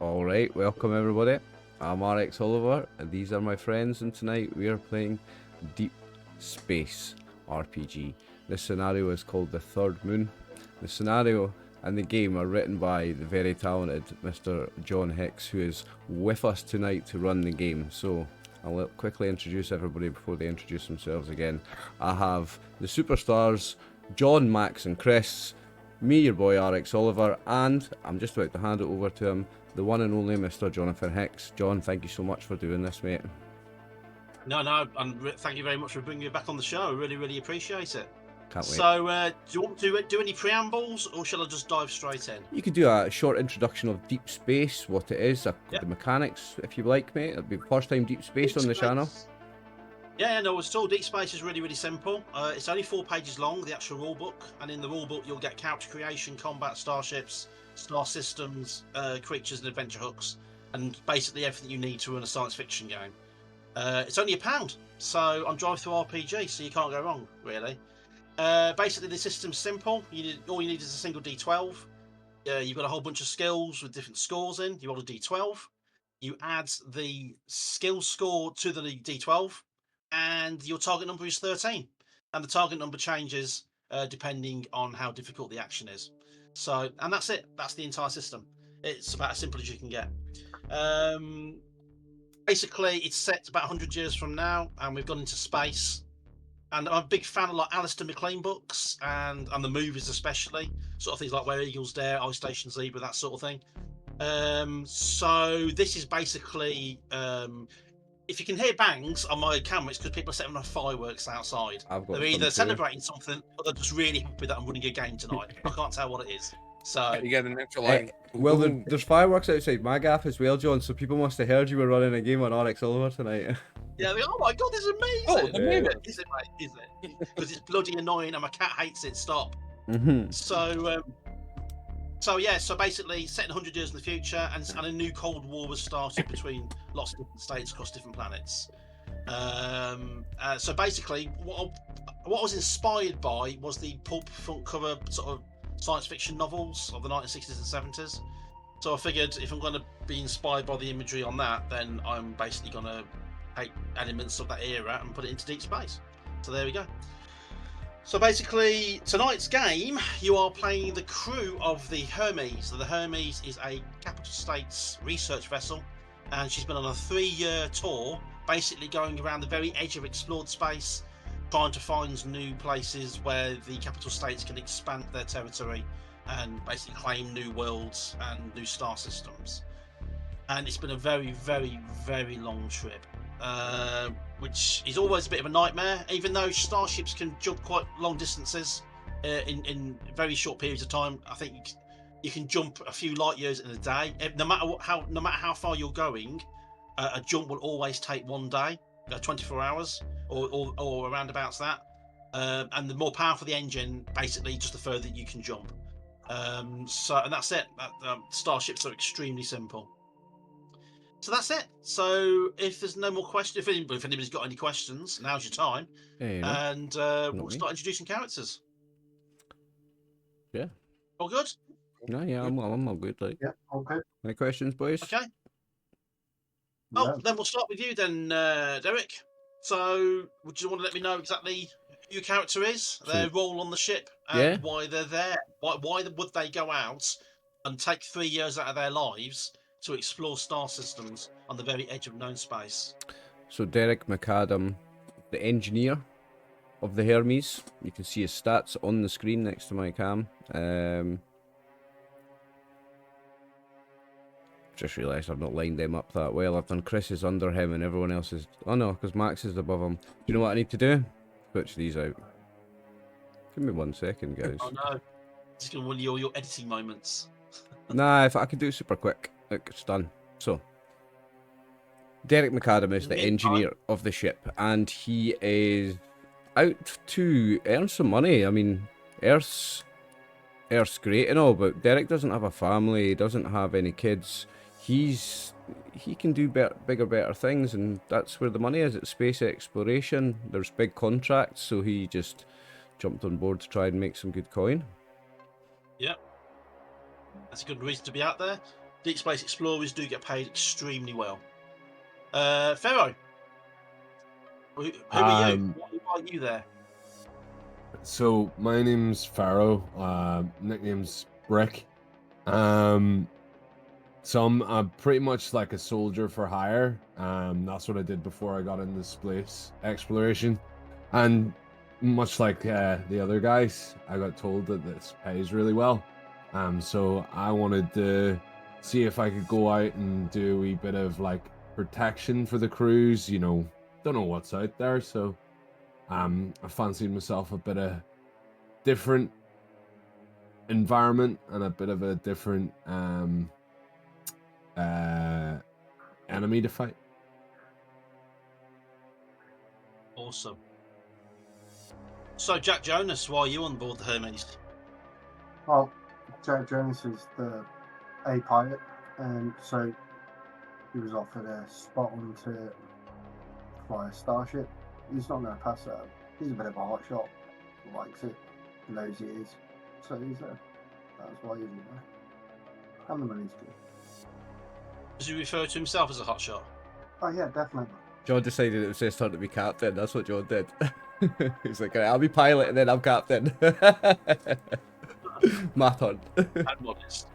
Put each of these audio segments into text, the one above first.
Alright, welcome everybody. I'm RX Oliver, and these are my friends, and tonight we are playing Deep Space RPG. This scenario is called The Third Moon. The scenario and the game are written by the very talented Mr. John Hicks, who is with us tonight to run the game. So I'll quickly introduce everybody before they introduce themselves again. I have the superstars, John, Max and Chris, me, your boy RX Oliver, and I'm just about to hand it over to him, the one and only Mr. Jonathan Hicks. John, thank you so much for doing this, mate. No, and thank you very much for bringing me back on the show. I really appreciate it. Can't wait. So, do you want to do any preambles, or shall I just dive straight in? You could do a short introduction of Deep Space, what it is, Yep. the mechanics, if you like, mate. It'll be the first time Deep Space Deep on the Space. channel. Yeah, no, it's all Deep Space is really simple. It's only 4 pages long, the actual rule book, and in the rule book you'll get character creation, combat, starships, star systems, creatures, and adventure hooks, and basically everything you need to run a science fiction game. It's only £1, so on drive through RPG, so you can't go wrong, really. Basically, the system's simple. All you need is a single D12. You've got a whole bunch of skills with different scores in. You roll a D12. You add the skill score to the D12, and your target number is 13. And the target number changes depending on how difficult the action is. So, and that's it. That's the entire system. It's about as simple as you can get. Basically, it's set about 100 years from now, and we've gone into space. And I'm a big fan of like Alistair MacLean books and the movies especially, sort of things like Where Eagles Dare, Ice Station Zebra, that sort of thing. So this is basically, if you can hear bangs on my camera, it's because people are setting off fireworks outside. They're either celebrating something, or they're just really happy that I'm running a game tonight. I can't tell what it is. So you get an extra line. Well, there's fireworks outside my gaff as well, John, so people must have heard you were running a game on RX Oliver tonight. yeah, oh my god, this is amazing! Oh, amazing. Is it, mate? Is it? Because it's bloody annoying and my cat hates it. Stop. So yeah, so basically, set in 100 years in the future, and a new Cold War was started between lots of different states across different planets. So basically, what I was inspired by was the pulp front cover sort of science fiction novels of the 1960s and 70s. So I figured if I'm going to be inspired by the imagery on that, then I'm basically going to take elements of that era and put it into Deep Space. So there we go. So basically, tonight's game, you are playing the crew of the Hermes. So the Hermes is a capital states research vessel, and she's been on a 3-year tour, basically going around the very edge of explored space, trying to find new places where the capital states can expand their territory and basically claim new worlds and new star systems. And it's been a very long trip. Which is always a bit of a nightmare, even though starships can jump quite long distances in very short periods of time. I think you can jump a few light years in a day. No matter how far you're going, a jump will always take 1 day, 24 hours, or around about that. And the more powerful the engine, basically, just the further you can jump. And that's it. Starships are extremely simple. So that's it. So if there's no more questions, if anybody's got any questions, now's your time. And we'll start introducing characters. Yeah. All good? No, yeah, I'm all good. Like, yeah, okay. Any questions, boys? Okay. Yeah. Oh, then we'll start with you then, Derek. So would you want to let me know exactly who your character is, their role on the ship, and why they're there? Why would they go out and take 3 years out of their lives to explore star systems on the very edge of known space? So Derek McAdam, the engineer of the Hermes. You can see his stats on the screen next to my cam. Just realised I've not lined them up that well. I've done Chris's under him and everyone else is... Oh no, because Max is above him. Do you know what I need to do? Switch these out. Give me 1 second, guys. Oh no. Just going to one of your editing moments. Nah, if I could do it super quick. Look, it's done. So, Derek McAdam is the engineer of the ship, and he is out to earn some money. I mean, Earth's great and all, but Derek doesn't have a family, he doesn't have any kids. He can do bigger, better things, and that's where the money is. It's space exploration. There's big contracts, so he just jumped on board to try and make some good coin. Yep. That's a good reason to be out there. deep space explorers do get paid extremely well. Pharaoh, who are you? Why are you there? So my name's Pharaoh. Nickname's Brick. So I'm pretty much like a soldier for hire. That's what I did before I got into space exploration, and much like the other guys, I got told that this pays really well. So I wanted to see if I could go out and do a wee bit of like protection for the crews. You know, don't know what's out there, so I fancied myself a bit of different environment and a bit of a different enemy to fight. Awesome. So, Jack Jonas, why are you on board the Hermes? Well, Jack Jonas is the A pilot, and so he was offered a spot on to fly a starship. He's not going to pass that up. He's a bit of a hotshot, likes it, knows he is. So that's why he's in there. And the money's good. Does he refer to himself as a hotshot? Oh yeah, definitely. John decided it was his turn to be captain. That's what John did. He's like, I'll be pilot and then I'm captain. My turn. And modest.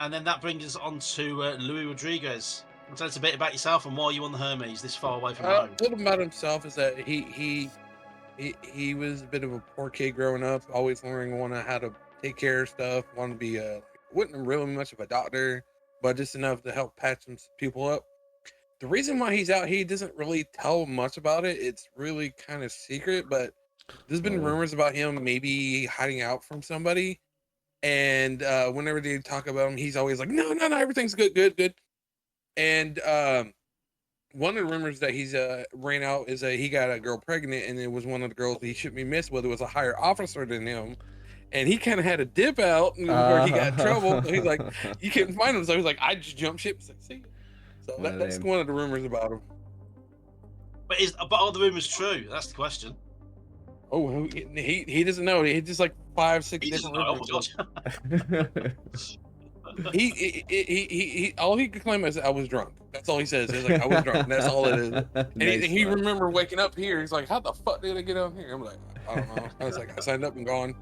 And then that brings us on to Louis Rodriguez. Tell us a bit about yourself and why you on the Hermes this far away from home. A little about himself is that he was a bit of a poor kid growing up, always learning how to take care of stuff, wanted to be wasn't really much of a doctor, but just enough to help patch some people up. The reason why he's out, he doesn't really tell much about it. It's really kind of secret, but there's been rumors about him maybe hiding out from somebody. And whenever they talk about him, he's always like, no, everything's good. And one of the rumors that he's ran out is that he got a girl pregnant, and it was one of the girls he shouldn't be missed with. It was a higher officer than him. And he kind of had to dip out where he got in trouble. So he's like, you couldn't find him. So he's like, I just jumped ship. He's like, see? So that's one of the rumors about him. But are the rumors true? That's the question. Oh, he doesn't know. He just like 5-6 different rumors. He all he could claim is I was drunk. That's all he says. He's like, I was drunk. That's all it is. And he remember waking up here. He's like, how the fuck did I get on here? I'm like, I don't know. I was like, I signed up and gone.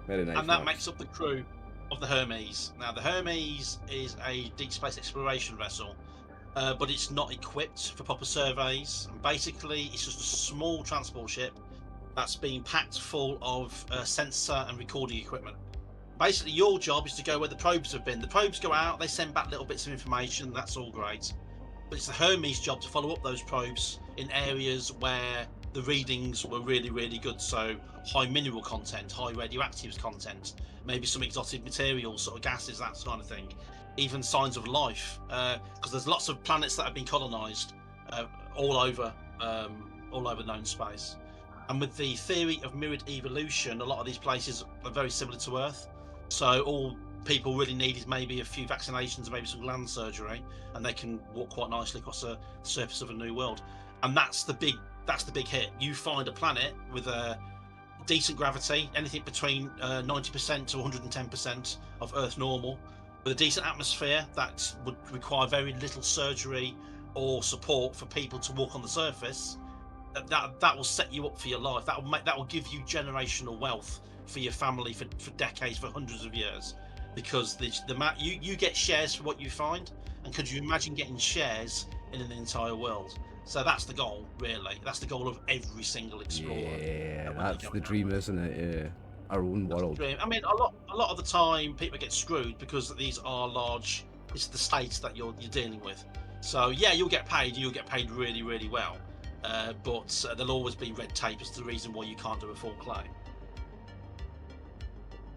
Very nice. And that makes up the crew of the Hermes. Now, the Hermes is a deep space exploration vessel, but it's not equipped for proper surveys. And basically, it's just a small transport ship that's being packed full of sensor and recording equipment. Basically, your job is to go where the probes have been. The probes go out, they send back little bits of information, that's all great. But it's the Hermes' job to follow up those probes in areas where the readings were really, really good. So high mineral content, high radioactive content, maybe some exotic materials, sort of gases, that kind of thing. Even signs of life, because there's lots of planets that have been colonized all over known space. And with the theory of mirrored evolution, a lot of these places are very similar to Earth. So all people really need is maybe a few vaccinations and maybe some gland surgery, and they can walk quite nicely across the surface of a new world. And that's the big hit. You find a planet with a decent gravity, anything between 90% to 110% of Earth normal, with a decent atmosphere that would require very little surgery or support for people to walk on the surface. That will set you up for your life. That will give you generational wealth for your family for decades, for hundreds of years, because you get shares for what you find. And could you imagine getting shares in an entire world? So that's the goal, really. That's the goal of every single explorer. Yeah, that's the dream, isn't it? Yeah, our own world. I mean, a lot of the time people get screwed because these are large. It's the states that you're dealing with. So yeah, you'll get paid. You'll get paid really, really well. But there'll always be red tape as to the reason why you can't do a full claim.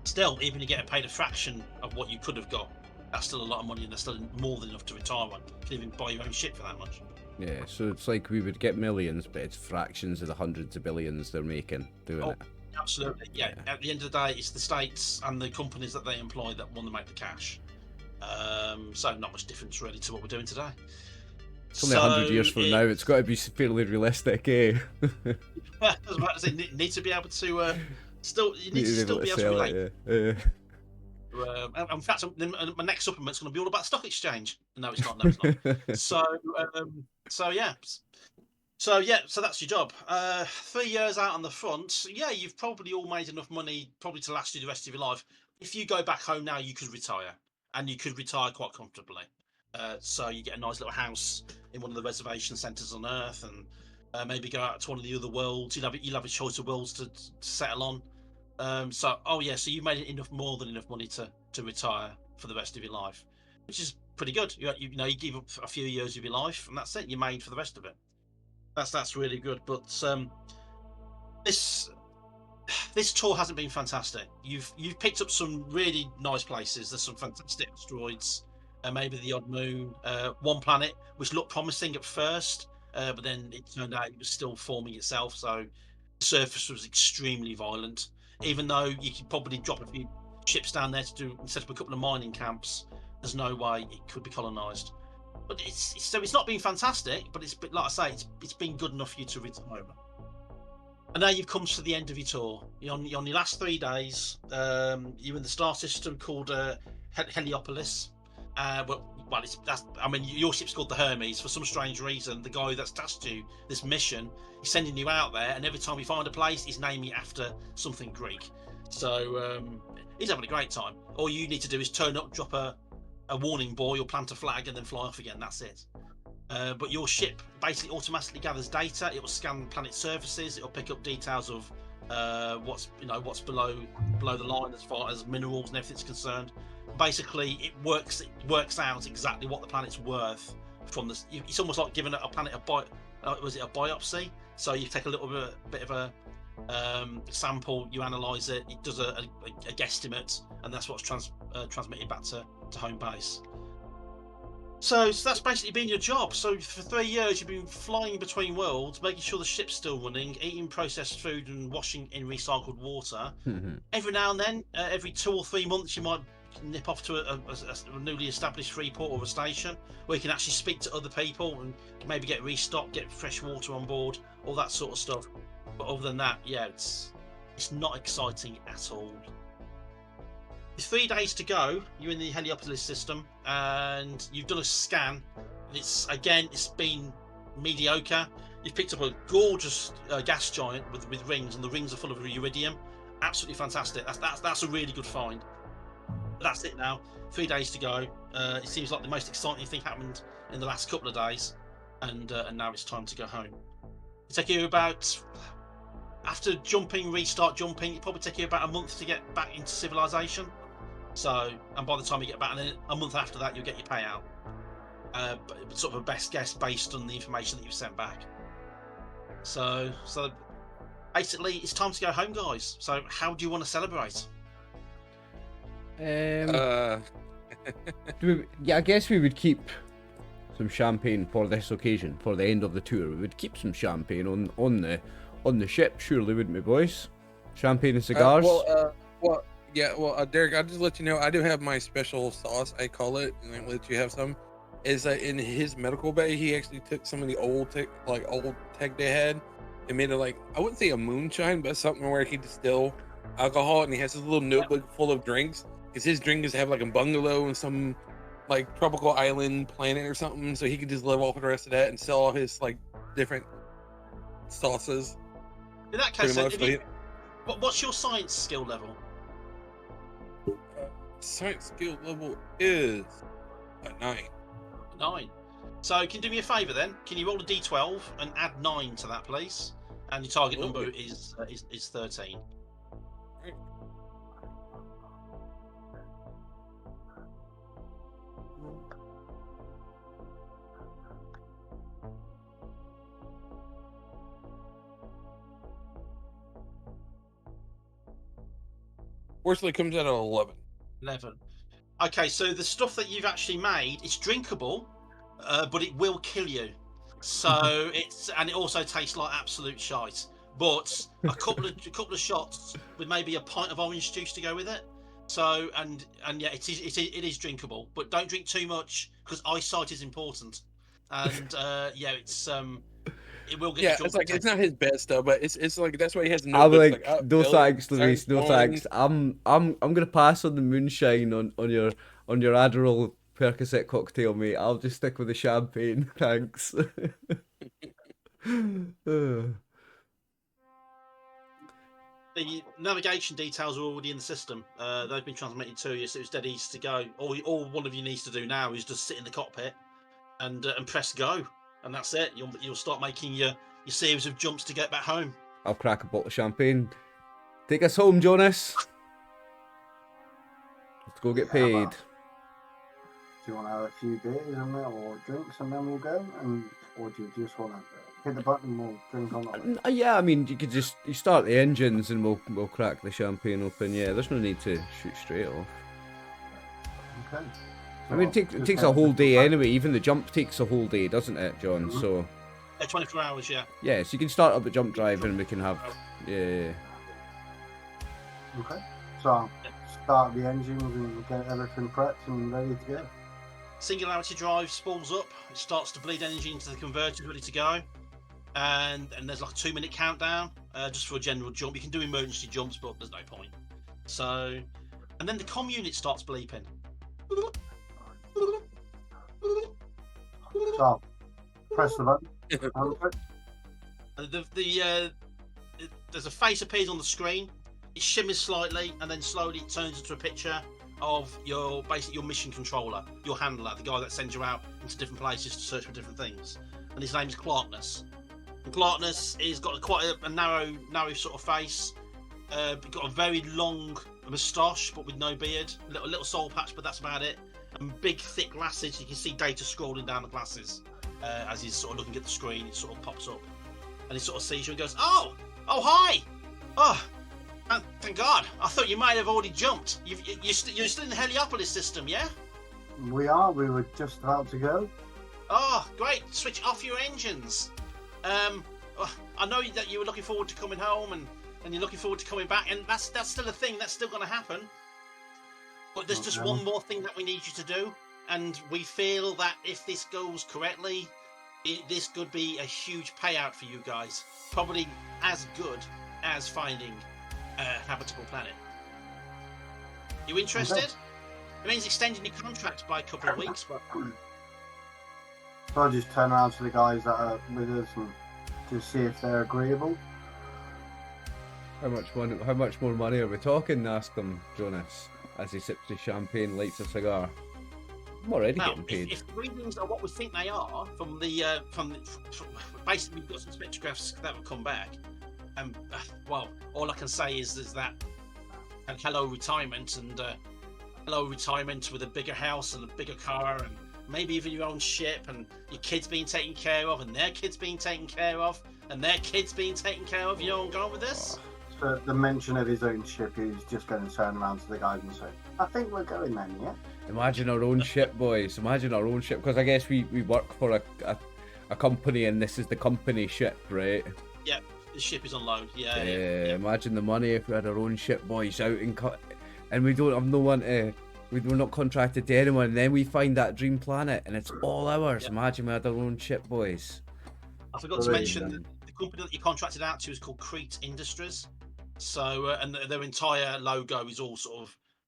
Still, even if you get paid a fraction of what you could have got, that's still a lot of money, and that's still more than enough to retire on. You can even buy your own ship for that much. Yeah, so it's like we would get millions, but it's fractions of the hundreds of billions they're making doing it. Absolutely, yeah. At the end of the day, it's the states and the companies that they employ that want to make the cash. So not much difference really to what we're doing today. It's only 100 years from now. It's got to be fairly realistic, eh? I was about to say, need to be able to still. You need to still be able to relate. Yeah. in fact, my next supplement's going to be all about stock exchange. No, it's not. No, it's not. So yeah. So that's your job. 3 years out on the front, yeah, you've probably all made enough money probably to last you the rest of your life. If you go back home now, you could retire, and you could retire quite comfortably. So you get a nice little house in one of the reservation centres on Earth, and maybe go out to one of the other worlds. You'll have a choice of worlds to settle on. So you made enough, more than enough money to retire for the rest of your life, which is pretty good. You give up a few years of your life, and that's it. You're made for the rest of it. That's really good. But this tour hasn't been fantastic. You've picked up some really nice places. There's some fantastic asteroids, maybe the odd moon, one planet which looked promising at first, but then it turned out it was still forming itself. So the surface was extremely violent. Even though you could probably drop a few ships down there to set up a couple of mining camps, there's no way it could be colonized. But it's not been fantastic, but like I say, it's been good enough for you to retire. And now you've come to the end of your tour. You're on your last 3 days. You're in the star system called Heliopolis. Your ship's called the Hermes. For some strange reason, the guy that's tasked you this mission is sending you out there, and every time you find a place, he's naming it after something Greek. So he's having a great time. All you need to do is turn up, drop a warning buoy or plant a flag, and then fly off again. That's it. But your ship basically automatically gathers data. It will scan planet surfaces. It will pick up details of what's below the line as far as minerals and everything's concerned. Basically, it works out exactly what the planet's worth from this. It's almost like giving a planet a biopsy. So you take a little bit of a sample, you analyze it, it does a guesstimate, and that's what's transmitted back to home base. So that's basically been your job. So for 3 years you've been flying between worlds, making sure the ship's still running, eating processed food and washing in recycled water. Every now and then, every 2 or 3 months, you might nip off to a newly established free port or a station where you can actually speak to other people and maybe get restocked, get fresh water on board, all that sort of stuff. But other than that, yeah, it's not exciting at all. With 3 days to go, you're in the Heliopolis system, and you've done a scan. And it's been mediocre. You've picked up a gorgeous gas giant with rings, and the rings are full of iridium. Absolutely fantastic. That's a really good find. But that's it now. 3 days to go. It seems like the most exciting thing happened in the last couple of days, and now it's time to go home. It take you about, after restart jumping, it probably take you about a month to get back into civilization. So, and by the time you get back, and then a month after that, you'll get your payout. But sort of a best guess based on the information that you've sent back. So basically, it's time to go home, guys. So, how do you want to celebrate? I guess we would keep some champagne for this occasion, for the end of the tour. We would keep some champagne on the ship, surely, wouldn't we, boys? Champagne and cigars. Derek, I'll just let you know, I do have my special sauce, I call it, and I'll let you have some. Is that in his medical bay, he actually took some of the old tech they had and made it like, I wouldn't say a moonshine, but something where he distill alcohol, and he has his little notebook full of drinks. Because his drink is have like a bungalow in some like tropical island planet or something, so he could just live off the rest of that and sell all his like different sauces. In that case, what's your science skill level? Science skill level is a 9. 9. So can you do me a favour then? Can you roll a d12 and add 9 to that, please? And your target number is 13. Right. Worsley comes out at 11. 11. Okay, so the stuff that you've actually made, it's drinkable, but it will kill you. So it also tastes like absolute shite. But a couple of shots with maybe a pint of orange juice to go with it. So and yeah, it is drinkable, but don't drink too much because eyesight is important. And it will get Yeah, the jump it's like protected. it's not his best stuff, but it's like that's why he has no. I'm It's like, oh, no Bill, thanks, times Luis, no one. thanks. I'm gonna pass on the moonshine on your Adderall Percocet cocktail, mate. I'll just stick with the champagne, thanks. The navigation details are already in the system. They've been transmitted to you, so it's dead easy to go. All one of you needs to do now is just sit in the cockpit and press go, and that's it. You'll start making your series of jumps to get back home. I'll crack a bottle of champagne. Take us home, Jonas. Let's go get paid. Well, do you want to have a few beers and that, or drinks, and then we'll go? Or do you just want to hit the button and we'll drink on that? Yeah, I mean, you start the engines and we'll crack the champagne open. Yeah, there's no need to shoot straight off. Okay. I mean, it takes a whole day anyway. Even the jump takes a whole day, doesn't it, John? Mhm. So 24 hours, yeah. yeah, so you can start up the jump drive and we can have yeah. Okay. So start the engines and get everything prepped and ready to go. Singularity drive spools up. It starts to bleed energy into the converter, ready to go. And there's like a 2-minute countdown just for a general jump. You can do emergency jumps, but there's no point. So, and then the comm unit starts bleeping. So press the button. There's a face appears on the screen. It shimmers slightly, and then slowly it turns into a picture of your mission controller, your handler, the guy that sends you out into different places to search for different things. And his name's Clarkness. And Clarkness is got quite a narrow sort of face. Got a very long moustache, but with no beard. Little soul patch, but that's about it. And big thick glasses. You can see data scrolling down the glasses as he's sort of looking at the screen. It sort of pops up, and he sort of sees you and goes, "Oh, hi! Oh, thank God! I thought you might have already jumped. You're still in the Heliopolis system, yeah? We are. We were just about to go. Oh, great! Switch off your engines. I know that you were looking forward to coming home, and you're looking forward to coming back, and that's still a thing. That's still going to happen. But there's just one more thing that we need you to do, and we feel that if this goes correctly, this could be a huge payout for you guys. Probably as good as finding a habitable planet. You interested? Okay. It means extending your contract by a couple of weeks, but So I'll just turn around to the guys that are with us and just see if they're agreeable. How much more money are we talking? Ask him, Jonas, as he sips his champagne, lights a cigar. I'm already well, getting paid. if the readings are what we think they are from basically we've got some spectrographs that will come back, and well, all I can say is that and hello retirement with a bigger house and a bigger car and maybe even your own ship and your kids being taken care of and their kids being taken care of and their kids being taken care of. You know where I'm going with this? So the mention of his own ship, he's just going to turn around to the guys and say, "I think we're going then, yeah." Imagine our own ship, boys. Imagine our own ship, because I guess we work for a company, and this is the company ship, right? Yeah, the ship is on loan. Yeah. Imagine the money if we had our own ship, boys, out and we don't have no one to. We're not contracted to anyone, and then we find that dream planet, and it's all ours. Yeah. Imagine we had our own ship, boys. I forgot to mention that the company that you contracted out to is called Crete Industries. So, and their entire logo is all sort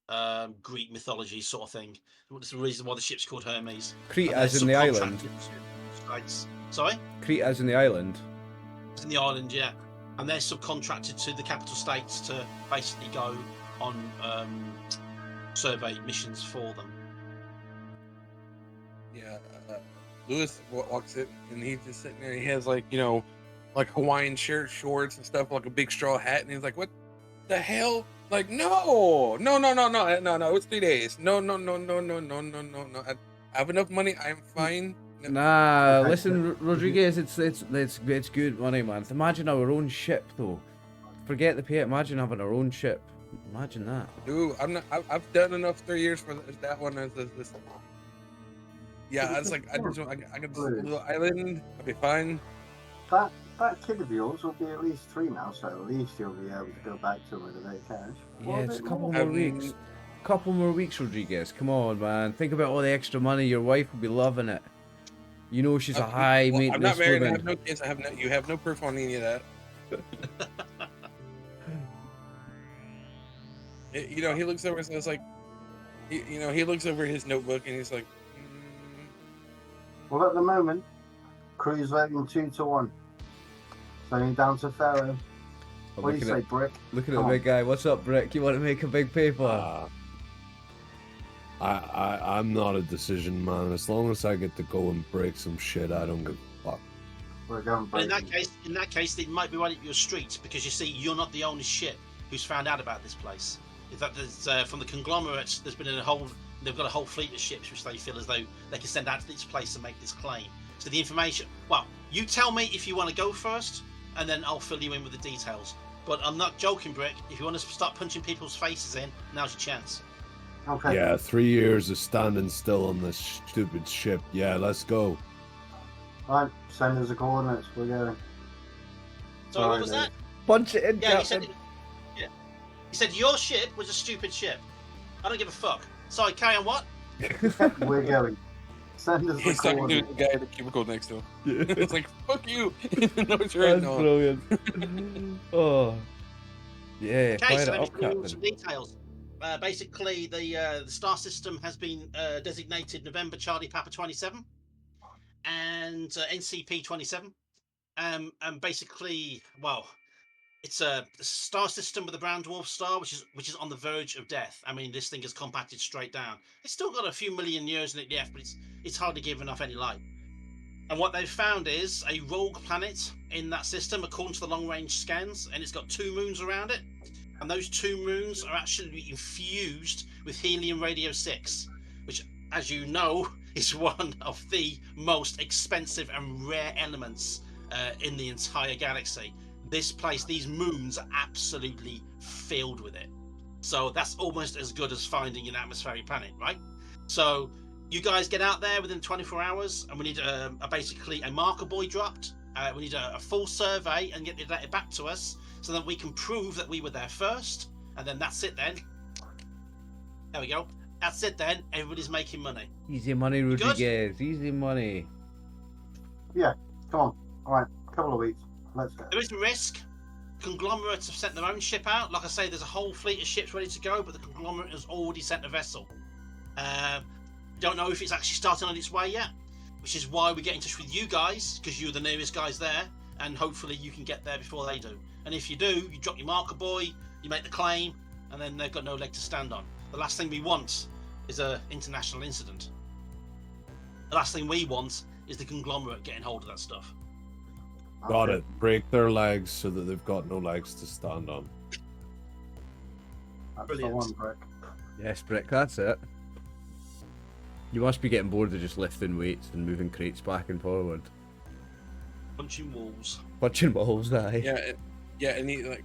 of Greek mythology sort of thing. That's the reason why the ship's called Hermes. Crete And as in the they're island. subcontracted to States. Sorry? Crete as in the island. It's in the island, yeah. And they're subcontracted to the capital states to basically go on survey missions for them. Yeah, Lewis walks in and he's just sitting there. He has like like Hawaiian shirt, shorts, and stuff, like a big straw hat, and he's like, "What the hell?" Like, no. It's 3 days. No. I have enough money. I'm fine. No. Nah, listen, Rodriguez, it's good money, man. Imagine our own ship, though. Forget the pay. Imagine having our own ship. Imagine that. Dude, I'm not. I've done enough 3 years for that one as this. Yeah, it's like I got this little island. I'll be fine. That kid of yours will be at least 3 now, so at least you'll be able to go back to with a bit of cash. Yeah, it's a couple more weeks. Couple more weeks, Rodriguez. Come on, man. Think about all the extra money. Your wife will be loving it. You know she's a high Well, I'm not maintenance married. I have woman. no kids. You have no proof on any of that. You know, he looks over and it's like, he looks over his notebook and he's like, Well, at the moment, crew's voting 2-1. So you're down to Pharaoh. I'm What do you looking say, at Brick? looking at Come the on. big guy. What's up, Brick? You want to make a big paper? I'm not a decision man. As long as I get to go and break some shit, I don't give a fuck. We're going But in break. that case, it might be right up your street because you see, you're not the only ship who's found out about this place. In fact, there's from the conglomerates, they've got a whole fleet of ships which they feel as though they can send out to this place and make this claim. So the information, well, you tell me if you want to go first, and then I'll fill you in with the details. But I'm not joking, Brick. If you want to start punching people's faces in, now's your chance. Okay. Yeah, 3 years of standing still on this stupid ship. Yeah, let's go. Right, send us the coordinates. We're going. So what was that? Punch it in, Yeah, Captain. you said your ship was a stupid ship. I don't give a fuck. Sorry, carry on. What? We're going. Send us the he's talking to the coordinates. guy in the cubicle next to him. It's like, fuck you. No, it's That's right now. brilliant. Oh, yeah. Okay, Fire so it let me up, give you Captain. some details. Basically, the star system has been designated November Charlie Papa 27 and NCP 27. And basically, well, it's a star system with a brown dwarf star, which is on the verge of death. I mean, this thing has compacted straight down. It's still got a few million years in it left, but it's hardly giving off any light. And what they've found is a rogue planet in that system, according to the long-range scans, and it's got 2 moons around it. And those 2 moons are actually infused with helium-6, which, as you know, is one of the most expensive and rare elements in the entire galaxy. This place, these moons are absolutely filled with it. So that's almost as good as finding an atmospheric planet, right? So you guys get out there within 24 hours, and we need basically a marker buoy dropped. We need a full survey and get the data back to us so that we can prove that we were there first. And then that's it then. There we go. That's it then. Everybody's making money. Easy money, good? Rodriguez. Easy money. Come on. All right, couple of weeks. Let's go. There is a risk. Conglomerates have sent their own ship out. Like I say, there's a whole fleet of ships ready to go, but the conglomerate has already sent a vessel. Don't know if it's actually starting on its way yet, which is why we get in touch with you guys, because you're the nearest guys there, and hopefully you can get there before they do. And if you do, you drop your marker buoy, you make the claim, and then they've got no leg to stand on. The last thing we want is an international incident. The last thing we want is the conglomerate getting hold of that stuff. Got it. Break their legs so that they've got no legs to stand on. That's Brilliant. the one, Brick. Yes, Brick, that's it. You must be getting bored of just lifting weights and moving crates back and forward. Punching walls. Punching balls, aye. Yeah, and he like,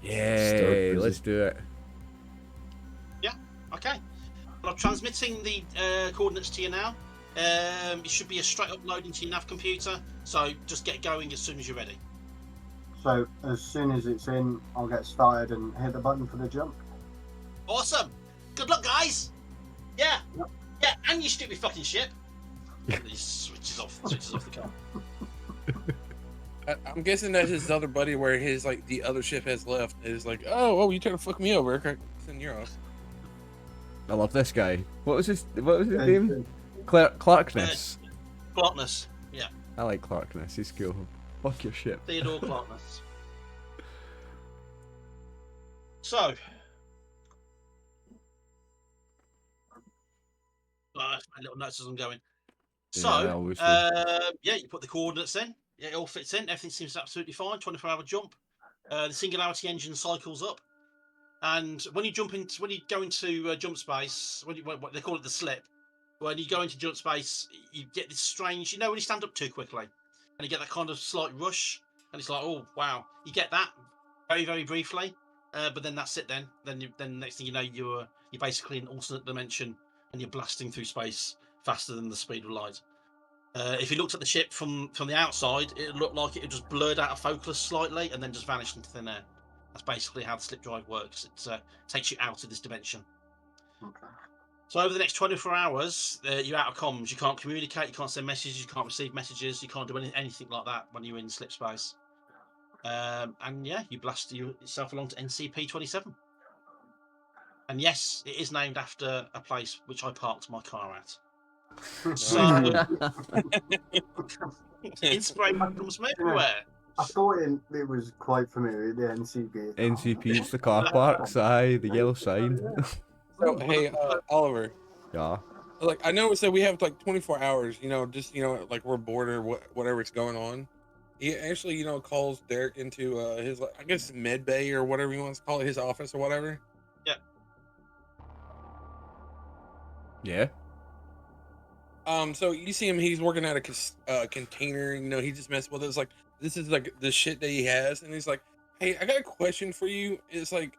Yeah, let's do it. Okay. Well, I'm transmitting the coordinates to you now. It should be a straight upload into your nav computer, so just get going as soon as you're ready. So as soon as it's in, I'll get started and hit the button for the jump. Awesome. Good luck, guys. Yeah. Yep. Yeah, and you stupid fucking ship. He switches off the car. I'm guessing that his other buddy, where his like the other ship has left, is like, oh, you trying to fuck me over? Okay, then you're off. I love this guy. What was his name? Clarkness. Clarkness. Yeah. I like Clarkness. He's cool. Fuck your ship. Theodore Clarkness. So. My little notes as I'm going. So, Yeah, I always do. you put the coordinates in. Yeah, it all fits in. Everything seems absolutely fine. 24-hour jump. The singularity engine cycles up, and when you go into jump space, what they call it, the slip. When you go into jump space, you get this strange, when you stand up too quickly, and you get that kind of slight rush, and it's like, oh wow, you get that very, very briefly, but then that's it. Then next thing you know, you're basically in an alternate dimension, and you're blasting through space faster than the speed of light. If you looked at the ship from the outside, it looked like it had just blurred out of focus slightly and then just vanished into thin air. That's basically how the slip drive works. It takes you out of this dimension. Okay. So over the next 24 hours, you're out of comms. You can't communicate. You can't send messages. You can't receive messages. You can't do anything like that when you're in slip space. And yeah, you blast yourself along to NCP-27. And yes, it is named after a place which I parked my car at. So inspiration comes from everywhere. I thought it was quite familiar, the NCP. NCP's the car parks, aye, the yellow sign. So hey, Oliver. Yeah. Like I know, so we have like 24 hours. Just like we're bored or whatever's going on. He actually, calls Derek into his, I guess, med bay or whatever he wants to call it, his office or whatever. Yeah. Yeah. So you see him, he's working at a container, he just messed with it. It's like, this is like the shit that he has. And he's like, hey, I got a question for you. It's like,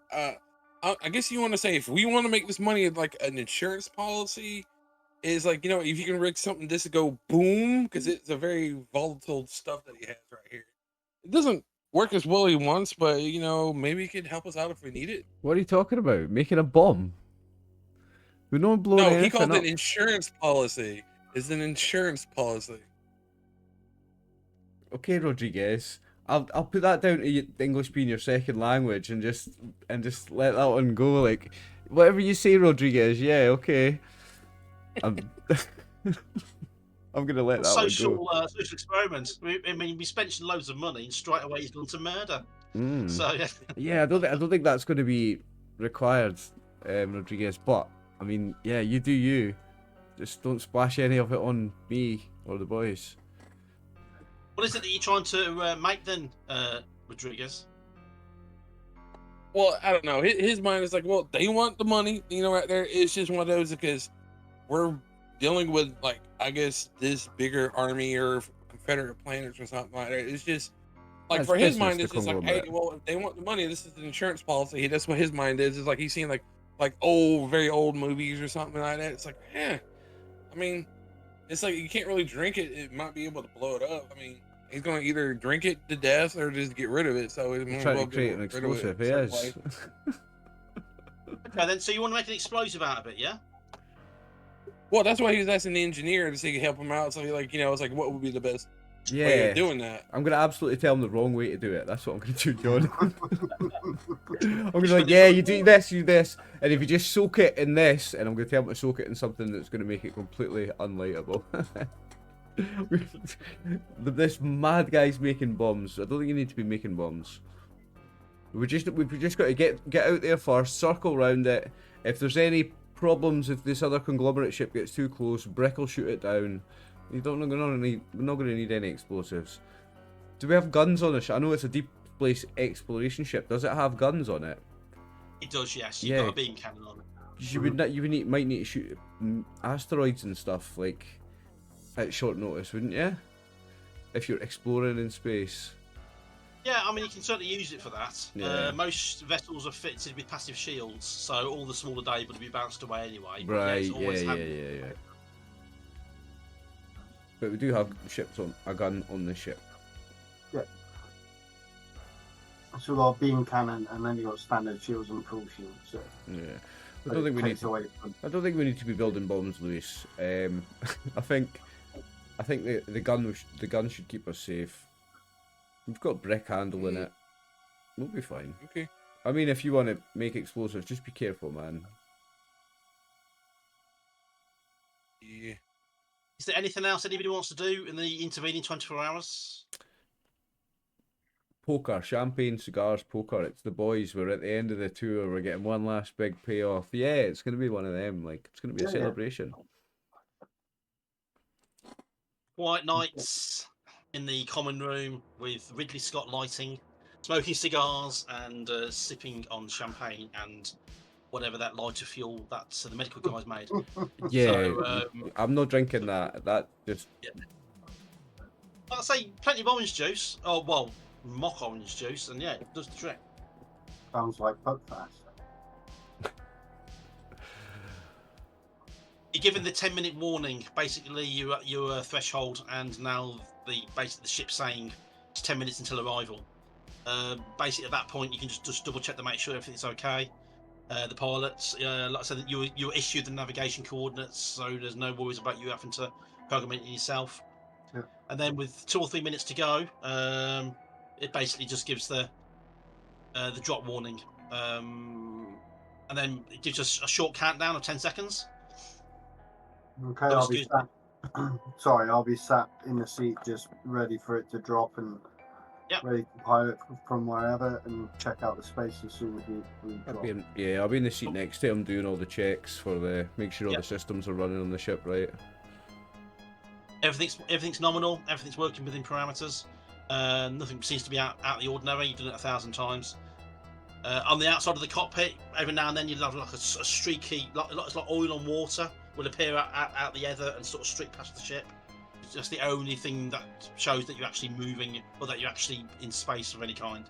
I guess you want to say, if we want to make this money like an insurance policy, is like, if you can rig something just to go boom, because it's a very volatile stuff that he has right here. It doesn't work as well he wants, but maybe he could help us out if we need it. What are you talking about? Making a bomb? We don't blow No, anything he called up. it an insurance policy. It's an insurance policy. Okay, Rodriguez. I'll put that down to English being your second language and just let that one go. Like whatever you say, Rodriguez. Yeah, okay. I'm gonna let that one go. Social experiment. We spent loads of money and straight away he's gone to murder. Mm. So yeah, I don't think that's going to be required, Rodriguez. But I mean, yeah, you do you. Just don't splash any of it on me or the boys. what is it that you're trying to make then, Rodriguez? Well, I don't know. His mind is like, well, they want the money, right there. It's just one of those because we're dealing with, like, I guess this bigger army or Confederate planners or something like that. It's just like, That's for his business mind, to it's just like, come hey, with it. well, if they want the money, this is an insurance policy. That's what his mind is. It's like he's seen like old, very old movies or something like that. It's like, I mean, it's like you can't really drink it. It might be able to blow it up. I mean, he's going to either drink it to death or just get rid of it. So it's Trying to create an explosive. Yes. Okay, then. So you want to make an explosive out of it, yeah? Well, that's why he was asking the engineer to see if he could help him out. So he it's like, what would be the best way Yeah. of doing that? I'm gonna absolutely tell him the wrong way to do it. That's what I'm gonna do, John. I'm gonna be like, yeah, you do this, and if you just soak it in this, and I'm gonna tell him to soak it in something that's gonna make it completely unlightable. This mad guy's making bombs. I don't think you need to be making bombs. We've just got to get out there first, circle round it. If there's any problems, if this other conglomerate ship gets too close, Brick will shoot it down. We're not going to need any explosives. Do we have guns on the ship? I know it's a deep space exploration ship. Does it have guns on it? It does, yes. You've got a beam cannon on it. You might need to shoot asteroids and stuff like at short notice, wouldn't you? If you're exploring in space. Yeah, I mean, you can certainly use it for that. Yeah. Most vessels are fitted with passive shields, so all the smaller debris would be bounced away anyway. But Right, it's always yeah. But we do have a gun on the ship. Yeah. So we've got a beam cannon, and then you've got standard shields and full shields. So Yeah. I don't think we need to be building bombs, Luis. I think the gun should keep us safe. We've got brick handle in it. We'll be fine. Okay. I mean, if you want to make explosives, just be careful, man. Yeah. Is there anything else anybody wants to do in the intervening 24 hours? Poker, champagne, cigars, poker. It's the boys. We're at the end of the tour. We're getting one last big payoff. Yeah, it's going to be one of them. Like, it's going to be a celebration. Quiet nights in the common room with Ridley Scott lighting, smoking cigars and sipping on champagne and whatever that lighter fuel that the medical guys made. Yeah, So, I'm not drinking that. That just... I'd say plenty of orange juice. Oh, well, mock orange juice, and yeah, it does the trick. sounds like Buckfast. You're given the 10-minute warning. Basically, your threshold, and now the ship's saying it's 10 minutes until arrival. Basically, at that point, you can just double check to make sure everything's okay. the pilots. Like I said, you were issued the navigation coordinates, so there's no worries about you having to program it yourself. Yeah. And then with 2 or 3 minutes to go, it basically just gives the drop warning, and then it gives us a short countdown of 10 seconds. Okay, Oh, I'll be excuse sat. Sorry, I'll be sat in the seat, just ready for it to drop and Yep. ready to pilot from wherever and check out the space as soon as we drop. I'll be in the seat next to him doing all the checks for make sure all Yep. the systems are running on the ship right. Everything's nominal. Everything's working within parameters. Nothing seems to be out of the ordinary. You've done it 1,000 times. On the outside of the cockpit, every now and then you'll have like a streaky, it's like oil on water, will appear out the ether and sort of streak past the ship. It's just the only thing that shows that you're actually moving or that you're actually in space of any kind.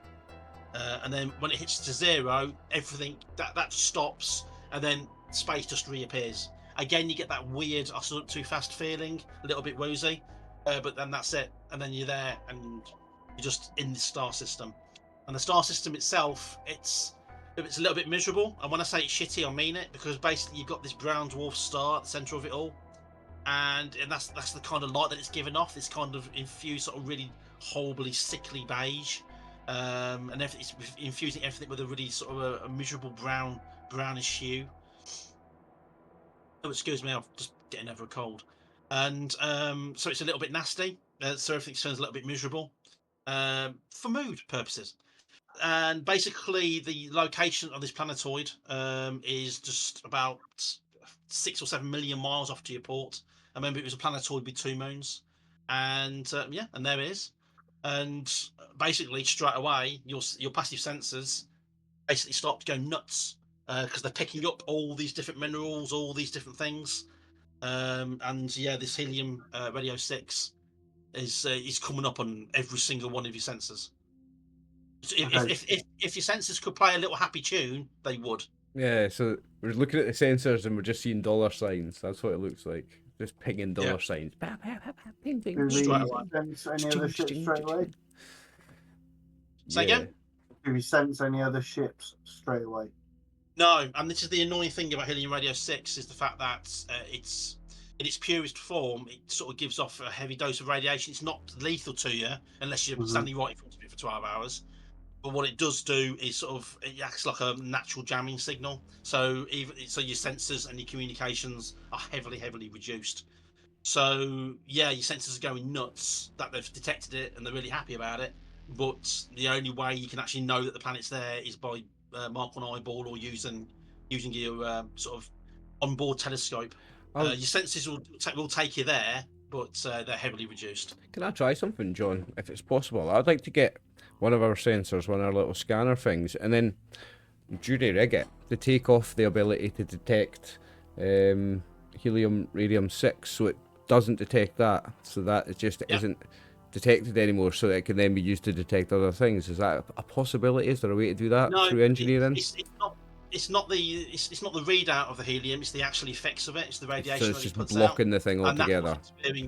And then when it hits to 0, everything that stops, and then space just reappears. Again, you get that weird "I stood up too fast" feeling, a little bit woozy, but then that's it, and then you're there, and you're just in the star system. And the star system itself, it's a little bit miserable. And when I say it's shitty, I mean it, because basically you've got this brown dwarf star at the center of it all, and that's the kind of light that it's giving off. This kind of infused, sort of really horribly sickly beige, and it's infusing everything with a really sort of a miserable brownish hue. Oh, excuse me, I'm just getting over a cold, and so it's a little bit nasty. So everything turns a little bit miserable for mood purposes. And basically the location of this planetoid is just about 6 or 7 million miles off to your port. I remember it was a planetoid with 2 moons, and and there it is. And basically straight away your passive sensors basically start going nuts because they're picking up all these different minerals, all these different things, and yeah, this helium radio 6 is coming up on every single one of your sensors. If your sensors could play a little happy tune, they would. Yeah, so we're looking at the sensors and we're just seeing dollar signs. That's what it looks like. Just pinging dollar signs. Ping, ping, Do we Straight away. sense any other ships straight away? Say again? Do we sense any other ships straight away? No, and this is the annoying thing about Helium Radio 6 is the fact that it's in its purest form, it sort of gives off a heavy dose of radiation. It's not lethal to you unless you're standing right in front of it for 12 hours. But what it does do is sort of it acts like a natural jamming signal. So your sensors and your communications are heavily reduced. So yeah, your sensors are going nuts that they've detected it and they're really happy about it. But the only way you can actually know that the planet's there is by Mark 1 eyeball or using your sort of onboard telescope. Your sensors will take you there, but they're heavily reduced. Can I try something, John? If it's possible, I'd like to get one of our sensors, one of our little scanner things, and then jury rig it to take off the ability to detect helium radium 6, so it doesn't detect that, so that it just isn't detected anymore, so that it can then be used to detect other things. Is that a possibility? Is there a way to do that through engineering? It's not the readout of the helium. It's the actual effects of it. It's the radiation. So it's that just it puts blocking out, the thing altogether. It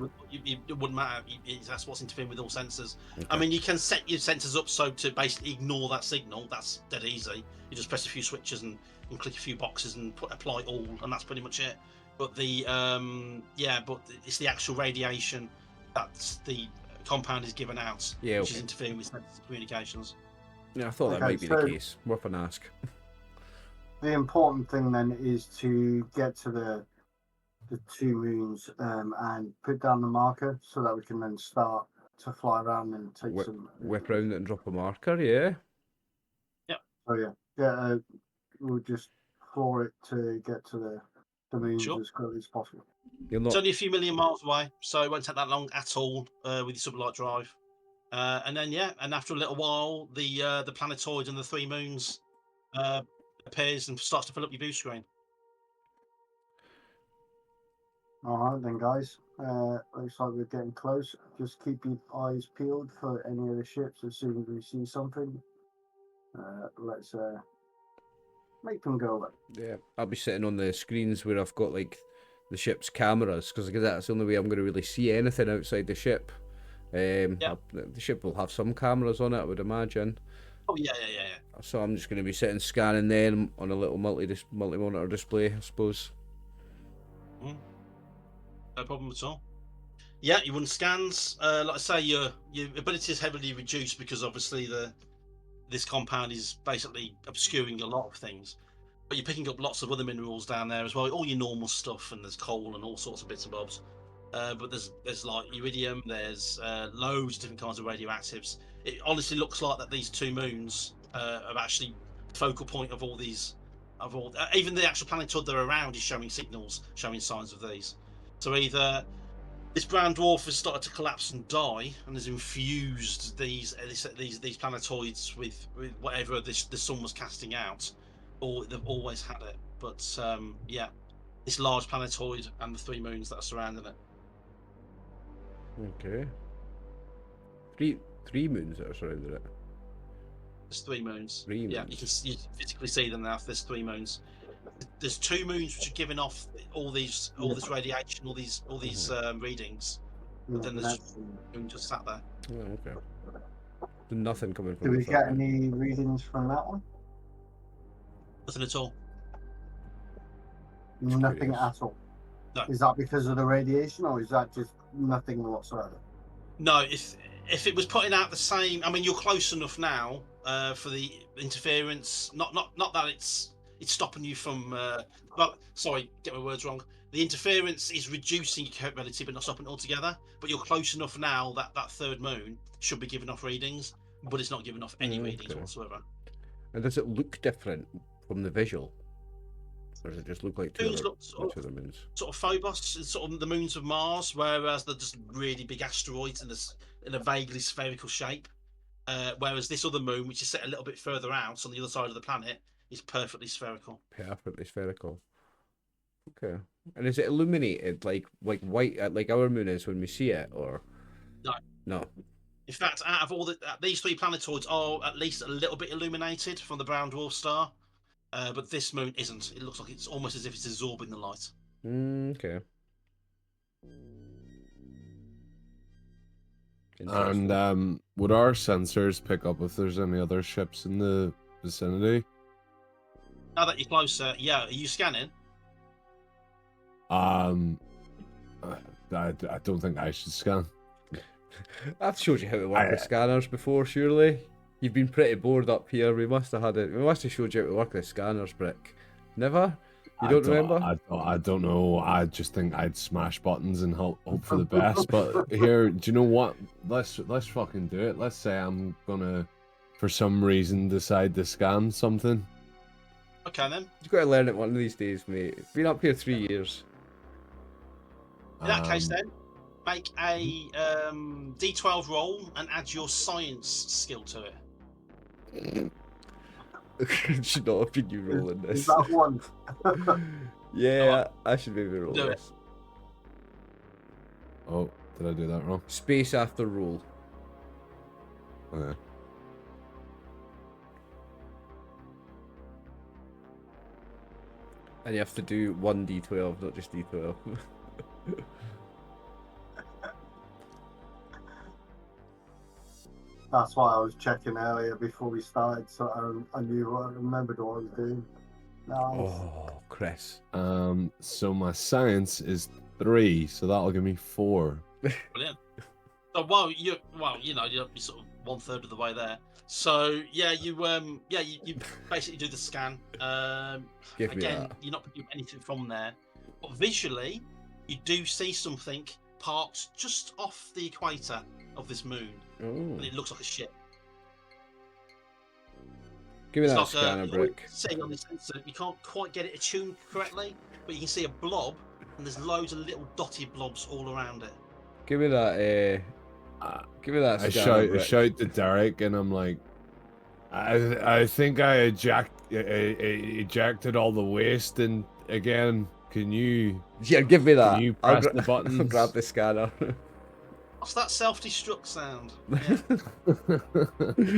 wouldn't matter. That's what's interfering with all sensors. Okay. I mean, you can set your sensors up so to basically ignore that signal. That's dead easy. You just press a few switches and click a few boxes and apply all, and that's pretty much it. But it's the actual radiation that the compound is giving out, which is interfering with communications. Yeah, I thought that might be the case. Worth an ask. The important thing then is to get to the 2 moons and put down the marker so that we can then start to fly around and take some whip around it and drop a marker. Yeah. So we'll just floor it to get to the moons as quickly as possible. It's only a few million miles away, so it won't take that long at all with your sublight drive. And then after a little while, the planetoid and the 3 moons appears and starts to fill up your view screen. All right then, guys. Looks like we're getting close. Just keep your eyes peeled for any of the ships. As soon as we see something, let's make them go away. Yeah, I'll be sitting on the screens where I've got like the ship's cameras, because that's the only way I'm going to really see anything outside the ship. The ship will have some cameras on it, I would imagine. Oh yeah. So I'm just going to be sitting scanning then on a little multi-monitor display, I suppose. No problem at all. Yeah, you run scans. Like I say, your ability is heavily reduced because obviously this compound is basically obscuring a lot of things. But you're picking up lots of other minerals down there as well, all your normal stuff, and there's coal and all sorts of bits and bobs. But there's like uridium, there's loads of different kinds of radioactives. It honestly looks like that these two moons are actually focal point of all these, even the actual planetoid they're around is showing signals, showing signs of these. So either this brown dwarf has started to collapse and die, and has infused these planetoids with whatever the sun was casting out, or they've always had it. But yeah, this large planetoid and the 3 moons that are surrounding it. Okay. Three moons that are surrounding it. There's 3 moons. 3 Yeah, moons. you can physically see them now. There's 3 moons. There's 2 moons which are giving off all this radiation, all these readings. But then there's just moon just sat there. Oh, okay. Nothing coming from Do the we third get one. any readings from that one? Nothing at all. Nothing curious. at all. No. Is that because of the radiation, or is that just nothing whatsoever? No, if it was putting out the same, I mean, you're close enough now for the interference. Not that it's stopping you from. Well, sorry, get my words wrong. The interference is reducing your capability, but not stopping it altogether. But you're close enough now that that 3rd moon should be giving off readings, but it's not giving off any readings Okay. whatsoever. And does it look different from the visual? Or does it just look like two Moons other, look two other moons? sort of Phobos, it's sort of the moons of Mars, whereas they're just really big asteroids in a vaguely spherical shape. Whereas this other moon, which is set a little bit further out on the other side of the planet, is perfectly spherical. Perfectly spherical. Okay. And is it illuminated like white, like our moon is when we see it, or No. No. In fact, out of all these 3 planetoids are at least a little bit illuminated from the brown dwarf star, but this moon isn't. It looks like it's almost as if it's absorbing the light. Okay. Interesting. And would our sensors pick up if there's any other ships in the vicinity? Now that you're closer, yeah, are you scanning? I don't think I should scan. I've showed you how to work the scanners before, surely. You've been pretty bored up here. We must have showed you how to work the scanners, Brick. Never? You don't remember? I don't know. I just think I'd smash buttons and hope for the best. But here, do you know what? Let's fucking do it. Let's say I'm gonna, for some reason, decide to scan something. Okay then. You've got to learn it one of these days, mate. Been up here 3 years. In that case, then, make a D12 roll and add your science skill to it. It should not have been you rolling this. Is that one? Yeah, I should maybe roll Do it. this. Oh, did I do that wrong? Space after roll. Okay. And you have to do 1d12, not just d12. That's why I was checking earlier before we started, so I knew I remembered what I was doing. Nice. Oh, Chris. So my science is 3, so that'll give me 4. Brilliant. So you're sort of 1/3 of the way there. So yeah, you basically do the scan. Give me Again, that. you're not picking up anything from there, but visually, you do see something parked just off the equator of this moon, Oh. and it looks like a ship. Give me It's that like scanner, Brick. Sitting on this sensor, you can't quite get it attuned correctly, but you can see a blob, and there's loads of little dotted blobs all around it. Give me that. Give me that I scanner, Brick. shout to Derek, and I'm like, I think I ejected all the waste, and again, can you? Yeah, give me that. Can you I'll press the buttons? I'll grab the scanner. What's that self-destruct sound? Yeah.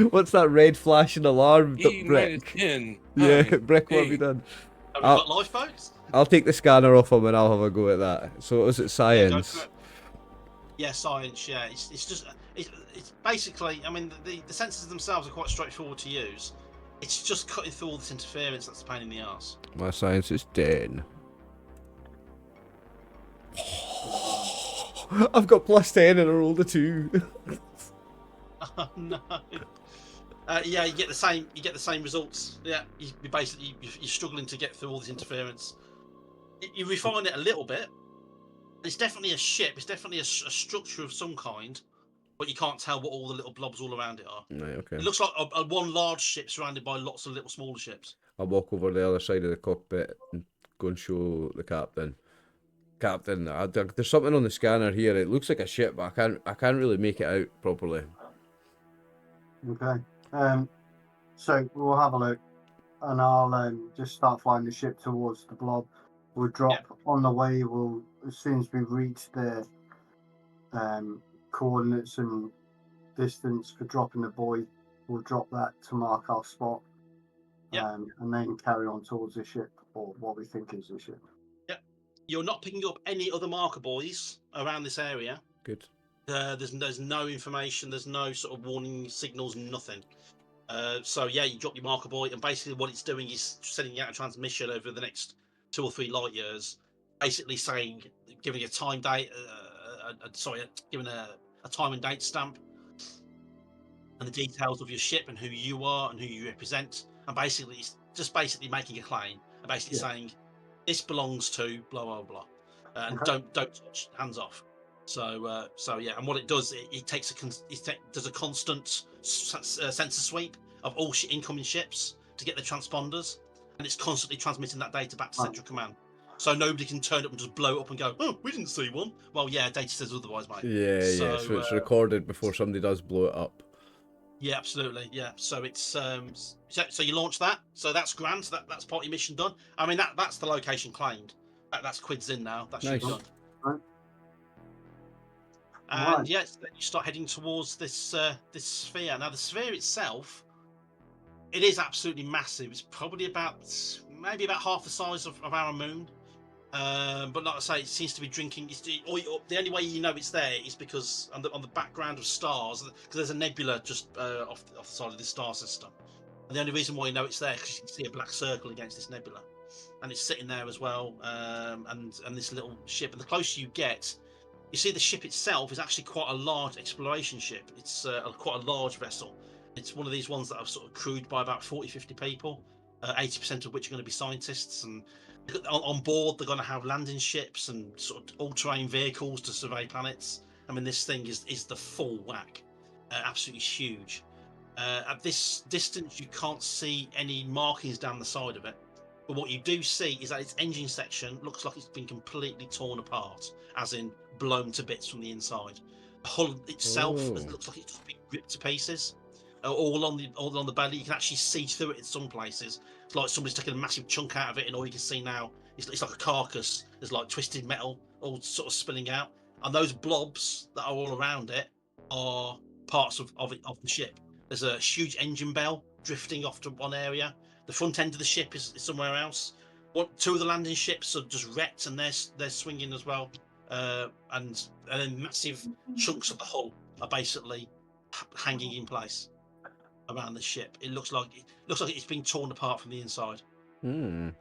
What's that red flashing alarm, Brick? -10. Yeah, 9, Brick, what have you 8. done? Have we got lifeboats? I'll take the scanner off him and I'll have a go at that. So it was at Yeah, go science. for it. Yeah, science. Yeah, it's just it's basically. I mean, the sensors themselves are quite straightforward to use. It's just cutting through all this interference that's a pain in the arse. My science is dead. I've got +10 and I rolled a 2. Oh no. Yeah, you get the same. You get the same results. Yeah, you basically you're struggling to get through all this interference. You refine it a little bit. It's definitely a ship. It's definitely a structure of some kind, but you can't tell what all the little blobs all around it are. Right, okay. It looks like a one large ship surrounded by lots of little smaller ships. I'll walk over the other side of the cockpit and go and show the captain. Captain, there's something on the scanner here. It looks like a ship, but I can't really make it out properly. Okay. So we'll have a look, and I'll just start flying the ship towards the blob. We'll drop on the way. We'll, as soon as we reach the coordinates and distance for dropping the buoy, we'll drop that to mark our spot. And then carry on towards the ship, or what we think is the ship. Yep. You're not picking up any other marker buoys around this area. Good. There's no information. There's no sort of warning signals. Nothing. So yeah, you drop your marker buoy, and basically what it's doing is sending out a transmission over the next 2 or 3 light years, basically saying, giving a time date, giving a time and date stamp, and the details of your ship and who you are and who you represent, and basically it's just basically making a claim and basically saying this belongs to blah blah blah, and don't touch, hands off. So yeah, and what it does, it does a constant sensor sweep of all incoming ships to get the transponders, and it's constantly transmitting that data back to central command. So nobody can turn up and just blow it up and go, oh, we didn't see one. Well, yeah, data says otherwise, mate. Yeah. So it's recorded before somebody does blow it up. Yeah, absolutely. Yeah. So it's so you launch that. So that's grand. So that's part of your mission done. I mean, that's the location claimed. That's quids in now. That should be done. Right. And you start heading towards this this sphere. Now the sphere itself, it is absolutely massive. It's probably maybe about half the size of our moon. But like I say, it seems to be drinking. The only way you know it's there is because on the background of stars, because there's a nebula just off the side of this star system. And the only reason why you know it's there is because you can see a black circle against this nebula, and it's sitting there as well. And this little ship. And the closer you get, you see the ship itself is actually quite a large exploration ship. It's quite a large vessel. It's one of these ones that are sort of crewed by about 40-50 people, 80% of which are going to be scientists. And on board, they're going to have landing ships and sort of all-terrain vehicles to survey planets. I mean, this thing is the full whack, absolutely huge. At this distance, you can't see any markings down the side of it. But what you do see is that its engine section looks like it's been completely torn apart, as in blown to bits from the inside. The hull itself looks like it's just been ripped to pieces. All on the belly, you can actually see through it in some places. It's like somebody's taken a massive chunk out of it, and all you can see now is it's like a carcass. There's like twisted metal all sort of spilling out, and those blobs that are all around it are parts of the ship. There's a huge engine bell drifting off to one area. The front end of the ship is somewhere else. 2 of the landing ships are just wrecked, and they're swinging as well. And then massive chunks of the hull are basically hanging in place around the ship. It looks like it's been torn apart from the inside. So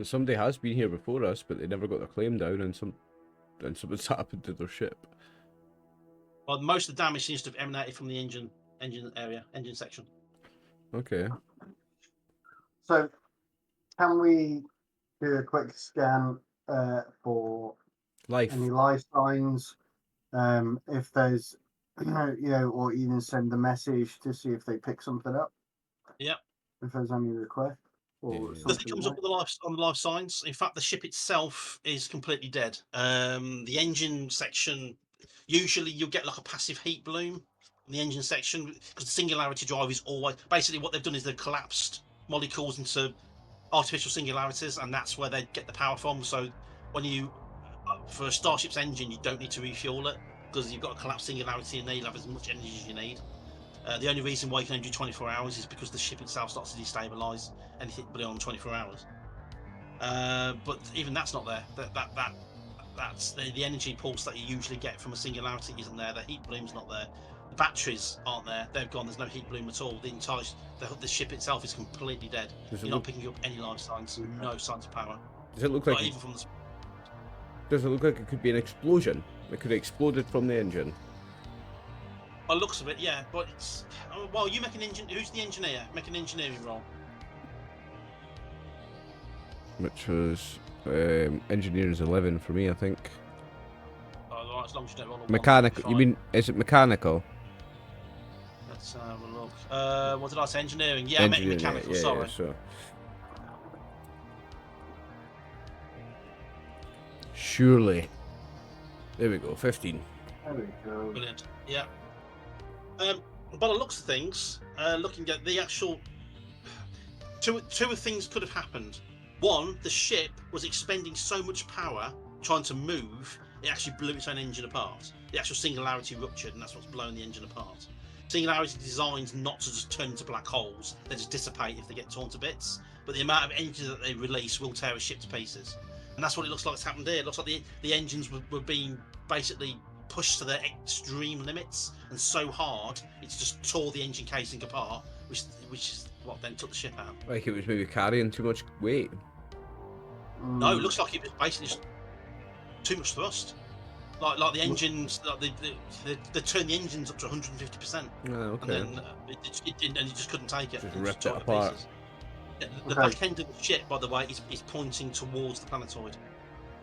somebody has been here before us, but they never got their claim down, and something's happened to their ship. Well, most of the damage seems to have emanated from the engine section. Okay. So, can we do a quick scan for Life. any life signs? If there's, or even send a message to see if they pick something up. Yep. If there's any request. Nothing comes up on the life signs. In fact, the ship itself is completely dead. The engine section, usually you'll get like a passive heat bloom in the engine section, because the singularity drive is always basically what they've done is they've collapsed molecules into artificial singularities, and that's where they get the power from. So when you for a starship's engine, you don't need to refuel it, because you've got a collapsed singularity and you'll have as much energy as you need. The only reason why you can only do 24 hours is because the ship itself starts to destabilize anything beyond 24 hours. But even that's not there. That that's the energy pulse that you usually get from a singularity isn't there. The heat bloom's not there. The batteries aren't there. They've gone. There's no heat bloom at all. The ship itself is completely dead. Does it You're not look? picking up any life signs. No signs of power. Does it look Not like? even from the. Does it look like it could be an explosion? It could have exploded from the engine. By the looks of it, yeah. But it's well, you make an engine. Who's the engineer? Make an engineering roll. Which was engineering's 11 for me, I think. Oh, right, as long as you don't roll a one, Mechanical. fine. You mean, is it mechanical? Let's have a look. What did I say? Engineering. Yeah, Engineering, mechanical. yeah, Sorry. yeah, so. Surely. There we go, 15. There we go. Brilliant. Yeah. By the looks of things, looking at the actual two of things could have happened. One, the ship was expending so much power trying to move, it actually blew its own engine apart. The actual singularity ruptured, and that's what's blown the engine apart. Singularity designed not to just turn into black holes; they just dissipate if they get torn to bits. But the amount of energy that they release will tear a ship to pieces, and that's what it looks like has happened here. It looks like the engines were being basically pushed to their extreme limits, and so hard it's just tore the engine casing apart, which is what then took the ship out. Like it was maybe carrying too much weight. No, it looks like it was basically just too much thrust. Like the engines, like they turned the engines up to 150%, Oh, okay. and then it didn't, and you just couldn't take it. Just and ripped tore it to apart. pieces. The Okay. back end of the ship, by the way, is pointing towards the planetoid.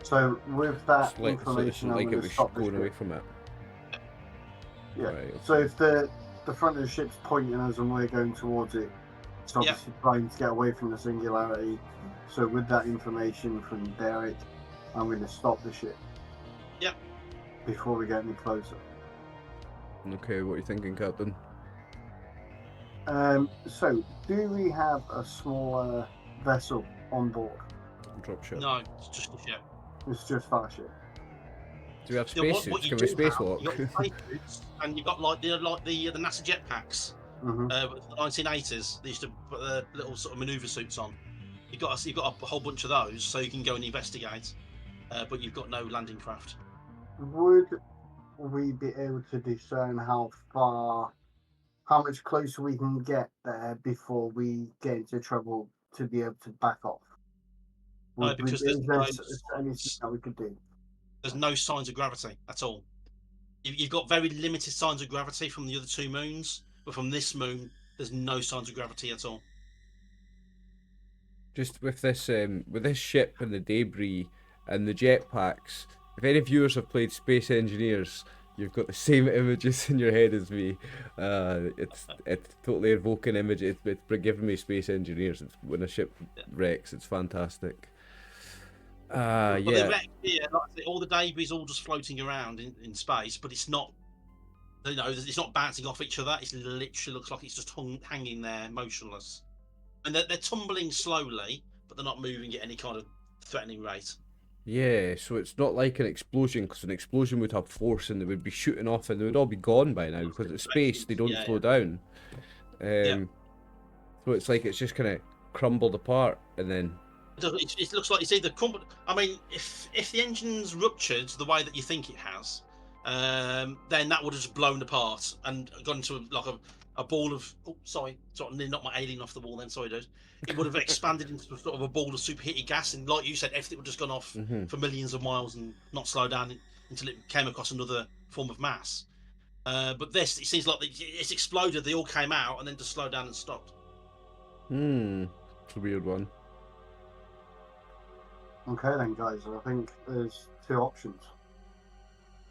So with that It's like, so information, it's I'm like going it to was stop the going away ship. from it. Yeah. Right, So if the front of the ship's pointing us and we're going towards it, it's obviously trying to get away from the singularity. So with that information from Derek, I'm going to stop the ship. Yep. Before we get any closer. Okay, what are you thinking, Captain? So do we have a smaller vessel on board? Dropship. No, it's just the ship. It's just our ship. Do we have Yeah, what spacesuits? you Can we do have, spacewalk? you got spacesuits, and you've got like the NASA jetpacks. Mm-hmm. The 1980s, they used to put the little sort of maneuver suits on. You've got a whole bunch of those, so you can go and investigate. But you've got no landing craft. Would we be able to discern how much closer we can get there before we get into trouble to be able to back off? No, because there's anything that we could do? no signs of gravity at all. You've got very limited signs of gravity from the other two moons, but from this moon, there's no signs of gravity at all. Just with this ship and the debris and the jetpacks, if any viewers have played Space Engineers, you've got the same images in your head as me. It's totally evoking images. It's giving me Space Engineers. It's when a ship wrecks, it's fantastic. But yeah. the wreck here, like I say, all the debris is all just floating around in space, but it's not. You know, it's not bouncing off each other. It literally looks like it's just hanging there, motionless. And they're tumbling slowly, but they're not moving at any kind of threatening rate. Yeah, so it's not like an explosion, because an explosion would have force and they would be shooting off and they would all be gone by now, because it's space, they don't slow down. So it's like it's just kind of crumbled apart and then... It looks like it's either crumbled... I mean, if the engine's ruptured the way that you think it has, then that would have just blown apart and gone into like a ball of... Oh, sorry, nearly knocked my alien off the wall then, sorry dude. It would have expanded into sort of a ball of superheated gas, and like you said, everything would have just gone off for millions of miles and not slow down until it came across another form of mass. But this, it seems like it's exploded, they all came out and then just slowed down and stopped. It's a weird one. Okay then, guys, I think there's two options.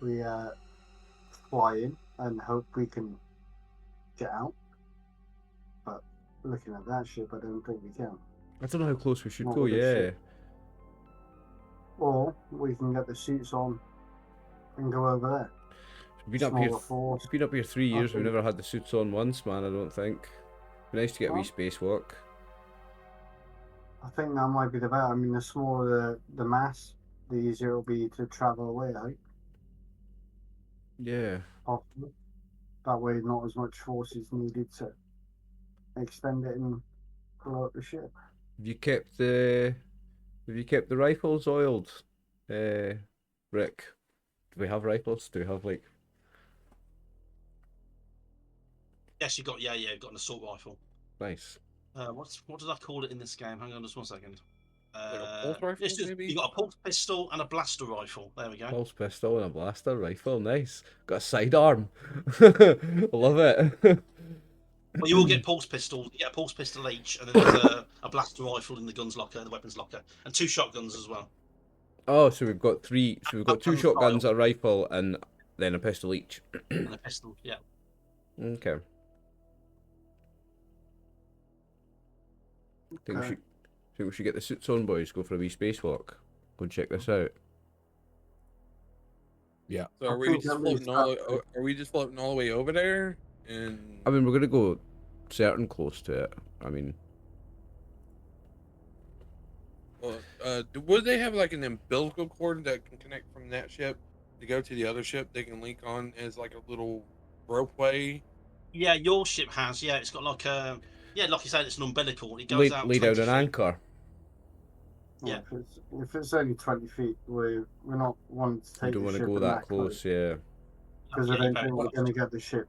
We fly in and hope we can get out. But looking at that ship, I don't think we can. I don't know how close we should Not go, with this yeah. ship. Or we can get the suits on and go over there. We've been up here 3 years, we've think- never had the suits on once, man, I don't think. It'd be nice to get a wee spacewalk. I think that might be the better. I mean, the smaller the mass, the easier it'll be to travel away, I think. Yeah. Possibly. That way, not as much force is needed to extend it and blow up the ship. Have you kept the rifles oiled? Rick, do we have rifles? Do we have like? Yes, you got got an assault rifle. Nice. What did I call it in this game? Hang on, just 1 second. Like a pulse rifle, It's just, maybe? you got a pulse pistol and a blaster rifle. There we go. Pulse pistol and a blaster rifle. Nice. Got a sidearm. Love it. Well, you will get pulse pistols. You get a pulse pistol each, and then there's a blaster rifle in the guns locker, the weapons locker, and 2 shotguns as well. Oh, so we've got 3. So we've got 2 And shotguns, style. a rifle, and then a pistol each. And a pistol, yeah. Okay. Think Okay. we should get the suits on, boys. Go for a wee spacewalk. Go and check this out. Yeah. So I are we think just at least floating all the way over there? And I mean, we're gonna go certain close to it. I mean, would they have like an umbilical cord that can connect from that ship to go to the other ship? They can link on as like a little ropeway. Yeah, your ship has. Yeah, it's got like a like you said, it's an umbilical. It goes lay, out lay 20 down an feet. anchor. Yeah. If it's only 20 feet, we're not wanting to We take don't the want to ship go in that close. Yeah. because Yeah, I you don't better think we're watch. going to get the ship.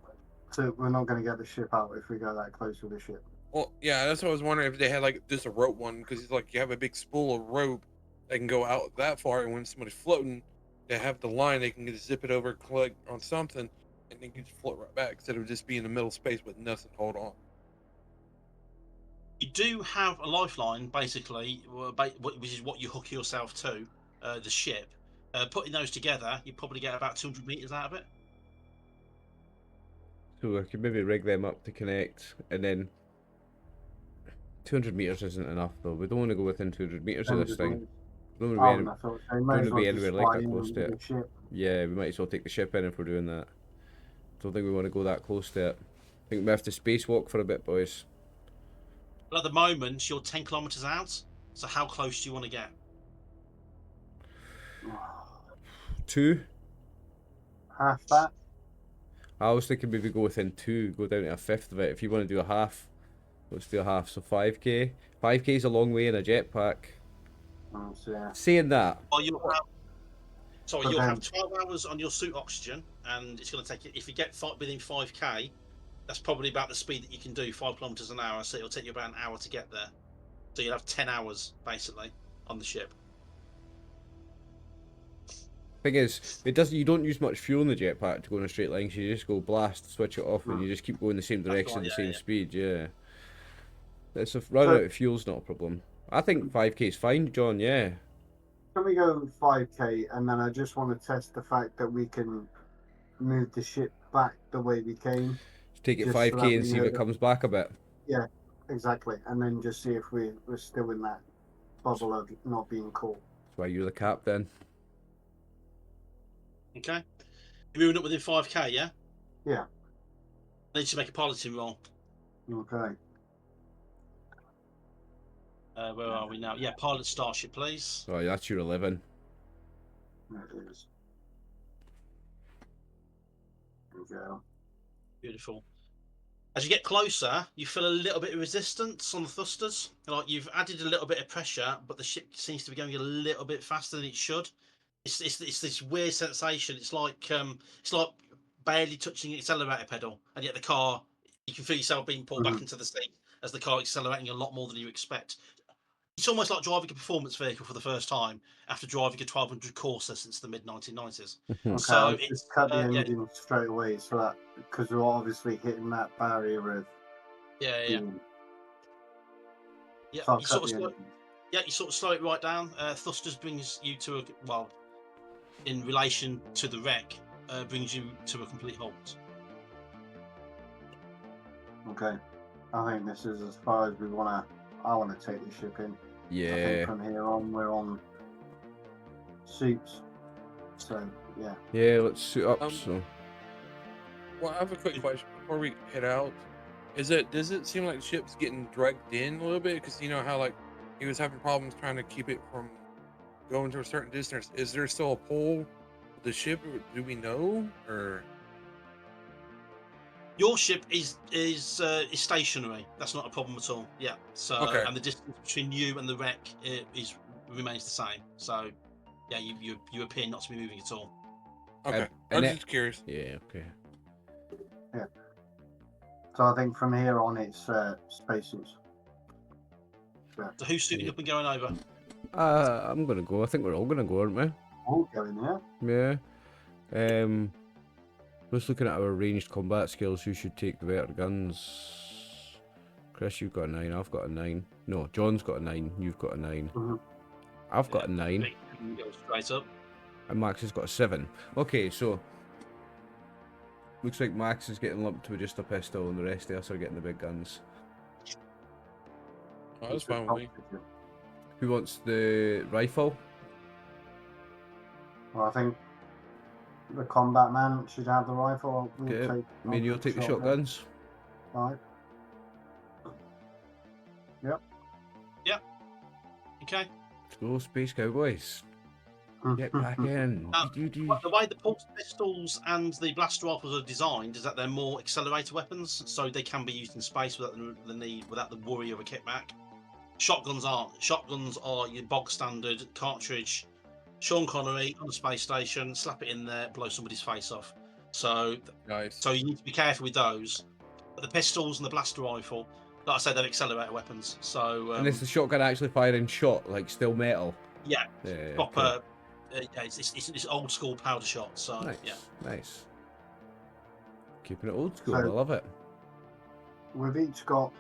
So we're not going to get the ship out if we go that close to the ship. Well, yeah, that's what I was wondering if they had like just a rope one, because it's like you have a big spool of rope that can go out that far, and when somebody's floating, they have the line, they can just zip it over, click on something, and then you just float right back instead of just being in the middle of space with nothing to hold on. You do have a lifeline, basically, which is what you hook yourself to, the ship. Putting those together, you probably get about 200 meters out of it. So I could maybe rig them up to connect, and then 200 meters isn't enough though. We don't want to go within 200 meters of this thing. We don't want to be, I thought they don't may want as to well be just anywhere fly like that in close to with it. the ship. Yeah, we might as well take the ship in if we're doing that. Don't think we want to go that close to it. I think we have to spacewalk for a bit, boys. But at the moment, you're 10 kilometers out. So how close do you want to get? 2. Half that. I was thinking maybe go within 2, go down to a fifth of it. If you want to do a half, let's do a half. So 5k. 5k is a long way in a jetpack. So, yeah. Saying that, Well, you'll Okay. have 12 hours on your suit oxygen, and it's going to take you. If you get within 5k, that's probably about the speed that you can do, 5 kilometers an hour. So it'll take you about an hour to get there. So you'll have 10 hours basically on the ship. thing is, it doesn't. You don't use much fuel in the jetpack to go in a straight line. So you just go blast, switch it off, and you just keep going the same direction, right, the yeah, same yeah. speed. Yeah. It's a running out of fuel's not a problem. I think 5k is fine, John. Yeah. Can we go 5k and then I just want to test the fact that we can move the ship back the way we came. Just take it Just so 5k that and we see if know it that- comes back a bit. Yeah, exactly. And then just see if we're still in that bubble of not being caught. That's why you're the captain. Okay. You're moving up within 5k, yeah? Yeah. I need to make a piloting roll. Okay. Where are we now? Yeah, pilot starship, please. Oh, that's your 11. There it is. There we go. Beautiful. As you get closer, you feel a little bit of resistance on the thrusters. Like you've added a little bit of pressure, but the ship seems to be going a little bit faster than it should. It's this weird sensation. It's like barely touching the accelerator pedal, and yet the car, you can feel yourself being pulled back into the seat as the car accelerating a lot more than you expect. It's almost like driving a performance vehicle for the first time after driving a 1200 Corsa since the mid 1990s. Okay, So I'll it's just cut the yeah, engine straight away so that because we're obviously hitting that barrier of yeah. being. Yeah, So I'll you cut sort the of slow, engine. yeah, you sort of slow it right down. Thrusters brings you to in relation to the wreck, brings you to a complete halt. Okay. I think this is as far as I want to take the ship in. I Yeah. think from here on we're on suits. So yeah. Yeah, let's suit up. Well, I have a quick question before we head out. Does it seem like the ship's getting dragged in a little bit? Because you know how like he was having problems trying to keep it from going to a certain distance. Is there still a pull with the ship? Or do we know? Or Your ship is stationary. That's not a problem at all. Yeah. So Okay. and the distance between you and the wreck remains the same. So Yeah, you appear not to be moving at all. Okay, I and was it- just curious. Yeah, okay. So I think from here on it's spacesuits. So who's suiting Yeah. up and going over? I'm gonna go. I think we're all gonna go, aren't we? All going there. Yeah. Just looking at our ranged combat skills, who should take the better guns? Chris, you've got a 9. I've got a 9. No, John's got a 9. You've got a 9. Mhm. I've got a 9. Go straight up. And Max has got a 7. Okay, so looks like Max is getting lumped with just a pistol, and the rest of us are getting the big guns. Oh, that's fine with me. Who wants the rifle? Well, I think the combat man should have the rifle. We'll Okay, take, Me and you'll take the shotguns. Right. Okay. Let's go, Space Cowboys. Get back in. The way the pulse pistols and the blaster rifles are designed is that they're more accelerator weapons, so they can be used in space without without the worry of a kickback. Shotguns aren't. Shotguns are your bog standard cartridge. Sean Connery on a space station, slap it in there, blow somebody's face off. So Nice. you need to be careful with those. But the pistols and the blaster rifle, like I said, they're accelerator weapons. So And is the shotgun actually firing shot, like still metal? yeah, Yeah. proper. Yeah, it's old school powder shot. So Nice. yeah. Nice. Keeping it old school. So- I love it. We've each got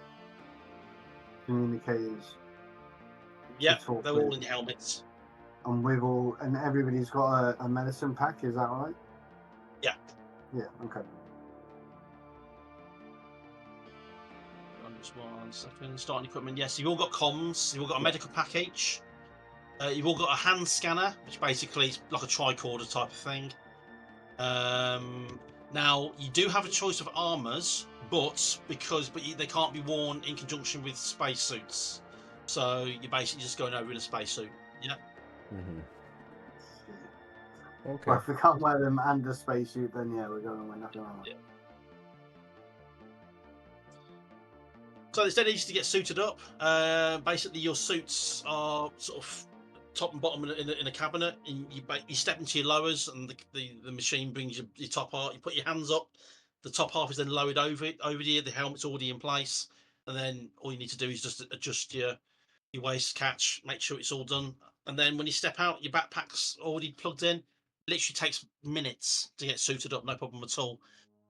communicators, Yeah, talk they're with. all in helmets. and everybody's got a medicine pack. Is that right? Yeah. Yeah. Okay. Just 1 second. Starting equipment. Yes, you've all got comms. You've all got a medical pack each. You've all got a hand scanner, which basically is like a tricorder type of thing. Now you do have a choice of armors, but they can't be worn in conjunction with spacesuits. So you're basically just going over in a spacesuit. Yeah. Mm-hmm. Okay. Well, if we can't wear them and a spacesuit, then yeah, we're going with nothing wrong. Yeah. So it's dead easy to get suited up. Basically, your suits are sort of top and bottom in a cabinet. And you step into your lowers, and the machine brings your top half. You put your hands up. The top half is then lowered over you. The helmet's already in place, and then all you need to do is just adjust your waist catch, make sure it's all done, and then when you step out, your backpack's already plugged in. Literally takes minutes to get suited up, no problem at all.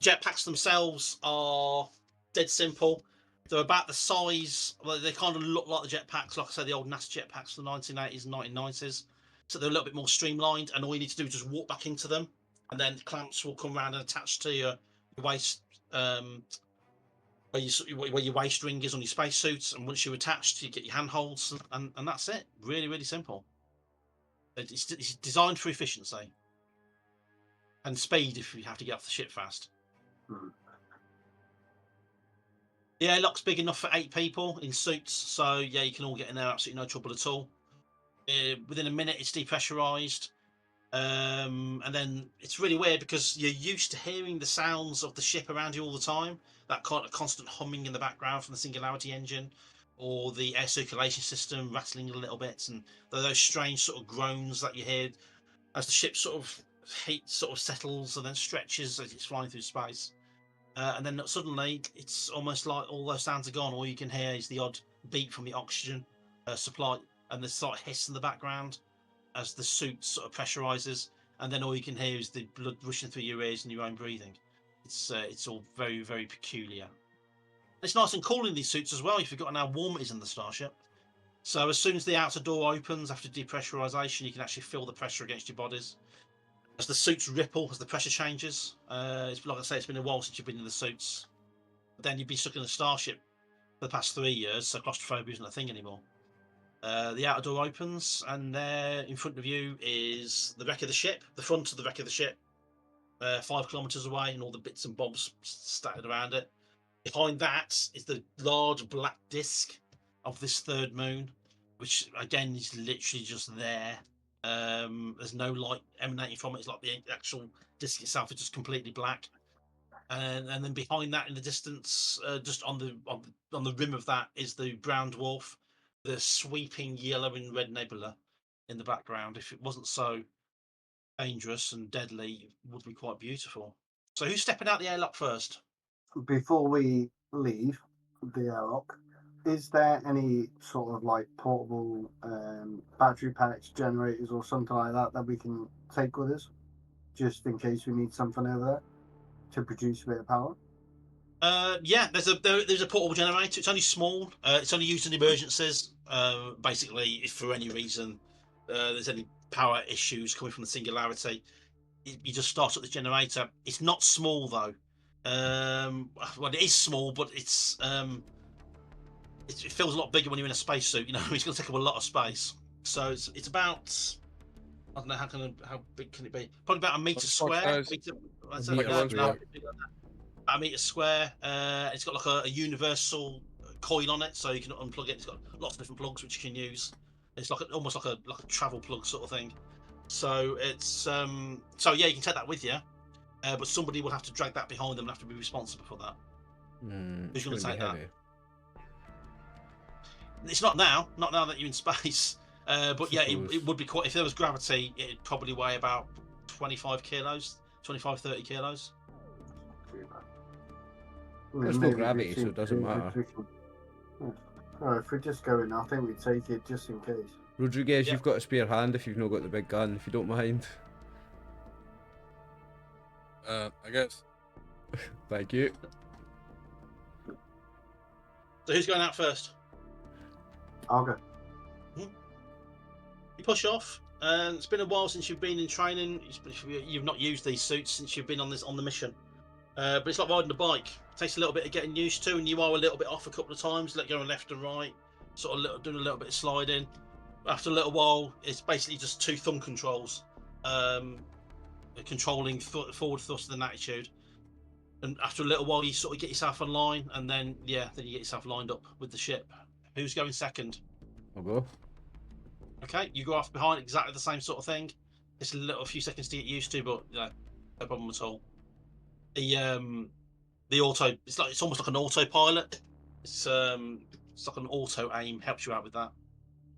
Jetpacks themselves are dead simple. They're about the size. Well, they kind of look like the jetpacks, like I said, the old NASA jetpacks from the 1980s and 1990s. So they're a little bit more streamlined, and all you need to do is just walk back into them, and then clamps will come around and attach to your waist, where your waist ring is on your spacesuits. And once you're attached, you get your handholds, and that's it. Really, really simple. It's designed for efficiency and speed if you have to get off the ship fast. Hmm. Yeah, lock's big enough for 8 people in suits, so yeah, you can all get in there, absolutely no trouble at all. Within a minute, it's depressurized, and then it's really weird because you're used to hearing the sounds of the ship around you all the time. That kind of constant humming in the background from the Singularity engine, or the air circulation system rattling a little bit, and those strange sort of groans that you hear as the ship sort of settles and then stretches as it's flying through space. And then suddenly, it's almost like all those sounds are gone. All you can hear is the odd beep from the oxygen supply, and the slight hiss in the background as the suit sort of pressurizes. And then all you can hear is the blood rushing through your ears and your own breathing. It's all very, very peculiar. It's nice and cool in these suits as well. You've forgotten how warm it is in the Starship. So as soon as the outer door opens after depressurization, you can actually feel the pressure against your bodies. As the suits ripple, as the pressure changes. It's like I say, it's been a while since you've been in the suits. But then you've been stuck in a Starship for the past 3 years, so claustrophobia isn't a thing anymore. The outer door opens, and there in front of you is the wreck of the ship, the front of the wreck of the ship, 5 kilometres away, and all the bits and bobs scattered around it. Behind that is the large black disc of this third moon, which again is literally just there. There's no light emanating from it. It's like the actual disc itself is just completely black. And then behind that in the distance, just on the rim of that, is the brown dwarf, the sweeping yellow and red nebula. in the background. If it wasn't so dangerous and deadly, it would be quite beautiful. So who's stepping out the airlock first? Before we leave the airlock, is there any sort of like portable battery packs, generators, or something like that that we can take with us, just in case we need something over there to produce a bit of power? Yeah, there's a portable generator. It's only small. It's only used in emergencies. Basically, if for any reason there's any power issues coming from the singularity, you just start up the generator. It's not small though. Well, it is small, but it feels a lot bigger when you're in a spacesuit. You know, it's going to take up a lot of space. So it's about, I don't know, how big can it be? Probably about a meter square. size? About a meter square. It's got like a universal coil on it, so you can unplug it. It's got lots of different plugs which you can use. It's like almost like a travel plug sort of thing. So it's so yeah, you can take that with you, but somebody will have to drag that behind them and have to be responsible for that. Who's going to take that? It's not now that you're in space. But yeah, it would be quite. If there was gravity, it'd probably weigh about 25 kilos, 25, 30 kilos. There's no gravity, so it doesn't matter. If we're just going, I think we take it just in case. Rodriguez, you've got a spare hand if you've not got the big gun, if you don't mind. I guess. Thank you. So who's going out first? I'll go. You push off, and it's been a while since you've been in training. You've not used these suits since you've been on the mission. But it's like riding a bike. It takes a little bit of getting used to, and you are a little bit off a couple of times, like going left and right, sort of doing a little bit of sliding. After a little while, it's basically just two thumb controls, controlling forward thrust and attitude. And after a little while, you sort of get yourself online, and then you get yourself lined up with the ship. Who's going second? I'll go. Okay, you go off behind, exactly the same sort of thing. It's a few seconds to get used to, but no problem at all. The auto, it's almost like an autopilot. It's like an auto aim, helps you out with that.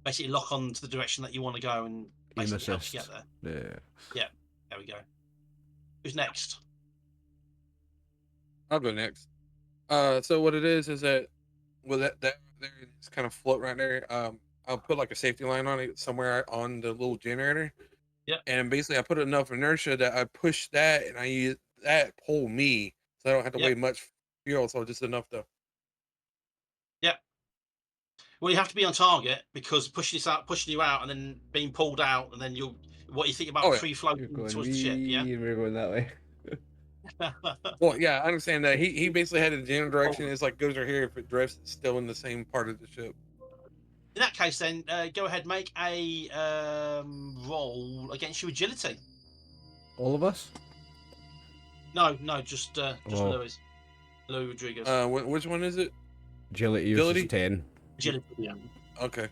Basically, lock on to the direction that you want to go, and basically helps you get there. Yeah, there we go. Who's next? I'll go next. So what it is that that there it's kind of float right there. I'll put like a safety line on it somewhere on the little generator. Yeah. And basically, I put enough inertia that I push that, and I use that pull me, so I don't have to weigh much fuel. So just enough to. Yeah. Well, you have to be on target because pushing you out, and then being pulled out, and then what you think about free floating towards the ship? Yeah. We're going that way. Well, yeah, I understand that. He basically had a general direction. It's like goes right here. If it drifts, it's still in the same part of the ship. In that case, then go ahead, make a roll against your agility. All of us? No, just Louis Rodriguez. Which one is it? Agility is 10. Agility, yeah. Okay.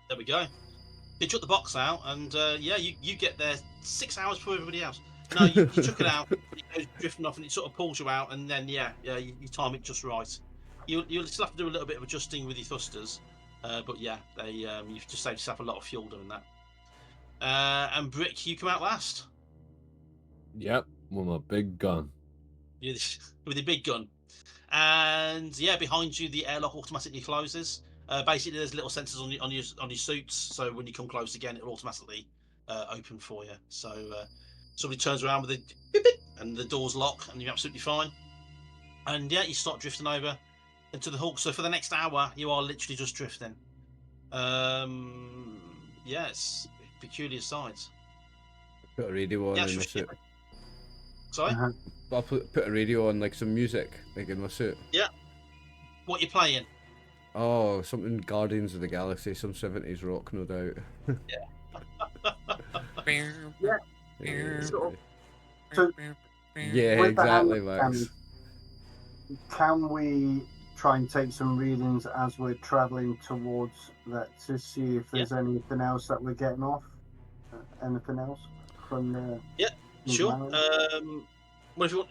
There we go. You took the box out, and you get there 6 hours before everybody else. No, you took it out, it goes drifting off, and it sort of pulls you out, and then you time it just right. You'll still have to do a little bit of adjusting with your thrusters, but yeah, you've just saved yourself a lot of fuel doing that. And Brick, you come out last. Yep, with my big gun. With your big gun, and yeah, behind you the airlock automatically closes. Basically, there's little sensors on your suits, so when you come close again, it'll automatically open for you. So somebody turns around with a beep, beep, and the doors lock, and you're absolutely fine. And yeah, you start drifting over into the hulk. So for the next hour, you are literally just drifting. It's peculiar sights. Put a radio on in my suit. Sorry? I'll put a radio on, like some music, like in my suit. Yeah. What you playing? Oh, something Guardians of the Galaxy, some 70s rock, no doubt. So, yeah, exactly, Max. Can we try and take some readings as we're traveling towards that to see if there's anything else that we're getting off. Anything else from the? Sure. Well, if you want,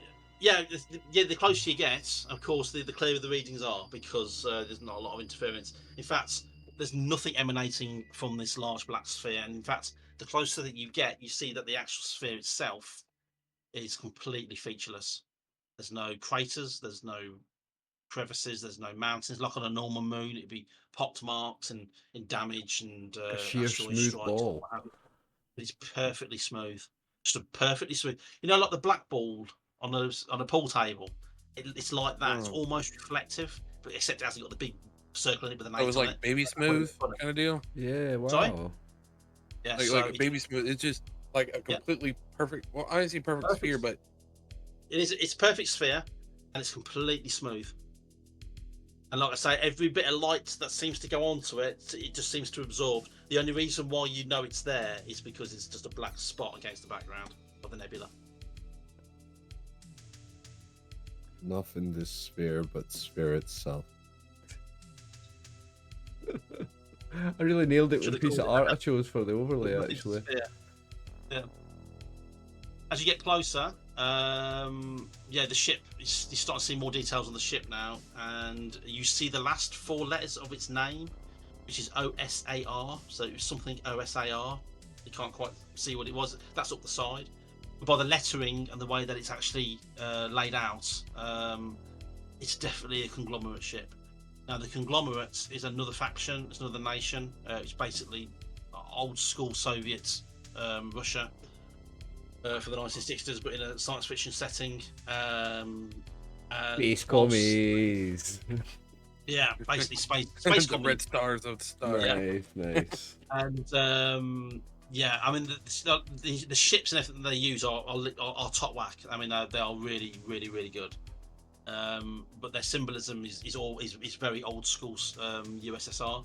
the closer you get, of course, the clearer the readings are, because there's not a lot of interference. In fact, there's nothing emanating from this large black sphere, and in fact, the closer that you get, you see that the actual sphere itself is completely featureless. There's no craters, there's no crevices, there's no mountains. Like on a normal moon, it'd be pocked marks and in damage and A sheer asteroid smooth strikes. ball. It's perfectly smooth, just a perfectly smooth. You know, like the black ball on a pool table. It's like that. It's almost reflective, but except it hasn't got the big circle in it with an. It was like baby smooth kind of deal. Yeah, wow. Sorry? Yeah, like a baby smooth. It's just like a completely perfect. Well, I didn't see perfect sphere, but it is. It's a perfect sphere, and it's completely smooth. And like I say, every bit of light that seems to go onto it, it just seems to absorb. The only reason why you know it's there is because it's just a black spot against the background of the nebula. Nothing this sphere but sphere itself. I really nailed it with Should've the piece of called it art that. I chose for the overlay, It's- actually. Yeah. As you get closer, the ship. You start to see more details on the ship now, and you see the last 4 letters of its name, which is OSAR. So it was something OSAR. You can't quite see what it was. That's up the side. But by the lettering and the way that it's actually laid out, it's definitely a conglomerate ship. Now, the conglomerate is another faction. It's another nation. It's basically old school Soviet Russia. For the 1960s, but in a science fiction setting. Space commies. Yeah, basically space the comedy. red stars of the stars. Nice, nice. And I mean the ships and everything they use are top whack. I mean they are really, really, really good. But their symbolism is very old school USSR,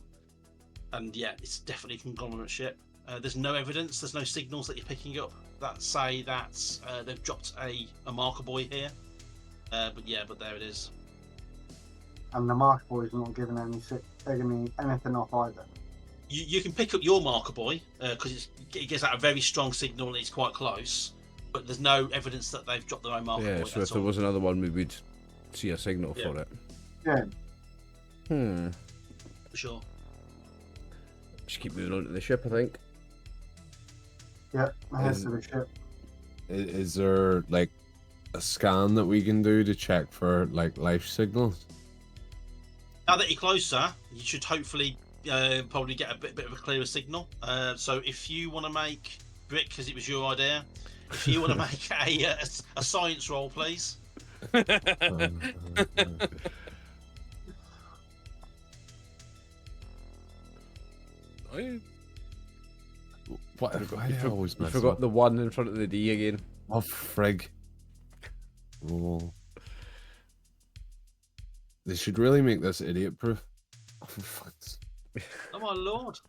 and it's definitely a conglomerate ship. There's no evidence, there's no signals that you're picking up that say that they've dropped a marker buoy here. But there it is. And the marker buoy's not giving anything off either. You can pick up your marker buoy because it gives out a very strong signal and it's quite close. But there's no evidence that they've dropped their own marker buoy. Yeah, so if there was another one, we would see a signal for it. Yeah. For sure. Just keep moving on to the ship, I think. Yeah, ahead to the ship. Is there like a scan that we can do to check for like life signals? Now that you're closer, you should hopefully probably get a bit of a clearer signal. So if you want to make Brick, because it was your idea, if you want to make a science roll, please. Why do I always You mess forgot up? the 1 in front of the D again. Oh, frig. Oh. They should really make this idiot proof. Oh, for fuck's sake. Oh my lord!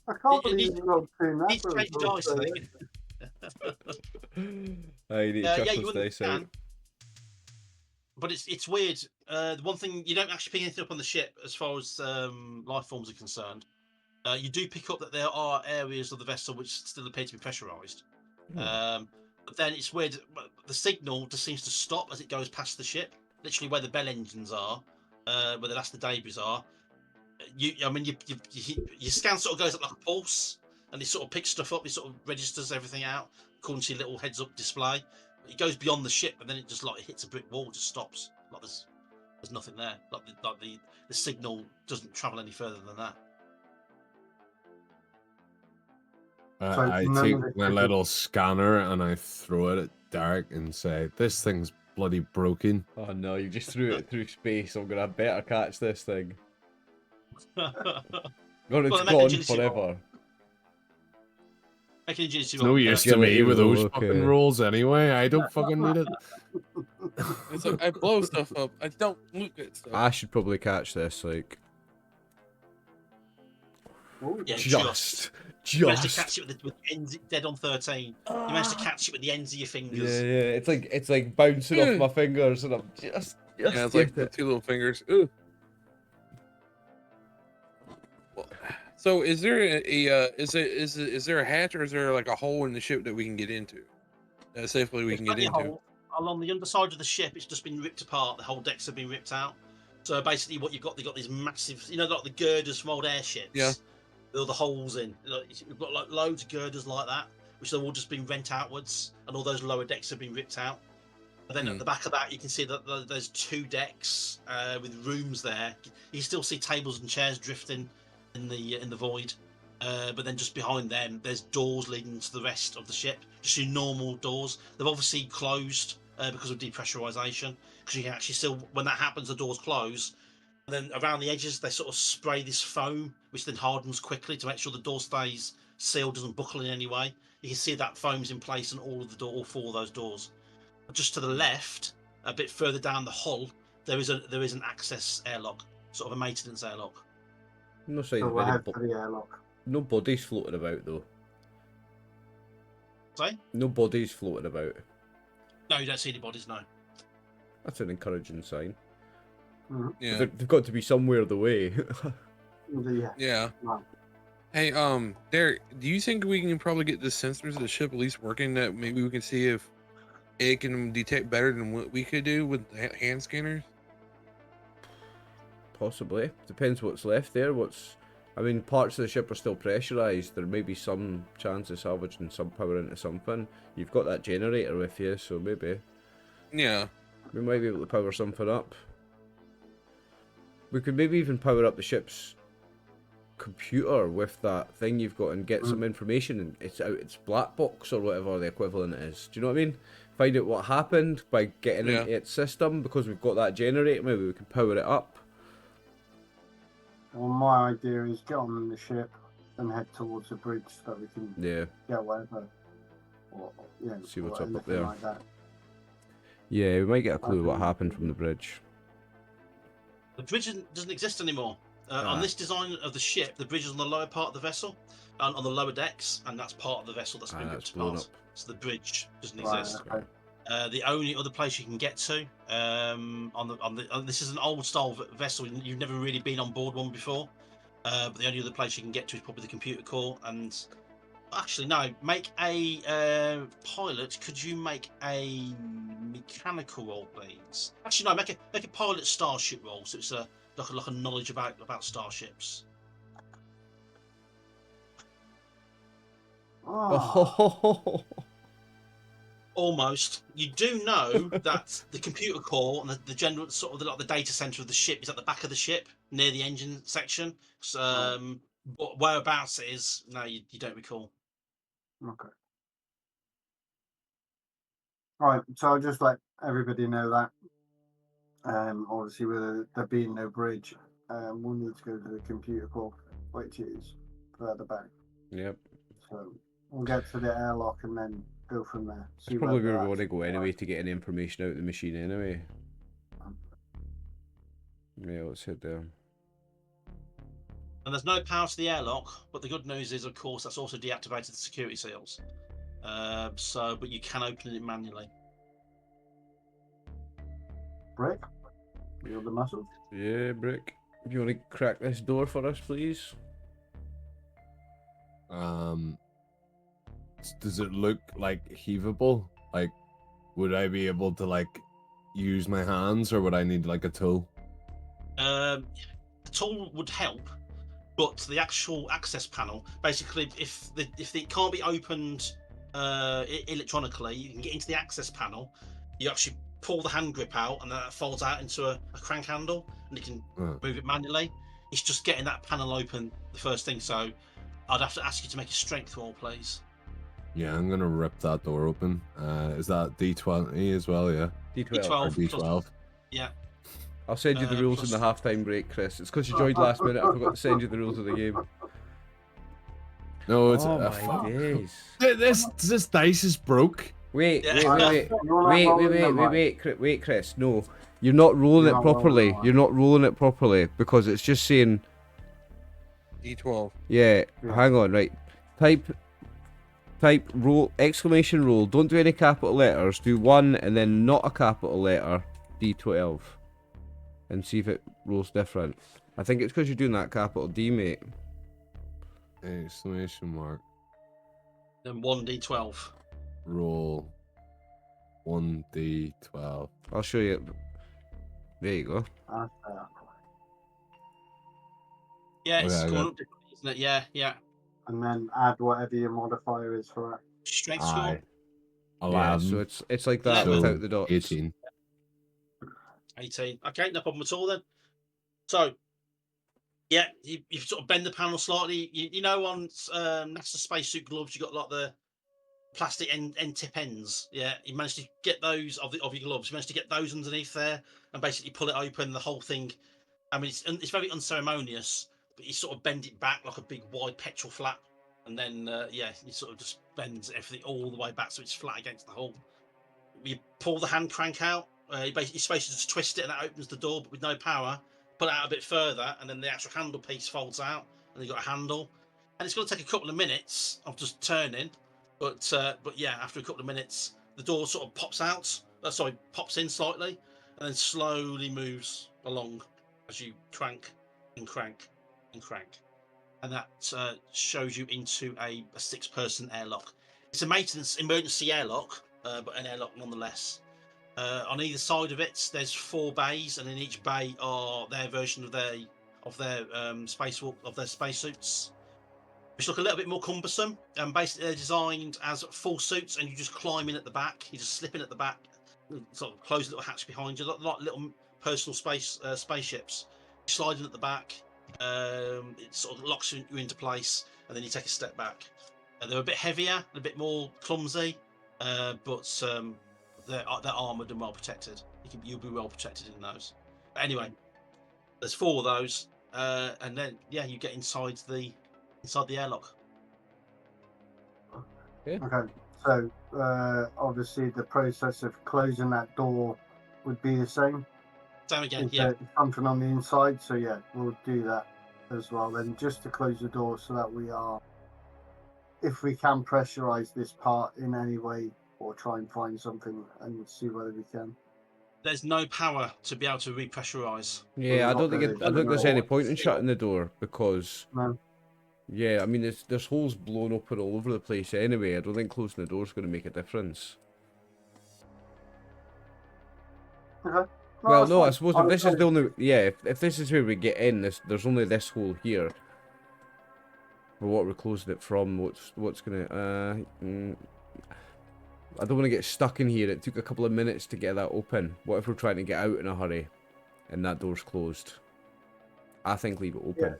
I can't It believe you got 2 It's great dice, I think. I need Yeah, chuckles you dice out. can. But it's weird. The one thing you don't actually pick anything up on the ship as far as life forms are concerned. You do pick up that there are areas of the vessel which still appear to be pressurized. But then it's weird. The signal just seems to stop as it goes past the ship. Literally where the bell engines are, where the last of the debris are. Your scan sort of goes up like a pulse, and it sort of picks stuff up. It sort of registers everything out according to your little heads-up display. It goes beyond the ship, and then it just like hits a brick wall, just stops. Like there's nothing there. Like the signal doesn't travel any further than that. So I none take of it my could be- little scanner and I throw it at Derek and say, "This thing's bloody broken." Oh no, you just threw it through space. I'm gonna better catch this thing. God, it's Well, make an gone agility roll. forever. Make an agility It's roll. no use to me Agility with those roll, fucking okay. rolls anyway. I don't fucking need it. It's like I blow stuff up. I don't look at stuff. I should probably catch this, like, Oh, Yeah, just. You managed to catch it with the ends dead on 13. You managed to catch it with the ends of your Yeah, fingers. it's like bouncing off my fingers, and I'm just Yeah, it's like the 2 little fingers. Ooh. So is there is there a hatch or is there like a hole in the ship that we can get into? Safely we There's can get plenty of into. hole along the underside of the ship. It's just been ripped apart. The whole decks have been ripped out. So basically, what you've got, they've got these massive, like the girders from old airships. Yeah. With all the holes in. You've got like loads of girders like that, which have all just been rent outwards, and all those lower decks have been ripped out. And then at the back of that, you can see that there's 2 decks with rooms there. You can still see tables and chairs drifting in the void. But then just behind them, there's doors leading to the rest of the ship. Just your normal doors. They've obviously closed because of depressurization. Because you can actually still, when that happens, the doors close. And then around the edges, they sort of spray this foam, which then hardens quickly to make sure the door stays sealed, doesn't buckle in any way. You can see that foam's in place in all 4 of those doors. But just to the left, a bit further down the hull, there is an access airlock, sort of a maintenance airlock. No sign So of we'll any head for the airlock. no bodies floating about though. Sorry? No bodies floating about. No, you don't see any bodies, no. That's an encouraging sign. Yeah. They've got to be somewhere the way. Yeah. Yeah. Right. Hey, Derek, do you think we can probably get the sensors of the ship at least working? That maybe we can see if it can detect better than what we could do with hand scanners? Possibly. Depends what's left there. I mean, parts of the ship are still pressurised. There may be some chance of salvaging some power into something. You've got that generator with you, so maybe. Yeah. We might be able to power something up. We could maybe even power up the ship's computer with that thing you've got and get some information. And it's black box or whatever the equivalent is. Do you know what I mean? Find out what happened by getting into its system, because we've got that generator. Maybe we can power it up. Well, my idea is get on the ship and head towards the bridge so we can get whatever. Or, see what's up anything there. like that. Yeah, we might get a clue what happened from the bridge. The bridge doesn't exist anymore. On this design of the ship, the bridge is on the lower part of the vessel, on the lower decks, and that's part of the vessel that's been ripped blown apart. So the bridge doesn't Right, exist. okay. The only other place you can get to, this is an old style vessel. You've never really been on board one before, but the only other place you can get to is probably the computer core. And actually, no, make a pilot. Could you make a mechanical roll, please? Actually, no, make a pilot starship roll. So it's like a knowledge about starships. Oh, Almost. You do know that the computer core and the general sort of the data center of the ship is at the back of the ship near the engine section. So, but whereabouts it is, no, you don't recall. okay. Right, so I'll just let everybody know that. Obviously, with there being no bridge, we'll need to go to the computer core, which is further back. Yep. So we'll get to the airlock and then go from there. That's probably where we want to go anyway to get any information out of the machine anyway. Yeah, let's head there. And there's no power to the airlock, but the good news is, of course, that's also deactivated the security seals. But you can open it manually. Brick, you're the muscle. Yeah, Brick. Do you want to crack this door for us, please? Does it look like heavable? Like, would I be able to like use my hands, or would I need like a tool? The tool would help, but the actual access panel, basically, if it can't be opened electronically, you can get into the access panel. You actually pull the hand grip out, and then that folds out into a crank handle, and you can move it manually. It's just getting that panel open the first thing. So I'd have to ask you to make a strength roll, please. Yeah, I'm gonna rip that door open. Is that D20 as well? Yeah. D12. Or D12. Yeah. I'll send you the rules in the halftime break, Chris. It's because you joined last minute. I forgot to send you the rules of the game. No, it's oh my days. This dice is broke. Wait, Chris. No, you're not rolling it properly. You're not rolling it properly because it's just saying D12. Yeah, hang on, right. Type roll exclamation roll. Don't do any capital letters. Do 1 and then not a capital letter. D12. And see if it rolls different. I think it's because you're doing that capital D, mate. Exclamation mark. Then 1d12. Roll 1d12. I'll show you. There you go. Yeah, Okay, it's I coming got- up differently, isn't it? Yeah, yeah. And then add whatever your modifier is for it. Strength Aye. score. 11. Yeah, so it's like that 11. without the dots. 18. 18. Okay, no problem at all then. So, yeah, you sort of bend the panel slightly. You know, on NASA spacesuit gloves, you got like the plastic end tip ends. Yeah, you managed to get those of your gloves. You managed to get those underneath there and basically pull it open. The whole thing. I mean, it's very unceremonious, but you sort of bend it back like a big wide petrol flap, and then yeah, you sort of just bend everything all the way back so it's flat against the hull. You pull the hand crank out. You basically supposed to just twist it and that opens the door, but with no power. Pull it out a bit further, and then the actual handle piece folds out, and you've got a handle. And it's going to take a couple of minutes of just turning, but yeah, after a couple of minutes, the door sort of pops out. Pops in slightly, and then slowly moves along as you crank and crank and crank, and that shows you into a 6-person airlock. It's a maintenance emergency airlock, but an airlock nonetheless. On either side of it, there's 4 bays, and in each bay are their version of their spacesuits, which look a little bit more cumbersome. Basically, they're designed as full suits, and you just climb in at the back. You just slip in at the back, sort of close a little hatch behind you, like little personal spaceships. You slide in at the back. It sort of locks you into place, and then you take a step back. They're a bit heavier, a bit more clumsy, but they're armored and well protected. You'll be well protected in those. But anyway, there's 4 of those, and then yeah, you get inside the airlock. Okay, so obviously the process of closing that door would be the same. Same again, Is yeah. there something on the inside? So yeah, we'll do that as well. Then just to close the door so that we are, if we can pressurize this part in any way, or try and find something and see whether we can. There's no power to be able to repressurize. Yeah, I don't think there's any point in shutting the door because No. yeah, I mean there's holes blown open all over the place anyway. I don't think closing the door is going to make a difference. Okay. Well, that's no, I fine. suppose if this is the only if this is where we get in, there's only this hole here. For what we're closing it from, what's gonna I don't want to get stuck in here. It took a couple of minutes to get that open. What if we're trying to get out in a hurry and that door's closed? I think leave it open. Yeah.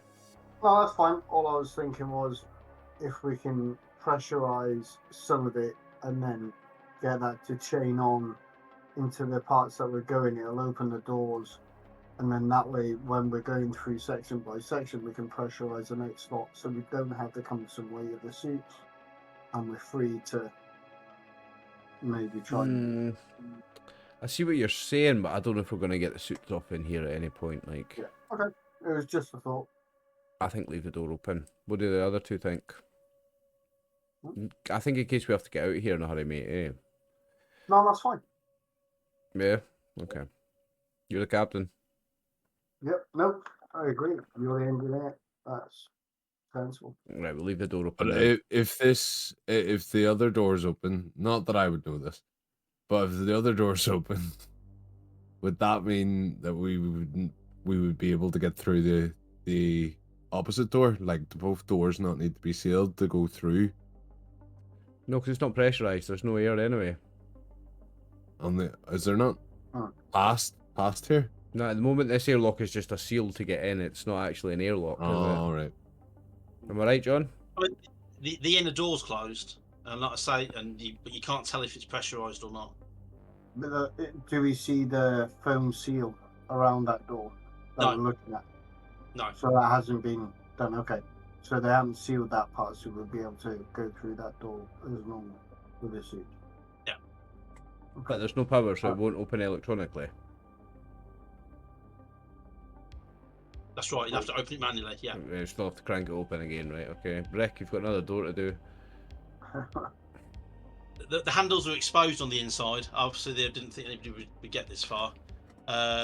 No, that's fine. All I was thinking was if we can pressurize some of it and then get that to chain on into the parts that we're going, it'll open the doors. And then that way, when we're going through section by section, we can pressurize the next slot so we don't have the cumbersome weight of the suits. And we're free to maybe try. I see what you're saying, but I don't know if we're going to get the suits off in here at any point. Like, Yeah. Okay. It was just a thought. I think leave the door open. What do the other two think? I think in case we have to get out of here in a hurry, mate. Eh? No, that's fine. Yeah. Okay. You're the captain. Yep. No, I agree. You're the engineer. That's sensible. Right, we'll leave the door open. But if the other door's open, not that I would know this, but if the other door's open, would that mean that we would be able to get through the opposite door? Like, do both doors not need to be sealed to go through? No, because it's not pressurized. There's no air anyway. Is there not? Oh. Past here? No, at the moment this airlock is just a seal to get in. It's not actually an airlock. Oh, right. Am I right, John? I mean, the inner door's closed, and like I say, but you can't tell if it's pressurized or not. But do we see the foam seal around that door that No. we're looking at? No. So that hasn't been done. Okay. So they haven't sealed that part, so we'll be able to go through that door as normal with the suit. Yeah. But there's no power, so it won't open electronically. That's right. You have to open it manually. Yeah. We still have to crank it open again, right? Okay. Rick, you've got another door to do. The handles are exposed on the inside. Obviously, they didn't think anybody would get this far.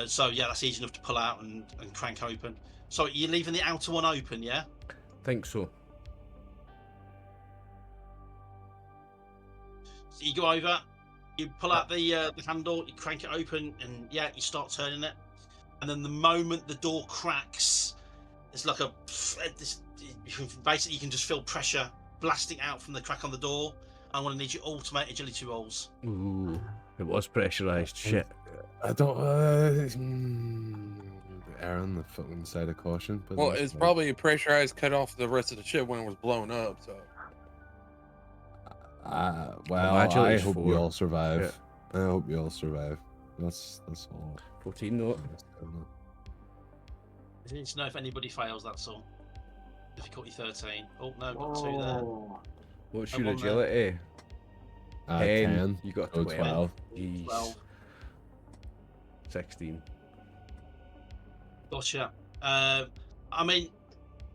So yeah, that's easy enough to pull out and crank open. So you're leaving the outer one open, yeah? Think so. you go over, you pull out the handle, you crank it open, and yeah, you start turning it. And then the moment the door cracks, it's like basically you can just feel pressure blasting out from the crack on the door. I'm going to need you all to make agility rolls. Ooh, it was pressurized. Shit. I don't. Err on the fucking side of caution. But Well, that's it's fine. probably pressurized cut off the rest of the ship when it was blown up. So Well, my I agility's hope 4. you all survive. I hope you all survive. That's all. 14 note. I need to know if anybody fails, that's all. Difficulty 13. Oh, no, got 2 there. Oh, What's I'm your on there. agility? 10. You got Oh, 12. 12. Jeez. 12. 16. Gotcha. I mean,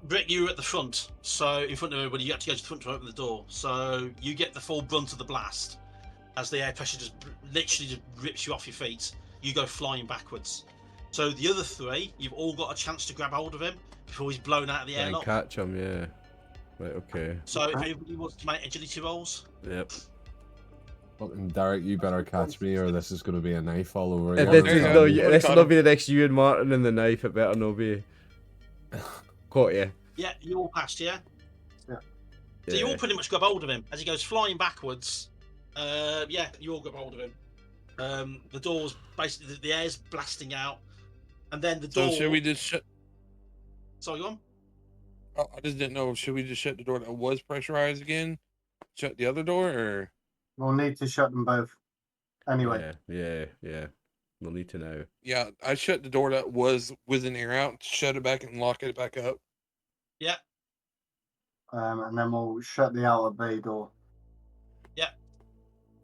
Brick, you were at the front, so in front of everybody, you had to go to the front to open the door. So you get the full brunt of the blast as the air pressure just literally just rips you off your feet. You go flying backwards. So the other 3, you've all got a chance to grab hold of him before he's blown out of the Try and airlock. catch him, yeah. Right, okay. So if Okay. anybody wants to make agility rolls, Yep. Fucking Derek, you better catch me, or this is going to be a knife all over If again. this There is you no, go. this Got will not him. be the next you and Martin and the knife. It better not be. Caught you. yeah, you all passed, yeah? yeah. So you all pretty much grab hold of him as he goes flying backwards. Yeah, you all grab hold of him. The door's basically the air's blasting out, and then the door. So should we just shut? Sorry, go on. Oh, I just didn't know. Should we just shut the door that was pressurized again? Shut the other door, or We'll need to shut them both. Anyway, Yeah. We'll need to know. yeah, I shut the door that was whizzing air out, shut it back, and lock it back up. Yeah, and then we'll shut the outer bay door. Yeah.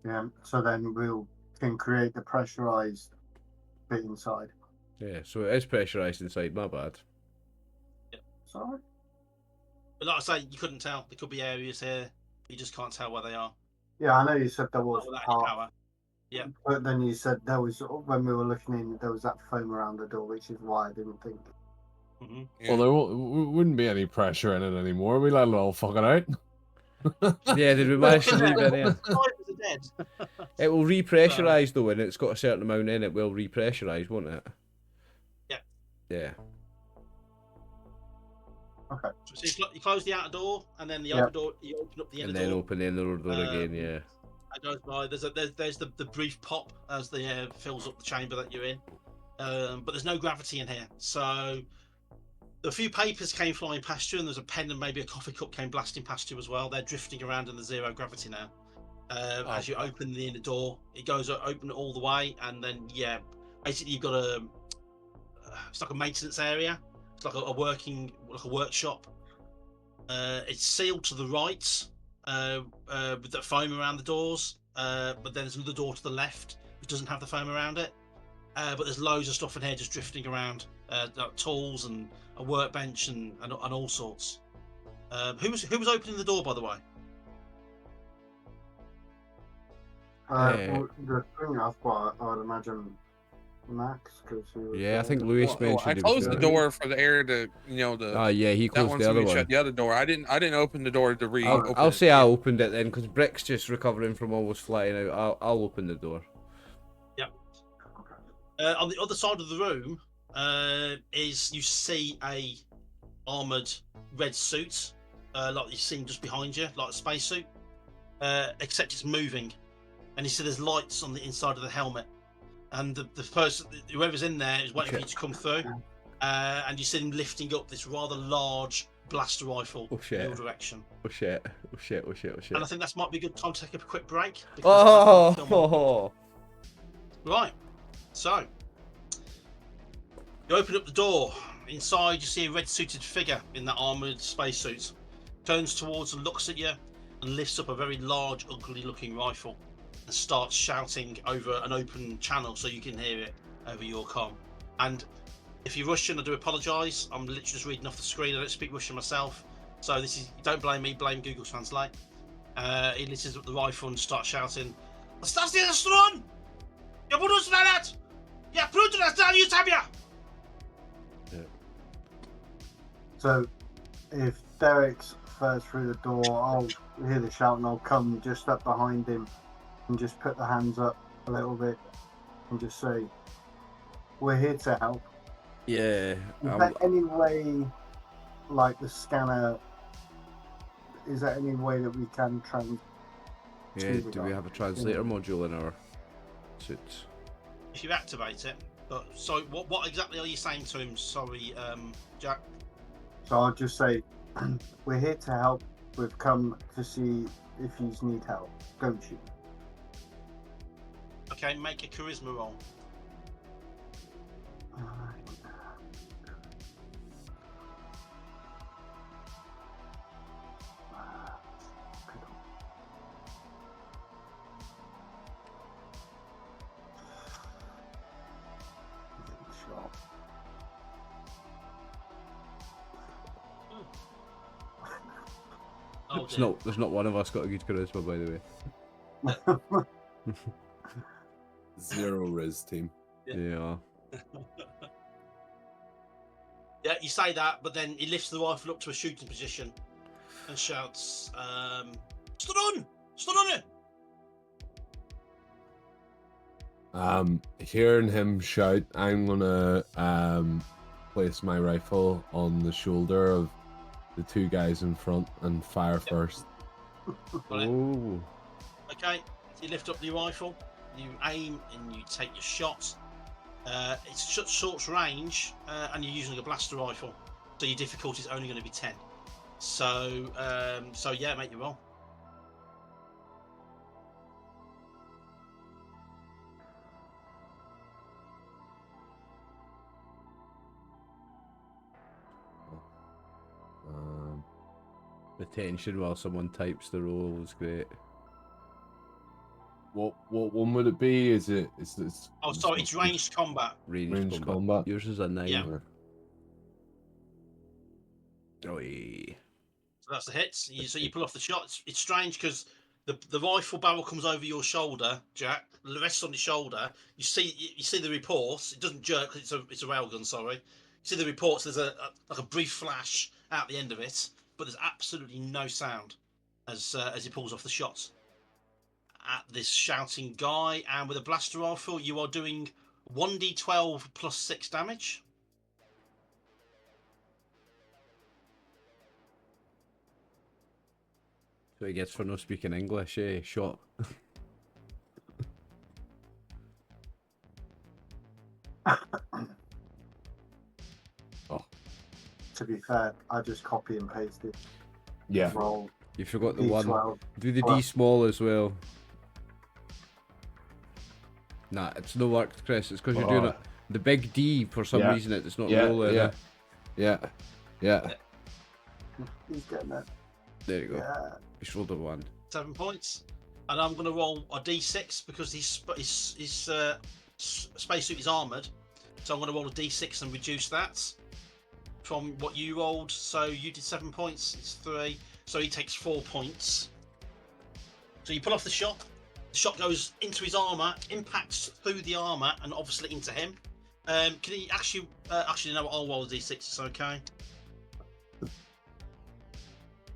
Yeah. So then can create the pressurized bit inside. Yeah, so it is pressurized inside. My bad. Sorry. but like I say, you couldn't tell. There could be areas here you just can't tell where they are. Yeah, I know you said there was Not without any part, power. Yeah. but then you said there was when we were looking in, there was that foam around the door, which is why I didn't think. Mm-hmm. Yeah. Well, there wouldn't be any pressure in it anymore. We let it all fucking out. Yeah, did we manage to leave it in? Drivers are dead. It will repressurize though, and it's got a certain amount in it. Will repressurize, won't it? Yeah. Yeah. Okay. So you close the outer door, and then the Yeah. open door. You open up the inner And then door. open the inner door again. Yeah. That goes by. There's the brief pop as the air fills up the chamber that you're in, but there's no gravity in here. So a few papers came flying past you, and there's a pen and maybe a coffee cup came blasting past you as well. They're drifting around in the zero gravity now. As you open the inner door, it goes open all the way, and then yeah, basically you've got it's like a maintenance area. It's like a workshop. It's sealed to the right. With that foam around the doors, but then there's another door to the left which doesn't have the foam around it. But there's loads of stuff in here just drifting around, like tools and a workbench and all sorts. Who was opening the door, by the way? The thing I've got, I would imagine Max, because Yeah, I think Lewis Well, mentioned I it was closed the doing it. door for the air to, Oh yeah, he that closed one the so other we one. shut the other door. I didn't open the door to reopen. I'll it. say I opened it then, because Brick's just recovering from almost flying out. I'll open the door. On the other side of the room is you see a armored red suit, like you've seen just behind you, like a spacesuit, except it's moving, and you see there's lights on the inside of the helmet, and the person, whoever's in there, is waiting for you to come through, and you see him lifting up this rather large blaster rifle in your direction. Oh shit. And I think that might be a good time to take a quick break. Oh. Right, so you open up the door. Inside, you see a red-suited figure in that armoured spacesuit. Turns towards and looks at you, and lifts up a very large, ugly-looking rifle, and starts shouting over an open channel so you can hear it over your comm. And if you're Russian, I do apologise. I'm literally just reading off the screen. I don't speak Russian myself, so this is, don't blame me. Blame Google Translate. He lifts up the rifle and starts shouting, "Оставьте струн! Я буду стрелять! Я пруду раздалю тебя!" So, if Derek's first through the door, I'll hear the shout and I'll come just up behind him and just put the hands up a little bit and just say, "We're here to help." Yeah. Is there any way, like the scanner? Is there any way that we can Yeah. Do we have a translator module in our suits? If you activate it. But sorry, what exactly are you saying to him? Sorry, Jack. So I'll just say, "We're here to help. We've come to see if you need help. Don't you?" Okay, make a charisma roll. Oh, There's not one of us got a good charisma, by the way. 0 Riz team. Yeah. Yeah, you say that, but then he lifts the rifle up to a shooting position and shouts, "Stood on! Stood on it!" Hearing him shout, I'm gonna place my rifle on the shoulder of the 2 guys in front and fire first. Oh. Okay, so you lift up the rifle, you aim, and you take your shot. It's short range, and you're using a blaster rifle, so your difficulty is only going to be 10. So yeah, make your roll. The tension while someone types the roll is great. What one would it be? Is it? Oh, sorry, it's ranged combat. Ranged combat. Yours is a 9. Yeah. Oh, yeah. So that's the hit. So you pull off the shot. It's strange because the rifle barrel comes over your shoulder, Jack. The rests on your shoulder. You see the reports. It doesn't jerk because it's a railgun. Sorry. You see the reports. There's like a brief flash out the end of it, but there's absolutely no sound as he pulls off the shot at this shouting guy. And with a blaster rifle, you are doing 1d12 plus 6 damage. So he gets for no speaking English, eh? Shot. Oh. To be fair, I just copy and paste it. Yeah. Roll. You forgot the D12. one. Do the Well- D small as well. Nah, it's no work, Chris. It's because you're doing it. The big D, for some Yeah. reason, it's not Yeah, rolling. yeah. Yeah. He's getting that. There you go. Yeah. He's rolled a 1. 7 points, and I'm going to roll a d6 because his spacesuit is armored. So I'm going to roll a d6 and reduce that from what you rolled. So you did 7 points. It's 3. So he takes 4 points. So you pull off the shot. The shot goes into his armor, impacts through the armor, and obviously into him. Can he actually? No. I'll roll a d6. It's okay.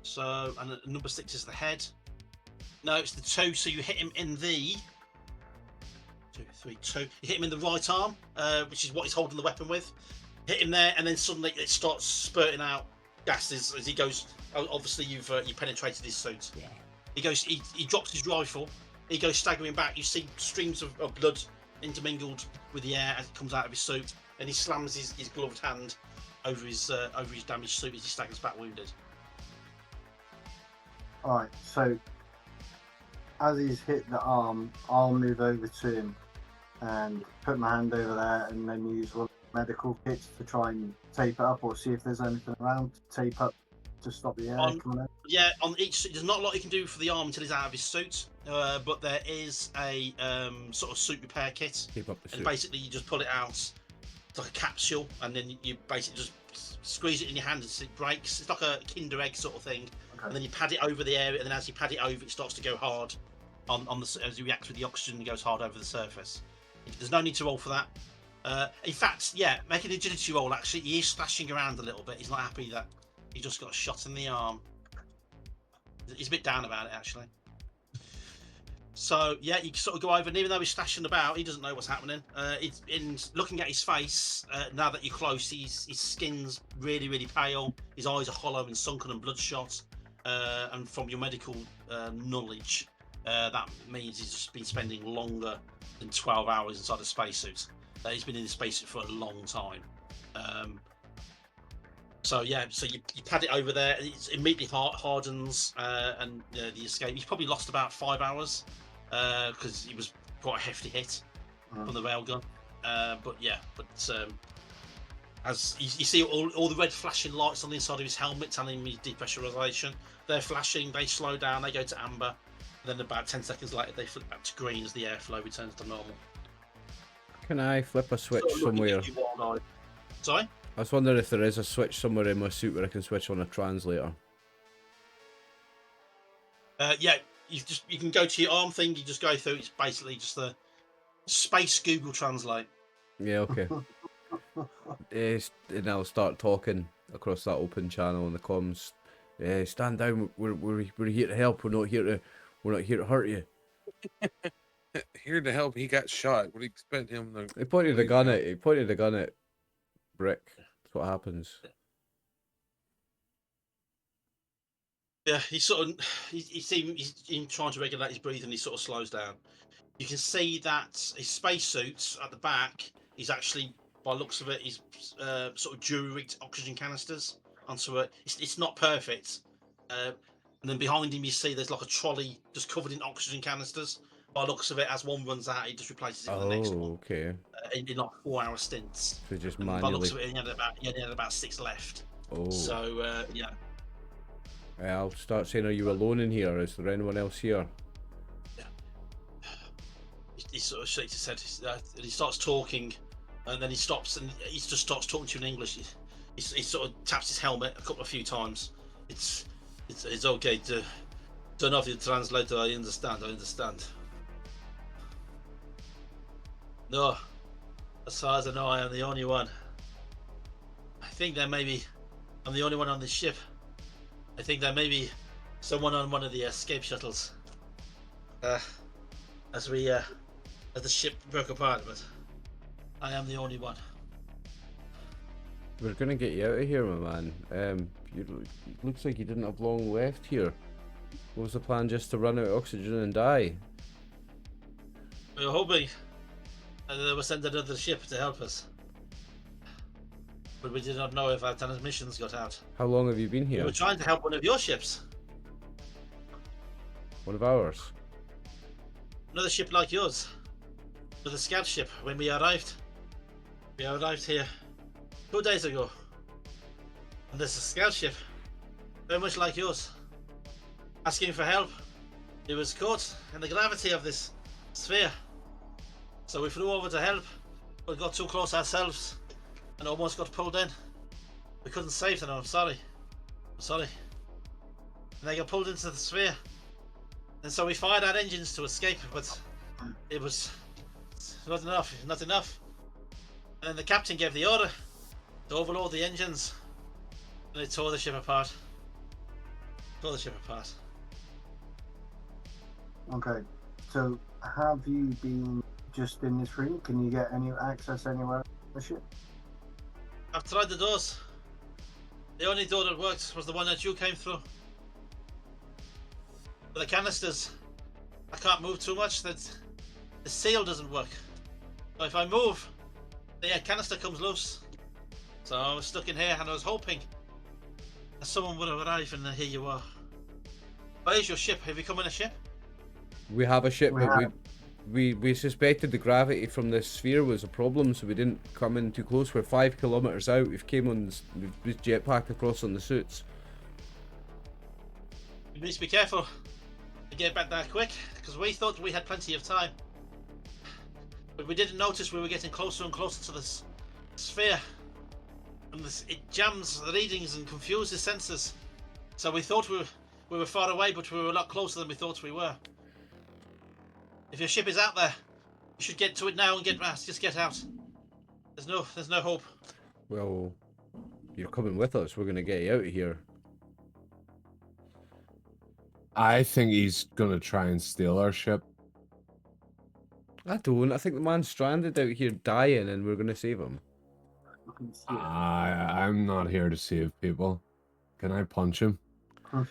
So, and number 6 is the head. No, it's the 2. So you hit him in the 2, 3, 2. You hit him in the right arm, which is what he's holding the weapon with. Hit him there, and then suddenly it starts spurting out gases as he goes. Obviously, you penetrated his suit. Yeah. He goes. He drops his rifle. He goes staggering back. You see streams of blood intermingled with the air as it comes out of his suit, and he slams his gloved hand over his damaged suit as he staggers back wounded. Alright, so as he's hit the arm, I'll move over to him and put my hand over there and then use one of the medical kits to try and tape it up or see if there's anything around to tape up to stop the air coming out. Yeah, on each suit, there's not a lot you can do for the arm until he's out of his suit, but there is a sort of suit repair kit. Keep up the And suit. basically you just pull it out. It's like a capsule, and then you basically just squeeze it in your hand and it breaks. It's like a Kinder Egg sort of thing. Okay. And then you pad it over the area, and then as you pad it over, it starts to go hard on the as you react with the oxygen, it goes hard over the surface. There's no need to roll for that. In fact, yeah, make an agility roll. Actually, he is splashing around a little bit. He's not happy that he just got a shot in the arm. He's a bit down about it, actually. So yeah, you can sort of go over, and even though he's flashing about, he doesn't know what's happening. In looking at his face, now that you're close, his skin's really, really pale. His eyes are hollow and sunken and bloodshot. And from your medical knowledge, that means he's just been spending longer than 12 hours inside a spacesuit. He's been in the spacesuit for a long time. So yeah, so you pad it over there, it immediately hardens, and the escape. He's probably lost about 5 hours because he was quite a hefty hit from the railgun. As you see all the red flashing lights on the inside of his helmet telling me depressurization, they're flashing, they slow down, they go to amber, then about 10 seconds later they flip back to green as the airflow returns to normal. Can I flip a switch somewhere? Sorry? I was wondering if there is a switch somewhere in my suit where I can switch on a translator. Yeah, you can go to your arm thing, you just go through, it's basically just the space Google Translate. Yeah, okay. And I'll start talking across that open channel in the comms. Stand down. We're here to help. We're not here to hurt you. Here to help. He got shot. What do you expect him to? He pointed a gun at Brick. That's what happens. Yeah, he's trying to regulate his breathing. He sort of slows down. You can see that his spacesuit at the back is actually, by the looks of it, he's sort of jury-rigged oxygen canisters onto it. It's not perfect. And then behind him, you see there's like a trolley just covered in oxygen canisters. By the looks of it, as one runs out, he just replaces it with the next one. Okay. In like 4-hour stints. So just and manually. by the looks of it, he had about 6 left. Oh. So yeah. I'll start saying, are you alone in here? Is there anyone else here? Yeah. He sort of shakes his head, and he starts talking, and then he stops, and he just starts talking to you in English. He sort of taps his helmet a few times. It's okay to turn off your translator. I understand. No, as far as I know, I am the only one. I think there may be. I'm the only one on this ship. I think there may be someone on one of the escape shuttles. As the ship broke apart, but I am the only one. We're gonna get you out of here, my man. It looks like you didn't have long left here. What was the plan? Just to run out of oxygen and die? We were hoping they would send another ship to help us, but we did not know if our transmissions got out. How long have you been here? We were trying to help one of your ships. One of ours? Another ship like yours. With a scout ship when we arrived. We arrived here 2 days ago. And there's a scout ship, very much like yours, asking for help. It was caught in the gravity of this sphere. So we flew over to help, but got too close ourselves and almost got pulled in. We couldn't save them, I'm sorry. And they got pulled into the sphere. And so we fired our engines to escape, but it was not enough. And then the captain gave the order to overload the engines. And they tore the ship apart. Okay, so have you been just in this room? Can you get any access anywhere on the ship? I've tried the doors. The only door that worked was the one that you came through. But the canisters, I can't move too much. The seal doesn't work. So if I move, the canister comes loose. So I was stuck in here, and I was hoping that someone would arrive, and here you are. Where's your ship? Have you come in a ship? We have a ship, but we suspected the gravity from this sphere was a problem, so we didn't come in too close. We're 5 kilometers out. We've jetpacked across on the suits. You need to be careful to get back that quick, because we thought we had plenty of time. But we didn't notice we were getting closer and closer to this sphere. And it jams the readings and confuses sensors. So we thought we were far away, but we were a lot closer than we thought we were. If your ship is out there, you should get to it now and just get out. There's no hope. Well, you're coming with us. We're gonna get you out of here. I think he's gonna try and steal our ship. I don't. I think the man's stranded out here dying and we're going to save him. You can see it. I'm not here to save people. Can I punch him? So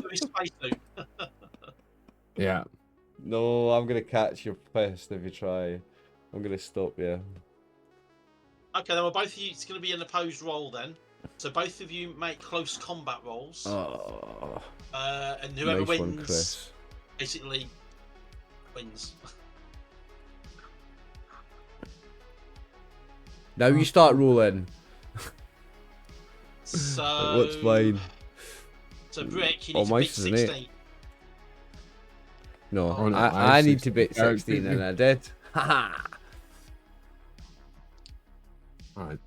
his spacesuit. Yeah. No, I'm going to catch your pest if you try. I'm going to stop you. Okay, then well, both of you, it's going to be an opposed roll then. So both of you make close combat rolls. Oh, And whoever nice wins, one, Chris. basically, wins. Now you start rolling. So... What's mine? So, Brick, you Oh, need to beat mine's an 8. 16. No, Oh, no, I I'm need to beat 16. 16 and I did. Haha. Alright.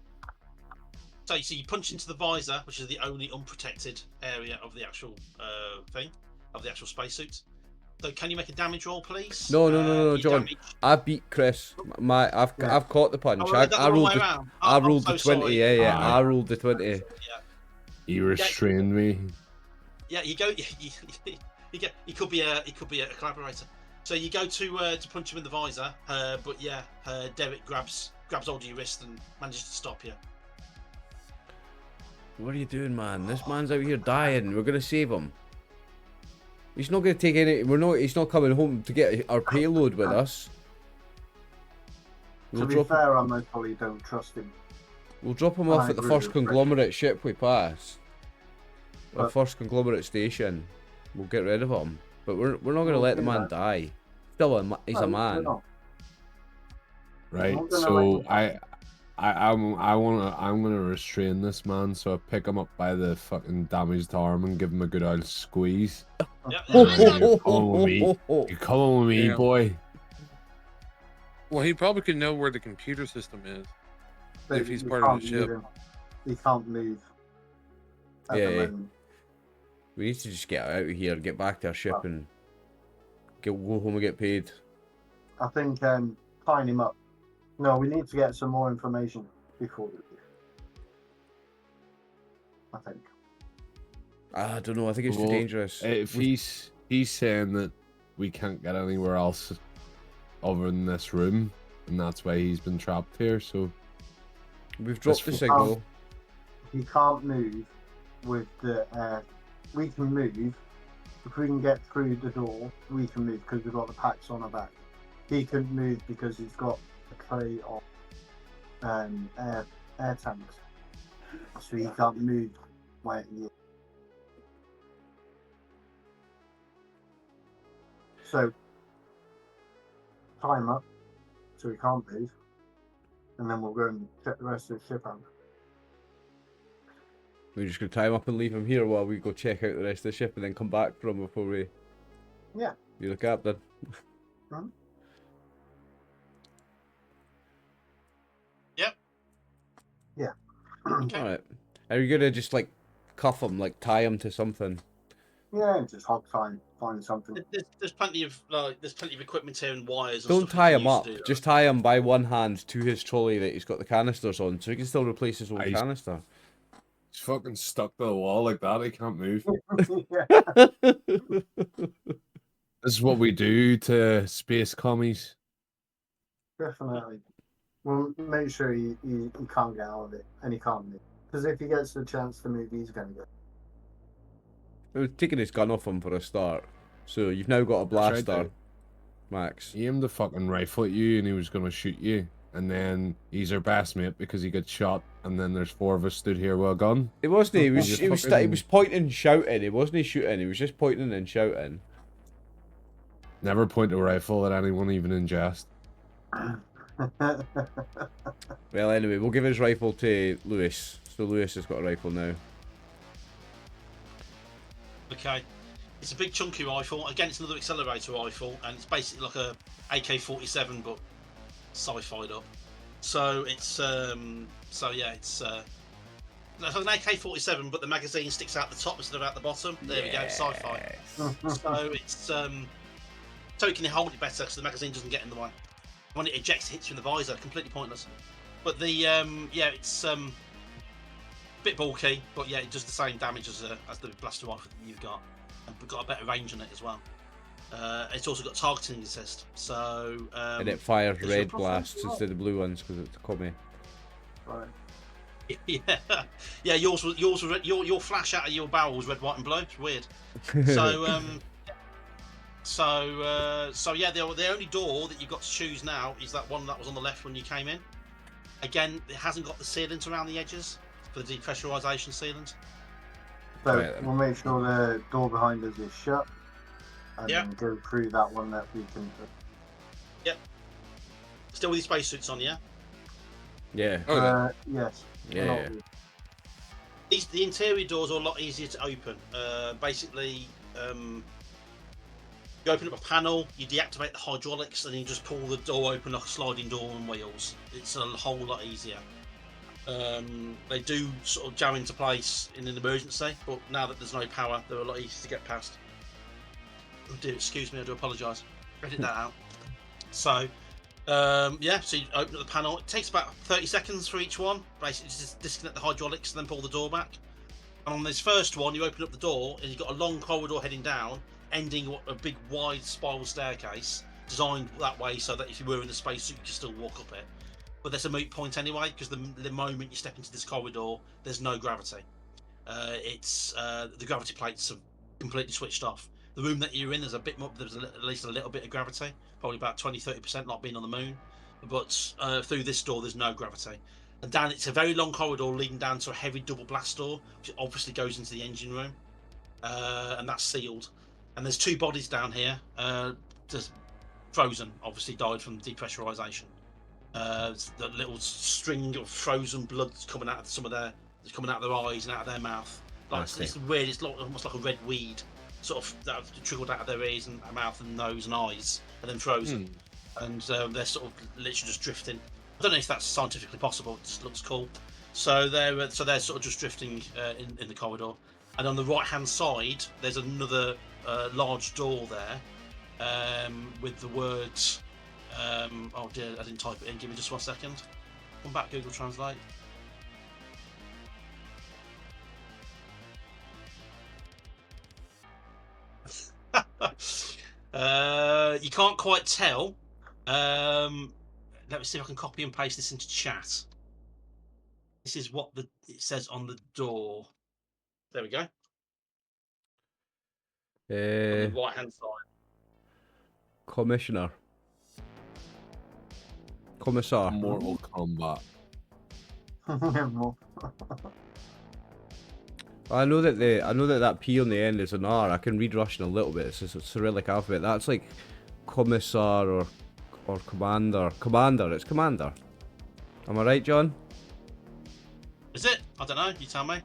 So you punch into the visor, which is the only unprotected area of the actual thing, of the actual spacesuit. So can you make a damage roll, please? No, your John. damage- I beat Chris. I've caught the punch. Oh, well, that's I the wrong rolled way the around. I I'm rolled so the 20. sorry. Yeah. Aye. I rolled the 20. Yeah. He restrained me. Yeah, you go. He could be a collaborator. So you go to punch him in the visor, but yeah, Derek grabs hold of your wrist and manages to stop you. What are you doing, man? This man's out here dying. We're gonna save him. He's not gonna take any. He's not coming home to get our payload with us. To be fair, I most probably don't trust him. We'll drop him I off at the agree first with Chris. conglomerate ship we pass. Our But- first conglomerate station. We'll get rid of him. But we're not gonna We'll let the do man that. die. Still, he's a No, we're man. not. Right. I'm gonna So let I'm gonna restrain this man. So I pick him up by the fucking damaged arm and give him a good old squeeze. Yeah. You're coming with me. You're coming with me, Yeah. boy. Well, he probably could know where the computer system is. But If he's you part of the can't ship. move him. He can't move. At Yeah, the yeah. moment. We need to just get out of here, get back to our ship, Oh. and go home and get paid. I think tying him up. No, we need to get some more information before we leave. I think. I don't know. I think it's too Well, dangerous. If he's saying that we can't get anywhere else other than this room, and that's why he's been trapped here. So We've dropped the That's signal. He can't move with the. We can move. If we can get through the door, we can move because we've got the packs on our back. He couldn't move because he's got a tray of air tanks, so he can't move like you. So tie him up so he can't move, and then we'll go and check the rest of the ship out. We're just gonna tie him up and leave him here while we go check out the rest of the ship and then come back for him before we. Yeah. You're the captain. Mhm. Yep. Yeah. Okay. Alright. Are you gonna just like cuff him, like tie him to something? Yeah, just hog time, find something. There's plenty of equipment here and wires. And Don't stuff you tie can him use up. to do that. Just tie him by one hand to his trolley that he's got the canisters on, so he can still replace his old He's- canister. he's fucking stuck to the wall like that. He can't move. Yeah. This is what we do to space commies. Definitely. We'll make sure he can't get out of it, and he can't move. Because if he gets the chance to move, he's going to go. We're taking his gun off him for a start. So you've now got a That's right, blaster, dude. Max. He aimed the fucking rifle at you and he was gonna shoot you. And then he's our best mate because he got shot. And then there's 4 of us stood here with a gun. It wasn't. He was. Just He was. He fucking- was pointing, and shouting. He wasn't shooting. He was just pointing and shouting. Never point a rifle at anyone, even in jest. Well, anyway, we'll give his rifle to Lewis. So Lewis has got a rifle now. Okay. It's a big chunky rifle. Again, it's another accelerator rifle, and it's basically like a AK-47 but sci-fied up. So it's it's like an AK-47, but the magazine sticks out the top instead of out the bottom. There we go, sci-fi. So it's so it can hold it better because the magazine doesn't get in the way. When it ejects, it hits you in the visor, completely pointless. But the it's a bit bulky, but yeah, it does the same damage as the blaster rifle that you've got, and we've got a better range on it as well. It's also got targeting assist. So and it fires is your red preference blasts right? instead of blue ones because it's Commie. Right. yeah, yeah. Your flash out of your barrel was red, white, and blue. It's weird. So so yeah, the only door that you've got to choose now is that one that was on the left when you came in. Again, it hasn't got the sealant around the edges for the depressurization sealant. So Right, then. we'll make sure the door behind us is shut, and Yeah. then go through that one that we can. Still with your spacesuits on, yeah. Yeah. Oh, yeah. Yes. Yeah, Not yeah. The interior doors are a lot easier to open. Basically, you open up a panel, you deactivate the hydraulics, and then you just pull the door open like a sliding door on wheels. It's a whole lot easier. They do sort of jam into place in an emergency, but now that there's no power, they're a lot easier to get past. Oh dear, excuse me, I do apologise. Edit that out. So, yeah, so you open up the panel. It takes about 30 seconds for each one. Basically, just disconnect the hydraulics and then pull the door back. And on this first one, you open up the door and you've got a long corridor heading down, ending a big wide spiral staircase designed that way so that if you were in the spacesuit, you could still walk up it. But there's a moot point anyway, because the moment you step into this corridor, there's no gravity. The gravity plates have completely switched off. The room that you're in, there's a bit more. There's at least a little bit of gravity, probably about 20-30%, like being on the moon. But through this door, there's no gravity. And down, it's a very long corridor leading down to a heavy double blast door, which obviously goes into the engine room, and that's sealed. And there's two bodies down here, just frozen. Obviously, died from depressurization. The little string of frozen blood coming out of coming out of their eyes and out of their mouth. Like it's weird. It's almost like a red weed, sort of that trickled out of their ears and mouth and nose and eyes, and then frozen. And they're sort of literally just drifting. I don't know if that's scientifically possible. It just looks cool. So they're sort of just drifting in the corridor. And on the right hand side, there's another large door there with the words. Oh dear, I didn't type it in. Give me just 1 second. Come back, Google Translate. You can't quite tell. Let me see if I can copy and paste this into chat. This is what it says on the door. There we go. On the right hand side. Commissioner. Commissar. Mortal Kombat. I know that P on the end is an R. I can read Russian a little bit. It's just a Cyrillic alphabet. That's like commissar or commander. Commander. It's commander. Am I right, John? Is it? I don't know. You tell me.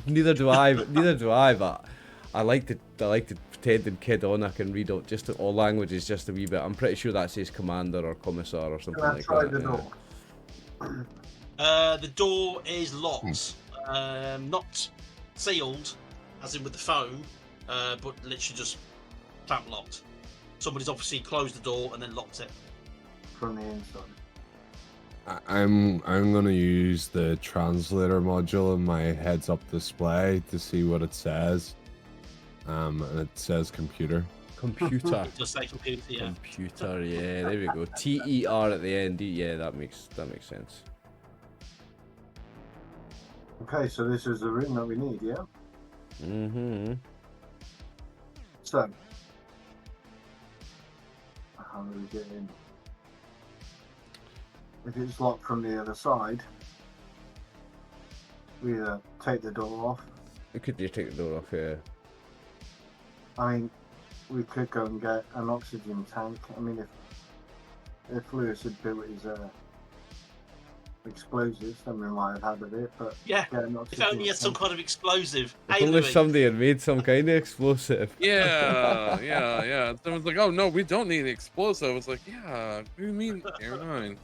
Neither do I. Neither do I. But I like to pretend and kid on. I can read just all languages just a wee bit. I'm pretty sure that says commander or commissar or something like that. The door. The door is locked. Not sealed, as in with the phone, but literally just clamp locked. Somebody's obviously closed the door and then locked it From the inside. I'm gonna use the translator module in my heads-up display to see what it says. And it says computer. Computer. Just say computer, yeah. Computer. Yeah. There we go. TER at the end. Yeah, that makes sense. Okay, so this is the room that we need, yeah? Mm-hmm. So, how do we get in? If it's locked from the other side, we either take the door off. We could just take the door off here. I mean, we could go and get an oxygen tank. I mean, if Lewis had built his explosives, then we might have had a bit, but Yeah. get an If oxygen only you had some tank. kind of explosive. If Hey, only Louis. somebody had made some kind of explosive. Yeah. Someone's like, oh no, we don't need an explosive. It's like, yeah, what do you mean? You're fine.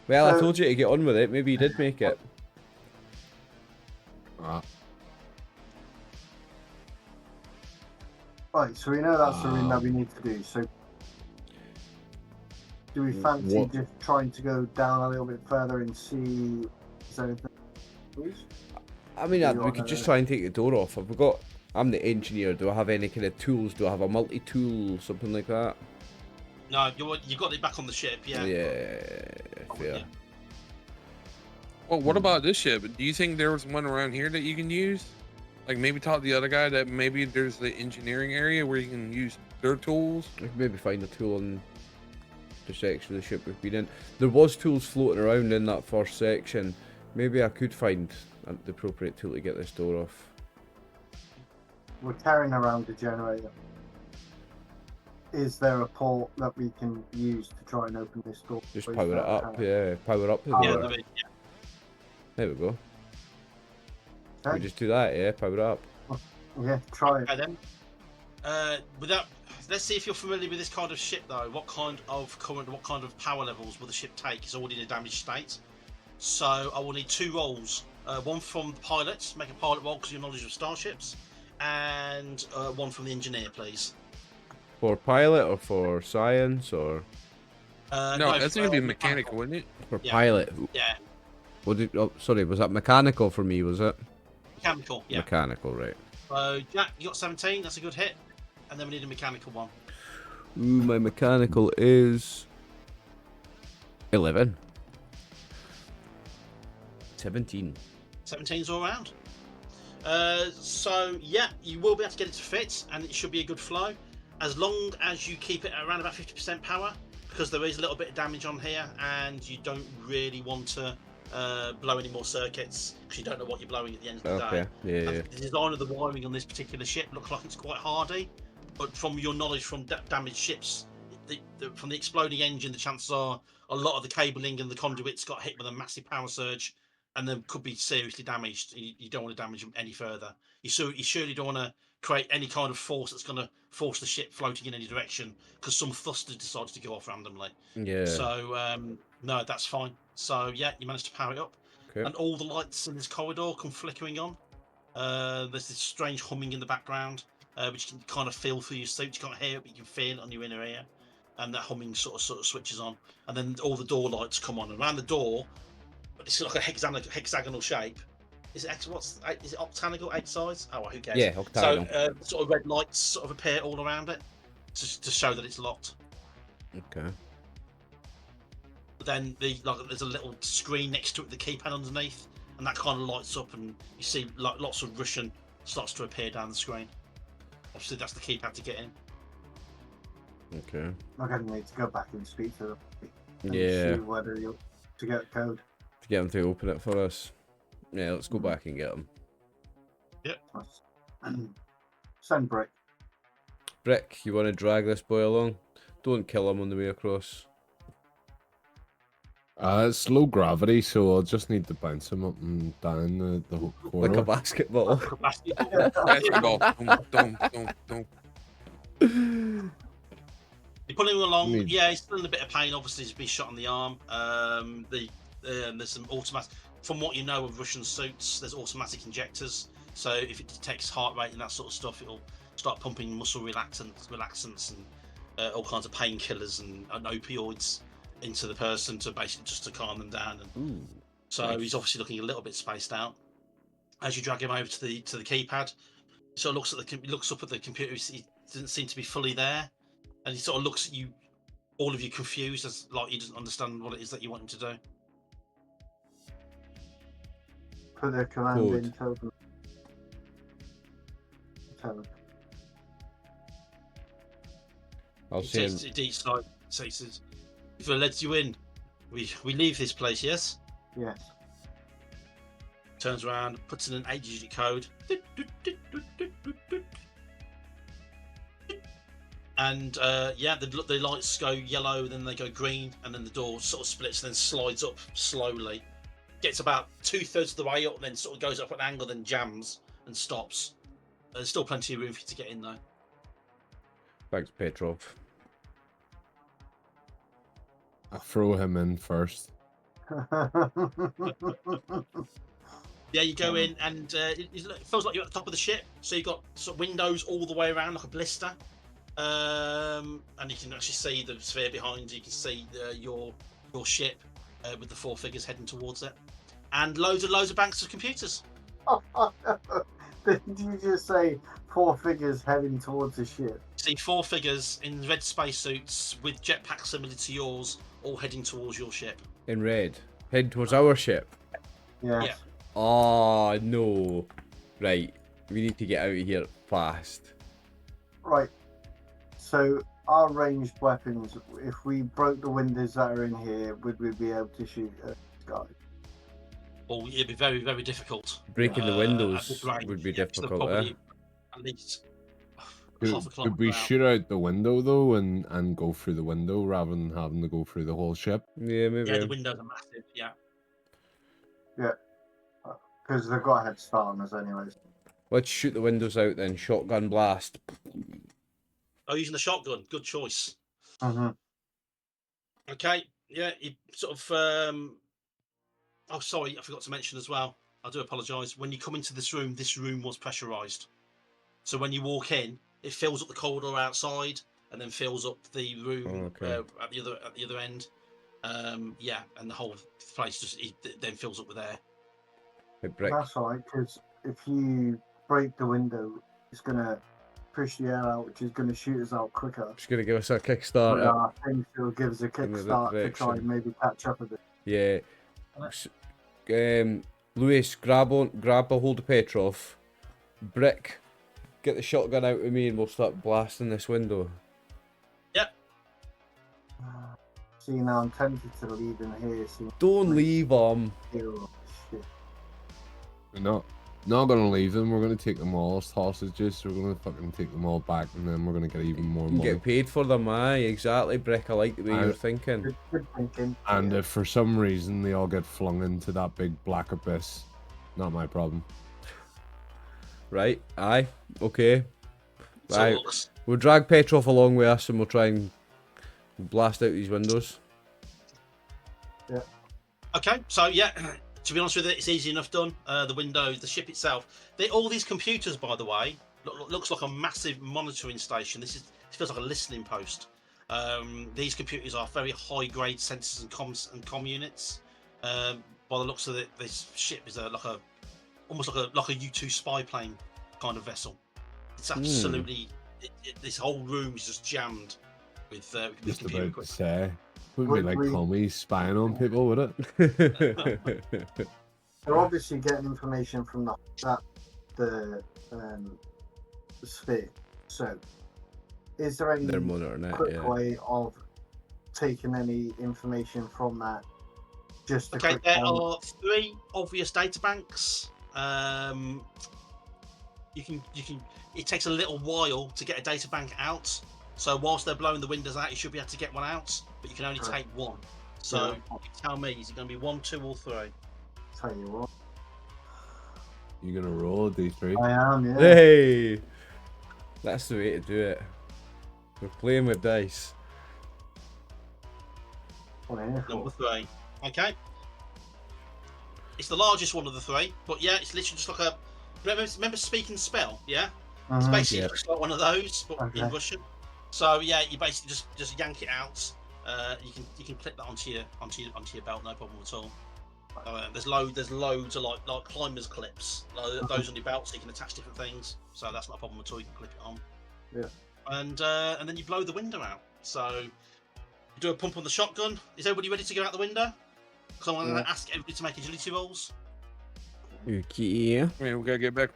Well, I told you to get on with it. Maybe you did make it. Right, so we know that's the room that we need to do. So, do we fancy What? just trying to go down a little bit further and see is there anything? I mean, we could just try and take the door off. Have we got I'm the engineer. Do I have any kind of tools? Do I have a multi-tool, something like that? No, you got it back on the ship. Yeah. Yeah, fair. Yeah. Well, what about this ship? Do you think there was one around here that you can use? Like maybe talk to the other guy that maybe there's the engineering area where you can use their tools. I could maybe find a tool in the section of the ship we've been in. There was tools floating around in that first section. Maybe I could find the appropriate tool to get this door off. We're carrying around a generator. Is there a port that we can use to try and open this door? Just Or is power it that up, kind yeah. Power up the Power door. Yeah, up. There we go. Okay. We just do that, yeah. Power it up. Yeah, try it. Okay then. Without, let's see if you're familiar with this kind of ship though. What kind of current, what kind of power levels will the ship take? It's already in a damaged state. So I will need 2 rolls. One from the pilot, make a pilot roll because of your knowledge of starships, and one from the engineer, please. For pilot or for science or No, that's gonna be mechanical, isn't it? for Yeah. pilot? Yeah, What did? Oh, sorry. Was that mechanical for me? Was it mechanical. Yeah. mechanical? Right. So Jack, you got 17. That's a good hit. And then we need a mechanical one. Ooh, my mechanical is 11. 17. 17's all round. So yeah, you will be able to get it to fit, and it should be a good flow, as long as you keep it at around about 50% power, because there is a little bit of damage on here, and you don't really want to blow any more circuits because you don't know what you're blowing at the end of the Okay. day. Yeah. And the design of the wiring on this particular ship looks like it's quite hardy, but from your knowledge from damaged ships, from the exploding engine, the chances are a lot of the cabling and the conduits got hit with a massive power surge, and then could be seriously damaged. You don't want to damage them any further. You surely don't want to create any kind of force that's going to force the ship floating in any direction because some thruster decides to go off randomly. Yeah. So no, that's fine. So yeah, you managed to power it up, Okay. and all the lights in this corridor come flickering on. There's this strange humming in the background, which you can kind of feel through your suit. You can't hear it, but you can feel it on your inner ear, and that humming sort of switches on, and then all the door lights come on. And around the door, it's like a hexagonal shape. Is it is it octagonal, 8 sides? Oh, well, who cares? Yeah, octagonal. So sort of red lights sort of appear all around it to show that it's locked. Okay. But then there's a little screen next to it, the keypad underneath, and that kind of lights up, and you see lots of Russian starts to appear down the screen. Obviously, that's the keypad to get in. Okay. I'm going to need to go back and speak to them. And Yeah. see whether you to get a code. To get them to open it for us. Yeah, let's go Mhm. back and get them. Send Brick. Brick, you want to drag this boy along? Don't kill him on the way across. It's low gravity, so I'll just need to bounce him up and down the whole corridor. Like a basketball. Basketball. Don't. You're pulling him along. Need- Yeah, he's still in a bit of pain. Obviously, he's been shot in the arm. There's some automatic. From what you know of Russian suits, there's automatic injectors. So if it detects heart rate and that sort of stuff, it'll start pumping muscle relaxants and all kinds of painkillers and opioids into the person to basically just to calm them down. And Ooh. so Nice. he's obviously looking a little bit spaced out. As you drag him over to the keypad, he sort of looks up at the computer. He doesn't seem to be fully there, and he sort of looks at you, all of you confused, as like he doesn't understand what it is that you want him to do. Put their command Code. in. Tell them. Tell them. I'll He say says, he says, if it lets you in, we leave this place, yes? Yes. Turns around, puts in an 8-digit code. And yeah, the lights go yellow, then they go green, and then the door sort of splits, and then slides up slowly. Gets about 2/3 of the way up, then sort of goes up at an angle, then jams and stops. There's still plenty of room for you to get in though. thanks, Petrov. I throw him in first. Yeah, you go in, and it feels like you're at the top of the ship. So you've got sort of windows all the way around, like a blister, and you can actually see the sphere behind you. You can see your ship with the 4 figures heading towards it, and loads of banks of computers. Did you just say 4 figures heading towards the ship? See 4 figures in red spacesuits with jetpacks similar to yours, all heading towards your ship. In red. Head towards our ship. Yes. Yeah. Oh, no. Right. We need to get out of here fast. Right. So our ranged weapons, if we broke the windows that are in here, would we be able to shoot at this guy? Or it'd be very, very difficult. Breaking the At windows this range, would be yeah, 'cause they're difficult, eh? probably at least half a Could kilometre we out. shoot out the window though and go through the window rather than having to go through the whole ship? Yeah, maybe. Yeah, the windows are massive. Yeah. Because they've got a head start on us anyways. Let's shoot the windows out then. Shotgun blast. Oh, using the shotgun. Good choice. Mm-hmm. Okay. Yeah, you sort of. Oh, sorry, I forgot to mention as well. I do apologise. When you come into this room was pressurised. So when you walk in, it fills up the corridor outside and then fills up the room Okay. at the other end. Yeah, and the whole place just then fills up with air. Hey, Brick. That's all right, because if you break the window, it's going to push the air out, which is going to shoot us out quicker. Just gonna give us a But kickstart. I think it'll give us a kickstart to try and maybe catch up a bit. Yeah. Lewis, grab a hold of Petrov. Brick, get the shotgun out with me and we'll start blasting this window. See, now I'm tempted to leave in here. See, Don't leave them. oh, shit. We're not gonna leave them. We're gonna take them all as hostages. We're gonna fucking take them all back, and then we're gonna get even more money. Get paid for them, aye, exactly, Brick. I like the way you're thinking. Good thinking. And Yeah. if for some reason they all get flung into that big black abyss, not my problem. Right, aye, okay. So Right, we'll drag Petrov along with us and we'll try and blast out these windows. Okay, so yeah, to be honest with you, it's easy enough done. The window, the ship itself. All these computers, by the way, looks like a massive monitoring station. This feels like a listening post. These computers are very high-grade sensors and comm units. By the looks of it, this ship is almost like a U-2 spy plane kind of vessel. It's absolutely this whole room is just jammed with Just computer about to equipment. say, wouldn't be like commies spying on people, would it? They're obviously getting information from the sphere. So, is there any They're monitoring it, quick yeah. way of taking any information from that? Just a Okay, quick there one? are 3 obvious data banks. It takes a little while to get a data bank out. So whilst they're blowing the windows out, you should be able to get one out, but you can only take one. So you tell me, is it going to be 1, 2, or 3? Tell you what, You gonna roll a d3? I am. Yeah. Hey! That's the way to do it. We're playing with dice. Number 3. Okay. It's the largest one of the 3, but yeah, it's literally just like a. Remember speaking spell? Yeah. It's basically Yeah. just like one of those, but in Russian. So yeah, you basically just yank it out. You can clip that onto your belt, no problem at all. There's loads of like climbers clips, those on your belt, so you can attach different things. So that's not a problem at all. You can clip it on. Yeah. And then you blow the window out. So you do a pump on the shotgun. Is everybody ready to go out the window? Because I'm going to ask everybody to make agility rolls. Okay. I mean, we gotta get back.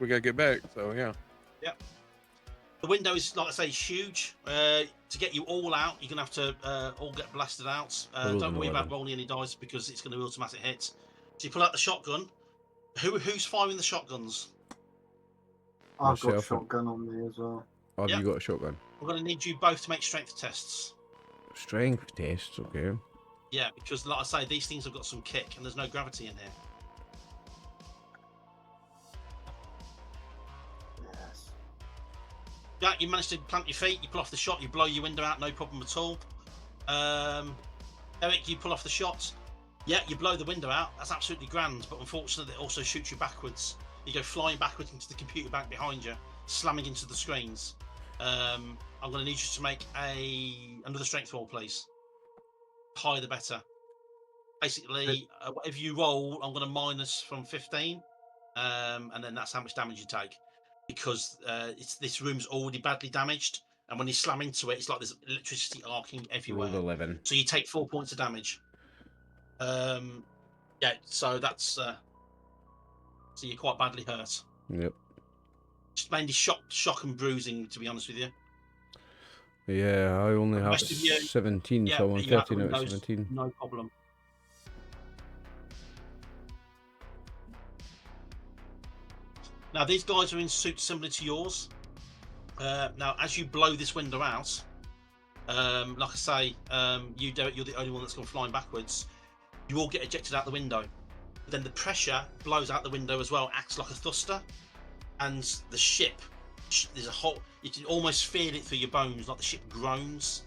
So yeah. The window is, like I say, huge. To get you all out, you're gonna have to all get blasted out. Don't worry about rolling any dice because it's going to be automatic hits. So you pull out the shotgun. Who's firing the shotguns? I've got a Myself. shotgun on me as well. Have Yeah. you got a shotgun? I'm going to need you both to make strength tests. Strength tests, okay. Yeah, because like I say, these things have got some kick, and there's no gravity in here. Yes. Yeah, you manage to plant your feet. You pull off the shot. You blow your window out, no problem at all. Eric, you pull off the shot. Yeah, you blow the window out. That's absolutely grand, but unfortunately, it also shoots you backwards. You go flying backwards into the computer bank behind you, slamming into the screens. I'm going to need you to make another strength roll, please. Higher the better. Basically, whatever you roll, I'm going to minus from 15, and then that's how much damage you take. because this room's already badly damaged, and when you slam into it, it's like there's electricity arcing everywhere. Rolled 11. So you take 4 points of damage. Yeah, so that's so you're quite badly hurt. Yep. Just mainly shock and bruising, to be honest with you. Yeah, I only The have rest of you- 17, Yeah, so I'm on you have 13 out of those, 17. no problem. Now these guys are in suits similar to yours. Now, as you blow this window out, like I say, you do it. You're the only one that's gone flying backwards. You all get ejected out the window. But then the pressure blows out the window as well, acts like a thruster, and the ship. There's a whole. You can almost feel it through your bones, like the ship groans.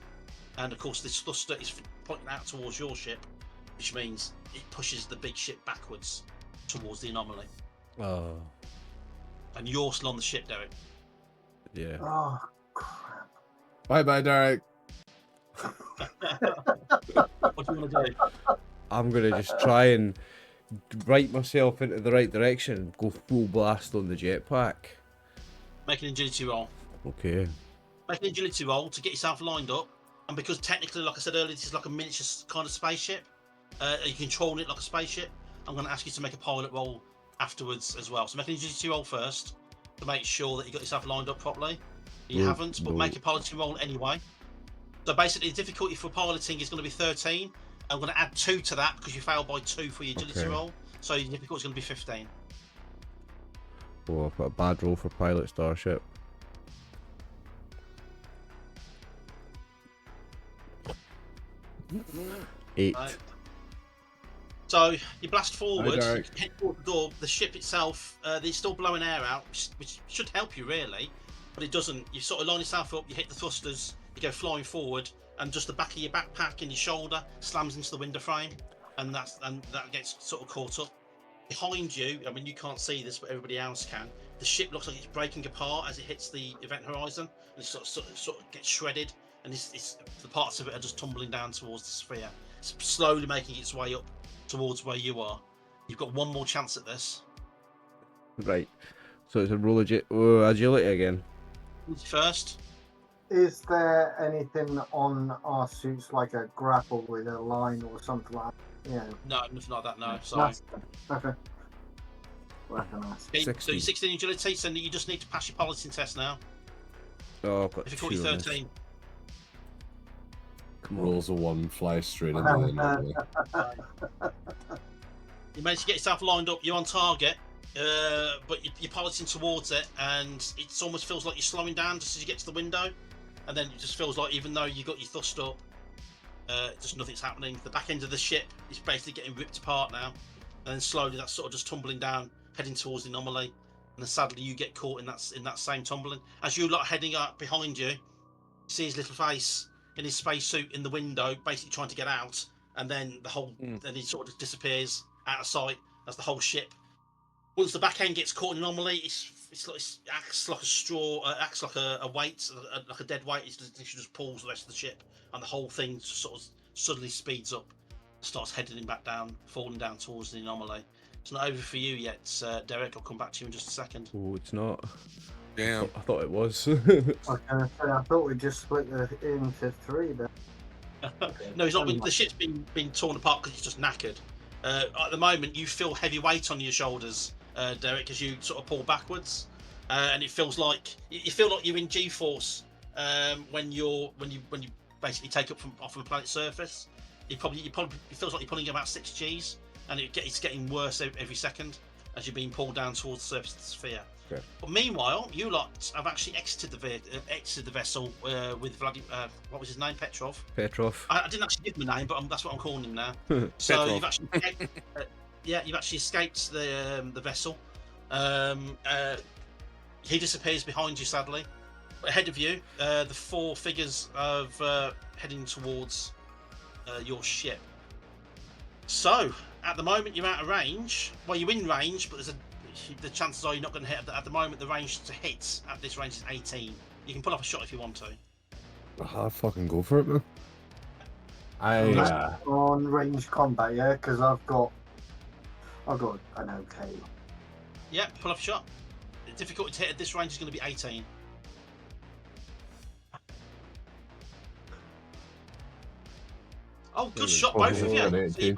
And of course, this thruster is pointing out towards your ship, which means it pushes the big ship backwards towards the anomaly. Oh, And you're still on the ship, Derek. yeah. Oh, crap. Bye, Derek. What do you want to do? I'm going to just try and right myself into the right direction and go full blast on the jetpack. Make an agility roll. Okay. Make an agility roll to get yourself lined up. And because technically, like I said earlier, this is like a miniature kind of spaceship. You control it like a spaceship. I'm going to ask you to make a pilot roll afterwards as well. So make an agility roll first to make sure that you got yourself lined up properly. You haven't, but make a piloting roll anyway. So basically, the difficulty for piloting is going to be 13. I'm going to add 2 to that because you failed by 2 for your agility Okay. roll. So your difficulty is going to be 15. Oh, I've got a bad roll for pilot starship. Eight. Right. So you blast forward, Derek. you head toward the door. The ship itself, it's still blowing air out, which should help you really, but it doesn't. You sort of line yourself up, you hit the thrusters, you go flying forward, and just the back of your backpack and your shoulder slams into the window frame, and that gets sort of caught up. Behind you, I mean you can't see this, but everybody else can. The ship looks like it's breaking apart as it hits the event horizon, and it sort of gets shredded, and it's the parts of it are just tumbling down towards the sphere. It's slowly making its way up towards where you are. You've got one more chance at this. Right. So it's a roll agility again. Who's first? Is there anything on our suits like a grapple with a line or something like that? Yeah. No, nothing like that. No, sorry. Okay. Recognise. Okay, so 16. you're 16 agility, so you just need to pass your piloting test now. Oh, I've got Difficulty 2 on this. 13. Come on. Rolls a 1, flies straight into the anomaly. You managed to get yourself lined up. You're on target, but you're piloting towards it, and it almost feels like you're slowing down just as you get to the window, and then it just feels like even though you got your thrust up, just nothing's happening. The back end of the ship is basically getting ripped apart now, and then slowly that's sort of just tumbling down, heading towards the anomaly, and then sadly you get caught in that same tumbling. As you lot heading up behind you, see his little face in his spacesuit in the window, basically trying to get out, and then then he sort of disappears out of sight as the whole ship. Once the back end gets caught in an anomaly, it acts like a straw, acts like a weight, like a dead weight. It just pulls the rest of the ship, and the whole thing just sort of suddenly speeds up, starts heading back down, falling down towards the anomaly. It's not over for you yet, Derek. I'll come back to you in just a second. Oh, it's not. Damn. I thought it was. I thought we just split it into 3 then. No, he's not. The ship's been torn apart because it's just knackered. At the moment, you feel heavy weight on your shoulders, Derek, as you sort of pull backwards, and it feels like you're in G-force when you basically take up off of a planet's surface. It feels like you're pulling about 6 Gs, and it's getting worse every second as you're being pulled down towards the surface of the sphere. Okay. But meanwhile, you lot have actually exited the vessel with what was his name, Petrov. Petrov. I didn't actually give him a name, but that's what I'm calling him now. So Petrov. you've actually, you've actually escaped the vessel. He disappears behind you, sadly. Ahead of you, the 4 figures of heading towards your ship. So at the moment, you're out of range. Well, you're in range, but the chances are you're not going to hit. At the moment, the range to hit at this range is 18. You can pull off a shot if you want to. I'll fucking go for it, man. On range combat, yeah, because I've got an okay. Yeah, pull off a shot. The difficulty to hit at this range is going to be 18. Oh, good shot, both of you. an So you 18.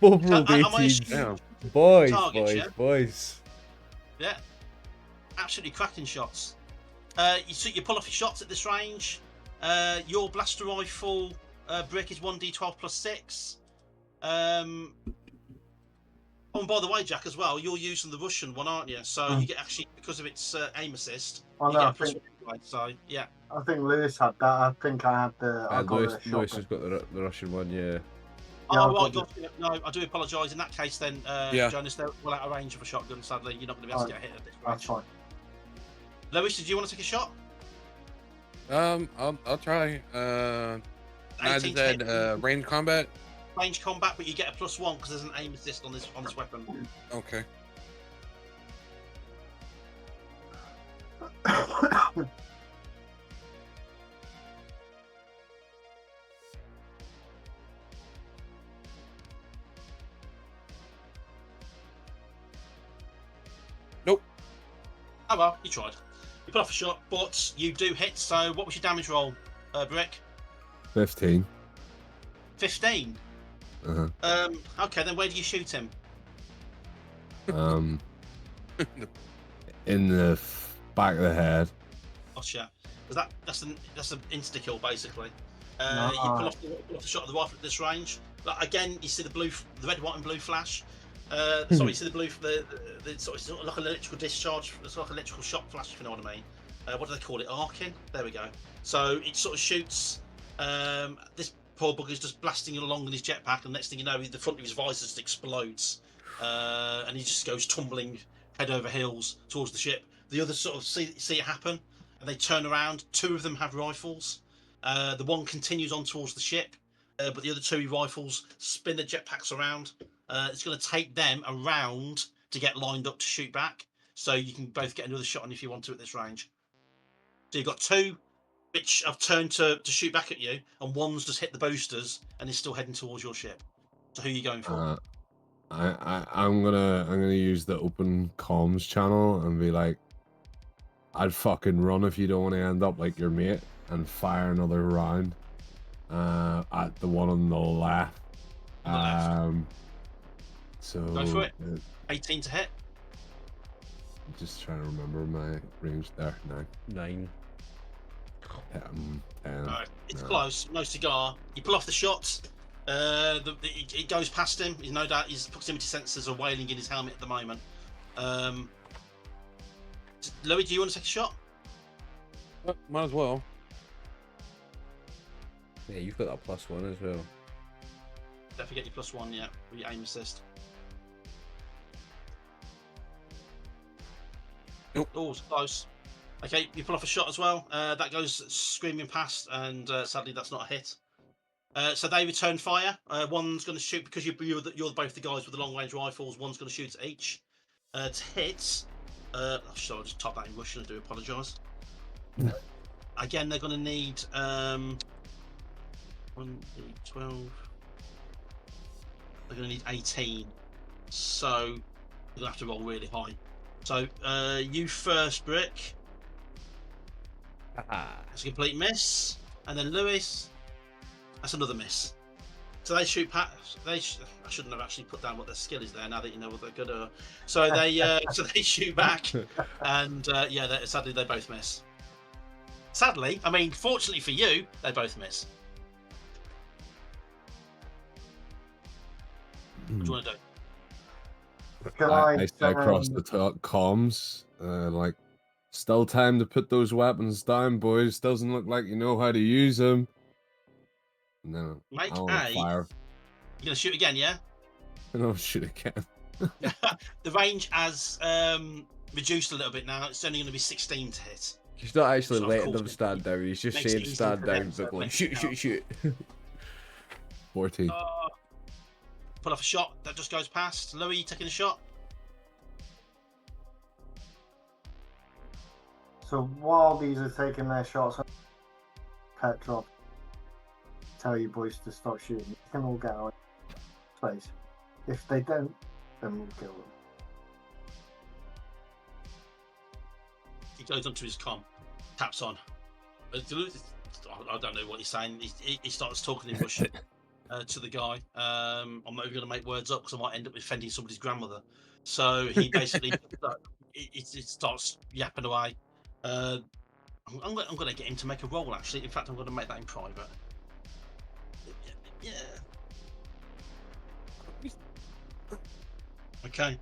Both am rolled I 18s. Damn. Boys, Targets, boys, yeah? boys. yeah, absolutely cracking shots. So you pull off your shots at this range. Your blaster rifle brick is 1d12 plus 6. Oh, and by the way, Jack, as well, you're using the Russian one, aren't you? So you get actually, because of its aim assist, Oh, you no, get I a plus think, 1. So yeah. I think Lewis had that. I think I had the. I got Lewis a has shotgun. got the Russian one, yeah. Yeah, Oh, I've right, got gotcha. No, I do apologise. In that case, then, Yeah. Jonas, they're well out of range of a shotgun. Sadly, you're not going to be able to get a hit at this That's range. fine. Lewis, did you want to take a shot? I'll try. I 18 just to hit. said range combat. Range combat, but you get a plus 1 because there's an aim assist on this weapon. Okay. Oh well, you tried. You put off a shot, but you do hit. So, what was your damage roll, Brick? 15. 15. Uh-huh. Okay, then where do you shoot him? In the back of the head. Gotcha. Because that's an insta kill basically. No. You pull off the shot of the rifle at this range. But again, you see the red, white, and blue flash. Sorry, you see the blue, the sort of like an electrical discharge. It's like an electrical shock flash, if you know what I mean. What do they call it? Arcing. There we go. So it sort of shoots. This poor bugger's just blasting along in his jetpack, and next thing you know, the front of his visor just explodes, and he just goes tumbling head over heels towards the ship. The others sort of see it happen, and they turn around. 2 of them have rifles. The one continues on towards the ship, but the other 2 rifles spin the jetpacks around. It's going to take them around to get lined up to shoot back, so you can both get another shot on if you want to at this range. So you've got 2 which have turned to shoot back at you, and one's just hit the boosters and is still heading towards your ship. So who are you going for? I'm gonna use the open comms channel and be like, I'd fucking run if you don't want to end up like your mate, and fire another round at the one on the left. On the left. So Go for it. 18 to hit. Just trying to remember my range there. 9. 10. Right. It's close. No cigar. You pull off the shot. It goes past him. There's no doubt his proximity sensors are wailing in his helmet at the moment. Louis, do you want to take a shot? Might as well. Yeah, you've got that +1 as well. Don't forget your +1, yeah, with your aim assist. Nope. Oh, it's close. Okay, you pull off a shot as well. That goes screaming past, and sadly that's not a hit. So they return fire. One's going to shoot because you're both the guys with the long range rifles. One's going to shoot at each. To hit. Sorry, I'll just type that in Russian. I do apologise. Again, they're going to need 1, 3, 12. They're going to need 18. So they're going to have to roll really high. So you first, Brick. That's a complete miss. And then Lewis. That's another miss. So they shoot past. I shouldn't have actually put down what their skill is there. Now that you know what they're good at. So they shoot back, and sadly they both miss. Sadly, I mean, fortunately for you, they both miss. What do you want to do? Can I say across the comms, like, still time to put those weapons down, boys. Doesn't look like you know how to use them. No, Make I want to fire. You're gonna shoot again, yeah? No, shoot again. The range has reduced a little bit now. It's only going to be 16 to hit. He's not actually So, of letting course, them stand down. He's just makes it saying easier stand for down, them, so but it going makes shoot, it shoot, shoot. 14. Pull off a shot that just goes past. Louis, you taking a shot? So while these are taking their shots, pet drop. Tell you boys to stop shooting. You can all get out of space. If they don't, then we'll kill them. He goes onto his comm, taps on. I don't know what he's saying. He starts talking in Russian to the guy. I'm not even going to make words up because I might end up offending somebody's grandmother. So he basically it starts yapping away. I'm going to get him to make a roll. Actually, in fact, I'm going to make that in private. Yeah. Okay.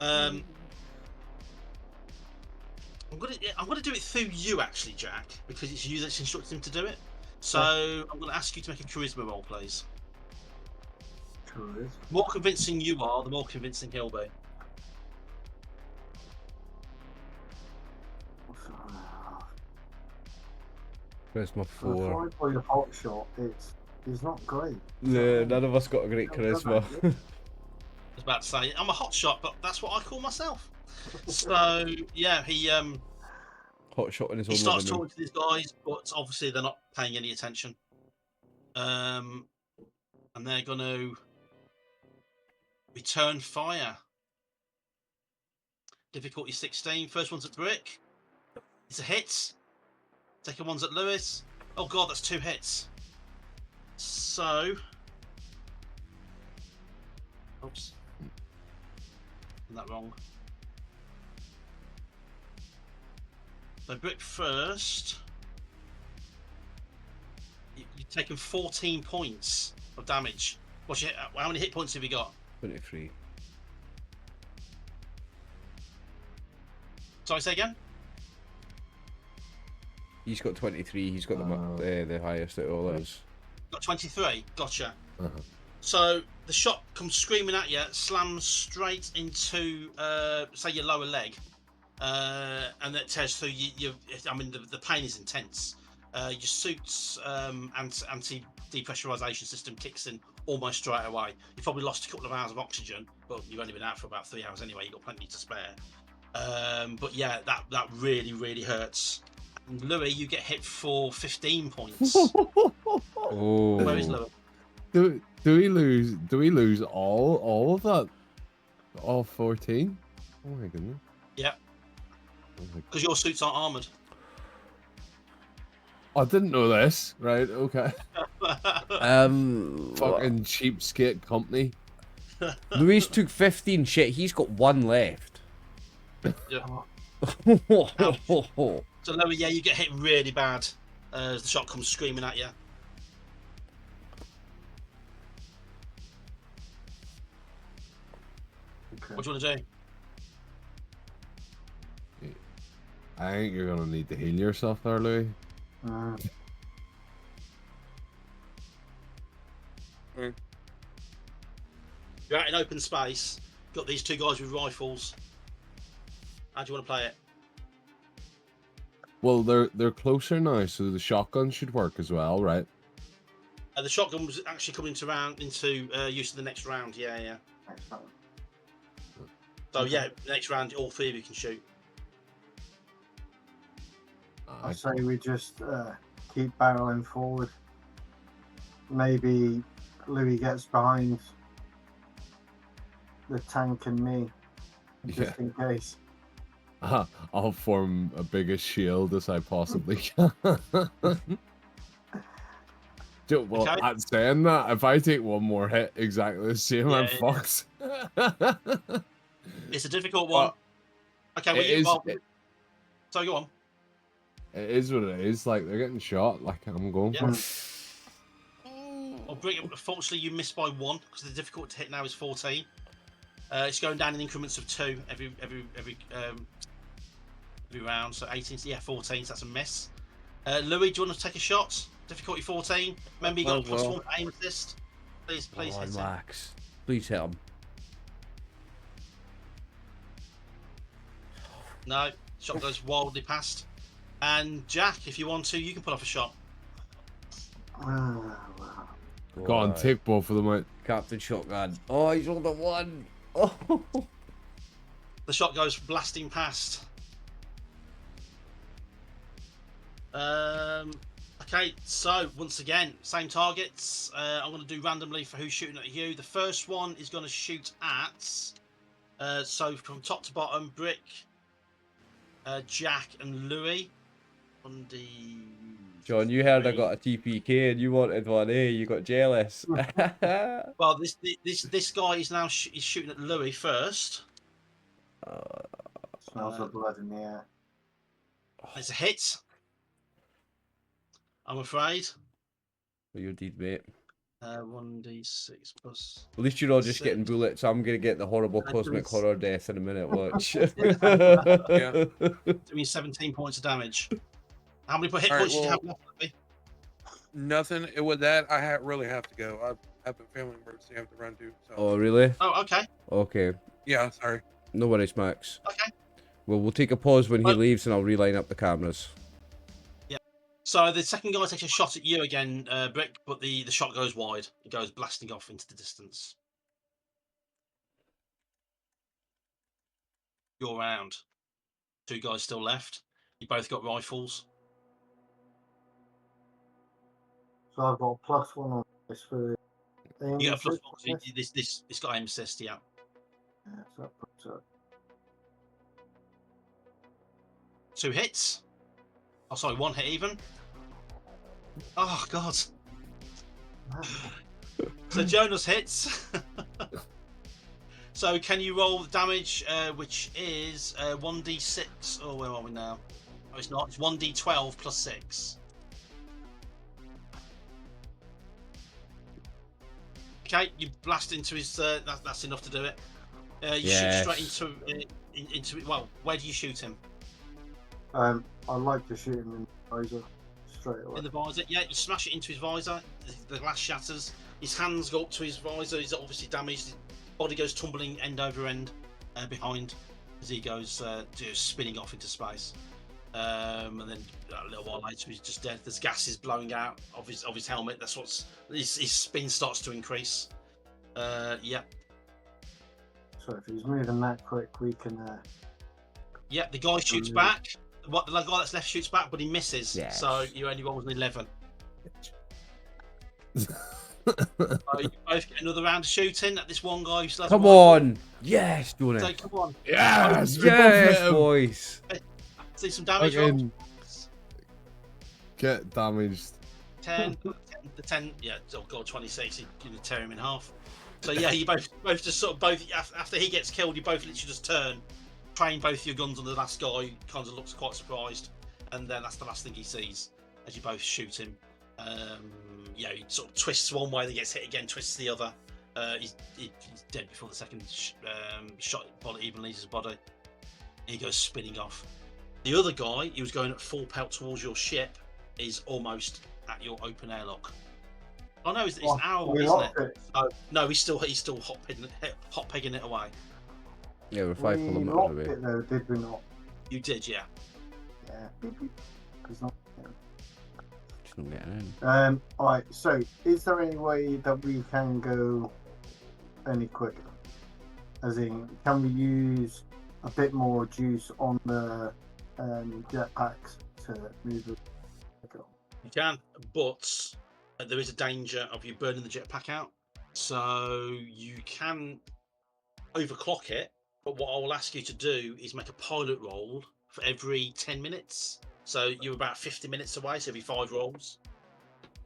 I'm gonna do it through you actually, Jack, because it's you that's instructed him to do it. So I'm gonna ask you to make a charisma roll, please. Charisma. The more convincing you are, the more convincing he'll be. Charisma For 4. a boy of hot shot, it's not great. No, none of us got a great charisma. I was about to say I'm a hot shot, but that's what I call myself. So yeah, he Hot shot in his own starts living room. talking to these guys, but obviously they're not paying any attention. And they're going to return fire. Difficulty 16. First one's at Brick. It's a hit. Second one's at Lewis. Oh god, that's 2 hits. So, oops, done that wrong. So Brick first. You've taken 14 points of damage. What's your, how many hit points have you got? 23. Sorry, say again? He's got 23. He's got the highest out of all of us. Got 23. Gotcha. Uh-huh. So the shot comes screaming at you, slams straight into, say, your lower leg, and that tears through you. I mean, the pain is intense. Your suit's anti-depressurization system kicks in almost straight away. You've probably lost a couple of hours of oxygen, but you've only been out for about 3 hours anyway. You've got plenty to spare. But yeah, that really, really hurts. And Louis, you get hit for 15 points. Oh. Where is Louis? Do we lose all of that? All 14? Oh my goodness. Yeah. Oh my- Because your suits aren't armored. I didn't know this. Right, okay. Fucking cheapskate company. Louis took 15. Shit, he's got 1 left. Yeah. Oh. So Louis, yeah, you get hit really bad as the shot comes screaming at you. Okay. What do you want to do? I think you're gonna need to heal yourself there, Louis. You're out in open space. Got these 2 guys with rifles. How do you want to play it? Well, they're closer now, so the shotgun should work as well, right? The shotgun was actually coming into use in the next round. Yeah. Excellent. So yeah, next round, all 3 of you can shoot. I say we just keep barreling forward. Maybe Louis gets behind the tank and me, just in case. I'll form a biggest shield as I possibly can. Well, Okay. at saying that, if I take 1 more hit exactly the same, I'm fucked. It's a difficult one. Okay, so go on. It is what it is. Like, they're getting shot. Like, I'm going for it. Well, unfortunately, you missed by 1 because the difficulty to hit now is 14. It's going down in increments of 2 every round. So 18, yeah, 14. So that's a miss. Louis, do you want to take a shot? Difficulty 14. Remember, you got a +1 aim assist. Please hit him. Relax. Please hit him. No, shot goes wildly past. And Jack, if you want to, you can put off a shot. Go on, take both of them out. Captain Shotgun. Oh, he's rolled a 1. Oh. The shot goes blasting past. Okay, so once again, same targets. I'm going to do randomly for who's shooting at you. The first one is going to shoot at. So from top to bottom, Brick, Jack and Louis. On the John, you heard I 3. got a TPK and you wanted one, eh? You got jealous. Well, this guy is now is shooting at Louis first. Smells of blood in the air. It's a hit. I'm afraid. Well, you did, mate. 1d6 plus. At least you're all just 6. getting bullets. I'm gonna get the horrible cosmic Please. horror death in a minute. Watch. Yeah. Doing 17 points of damage. How many hit All right, points did you have left? Louis? Nothing. With that, I really have to go. I have a family emergency I have to run to. So. Oh, really? Oh, okay. Okay. Yeah, sorry. No worries, Max. Okay. Well, we'll take a pause when he Well- leaves and I'll reline up the cameras. So the second guy takes a shot at you again, Brick, but the shot goes wide. It goes blasting off into the distance. You're round. 2 guys still left. You both got rifles. So I've got a +1 on this for aim You get a assist, +1. So this got aim assist, yeah. Yeah, so that puts it. 2 hits. Oh, sorry, 1 hit even. Oh, God. So Jonas hits. So can you roll the damage, which is 1d6? Oh, where are we now? Oh, it's not. It's 1d12 plus 6. Okay, you blast into his. That's enough to do it. You Yes. shoot straight into. Well, where do you shoot him? I like to shoot him in the visor straight away. In the visor? Yeah, you smash it into his visor. The glass shatters. His hands go up to his visor. He's obviously damaged. His body goes tumbling end over end behind as he goes just spinning off into space. And then a little while later, he's just dead. There's gases blowing out of his helmet. That's what's his spin starts to increase. Yeah. So if he's moving that quick, we can. Yeah, the guy shoots back. The guy that's left shoots back, but he misses. Yes. So you only roll an 11. So you both get another round of shooting at this one guy who still has Come a rifle. on! Yes, Jonas. So come on, Yes, Yes, boys. see some damage. Fucking get damaged. 10, the 10, yeah, oh god, 26. You're gonna tear him in half. So yeah, you both just sort of after he gets killed, you both literally just turn, train both your guns on the last guy. He kind of looks quite surprised, and then that's the last thing he sees as you both shoot him. Yeah, he sort of twists one way, then gets hit again, twists the other. He's dead before the second shot bullet even leaves his body. He goes spinning off. The other guy, he was going at full pelt towards your ship, is almost at your open airlock. Oh no, it's our one, isn't it? Oh, no, he's still hot pegging it away. Yeah, we're We 5 kilometers locked away. it though, did we not? You did, yeah. Yeah. Beep, beep. It's not. Just not getting in. Alright, so is there any way that we can go any quicker? As in, can we use a bit more juice on the jetpacks to move it quicker? You can, but there is a danger of you burning the jetpack out. So you can overclock it, but what I will ask you to do is make a pilot roll for every 10 minutes. So you're about 50 minutes away, so every 5 rolls.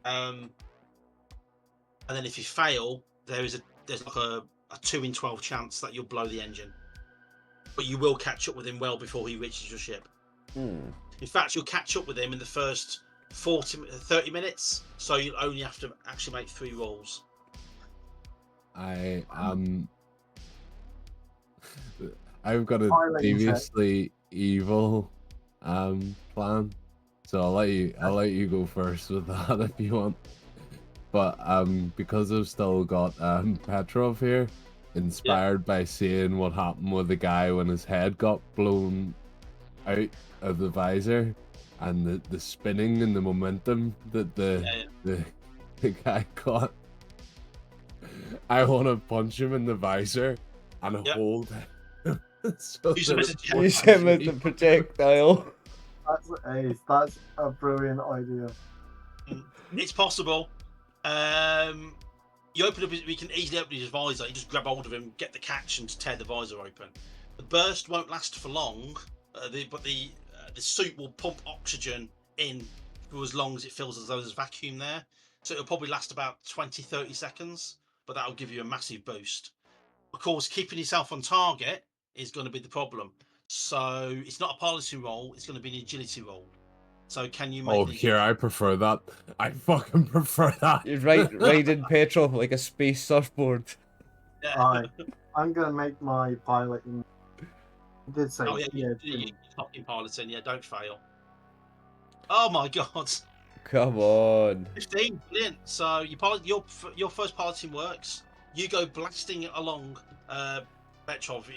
And then if you fail, there's like a 2 in 12 chance that you'll blow the engine. But you will catch up with him well before he reaches your ship. In fact, you'll catch up with him in the first 30 minutes, so you'll only have to actually make 3 rolls. I've got a Pilot previously evil plan, so I'll let you go first with that if you want. But because I've still got Petrov here, inspired by seeing what happened with the guy when his head got blown out of the visor, and the spinning and the momentum that the guy got. I want to punch him in the visor and hold him. So Use him as a jet. Use him as the projectile. That's a brilliant idea. It's possible. You open up. We can easily open his visor. You just grab hold of him, get the catch, and just tear the visor open. The burst won't last for long, but the suit will pump oxygen in for as long as it feels as though there's vacuum there. So it'll probably last about 20-30 seconds, but that'll give you a massive boost. Of course, keeping yourself on target is going to be the problem. So it's not a piloting roll; it's going to be an agility roll. So can you make? Oh, here, I prefer that. I fucking prefer that. You're riding petrol like a space surfboard. Yeah. I'm gonna make my piloting. I did say, Oh yeah, you're fucking piloting. Yeah, don't fail. Oh my god. Come on. 15, brilliant. So you pilot your first piloting works. You go blasting along Petrov.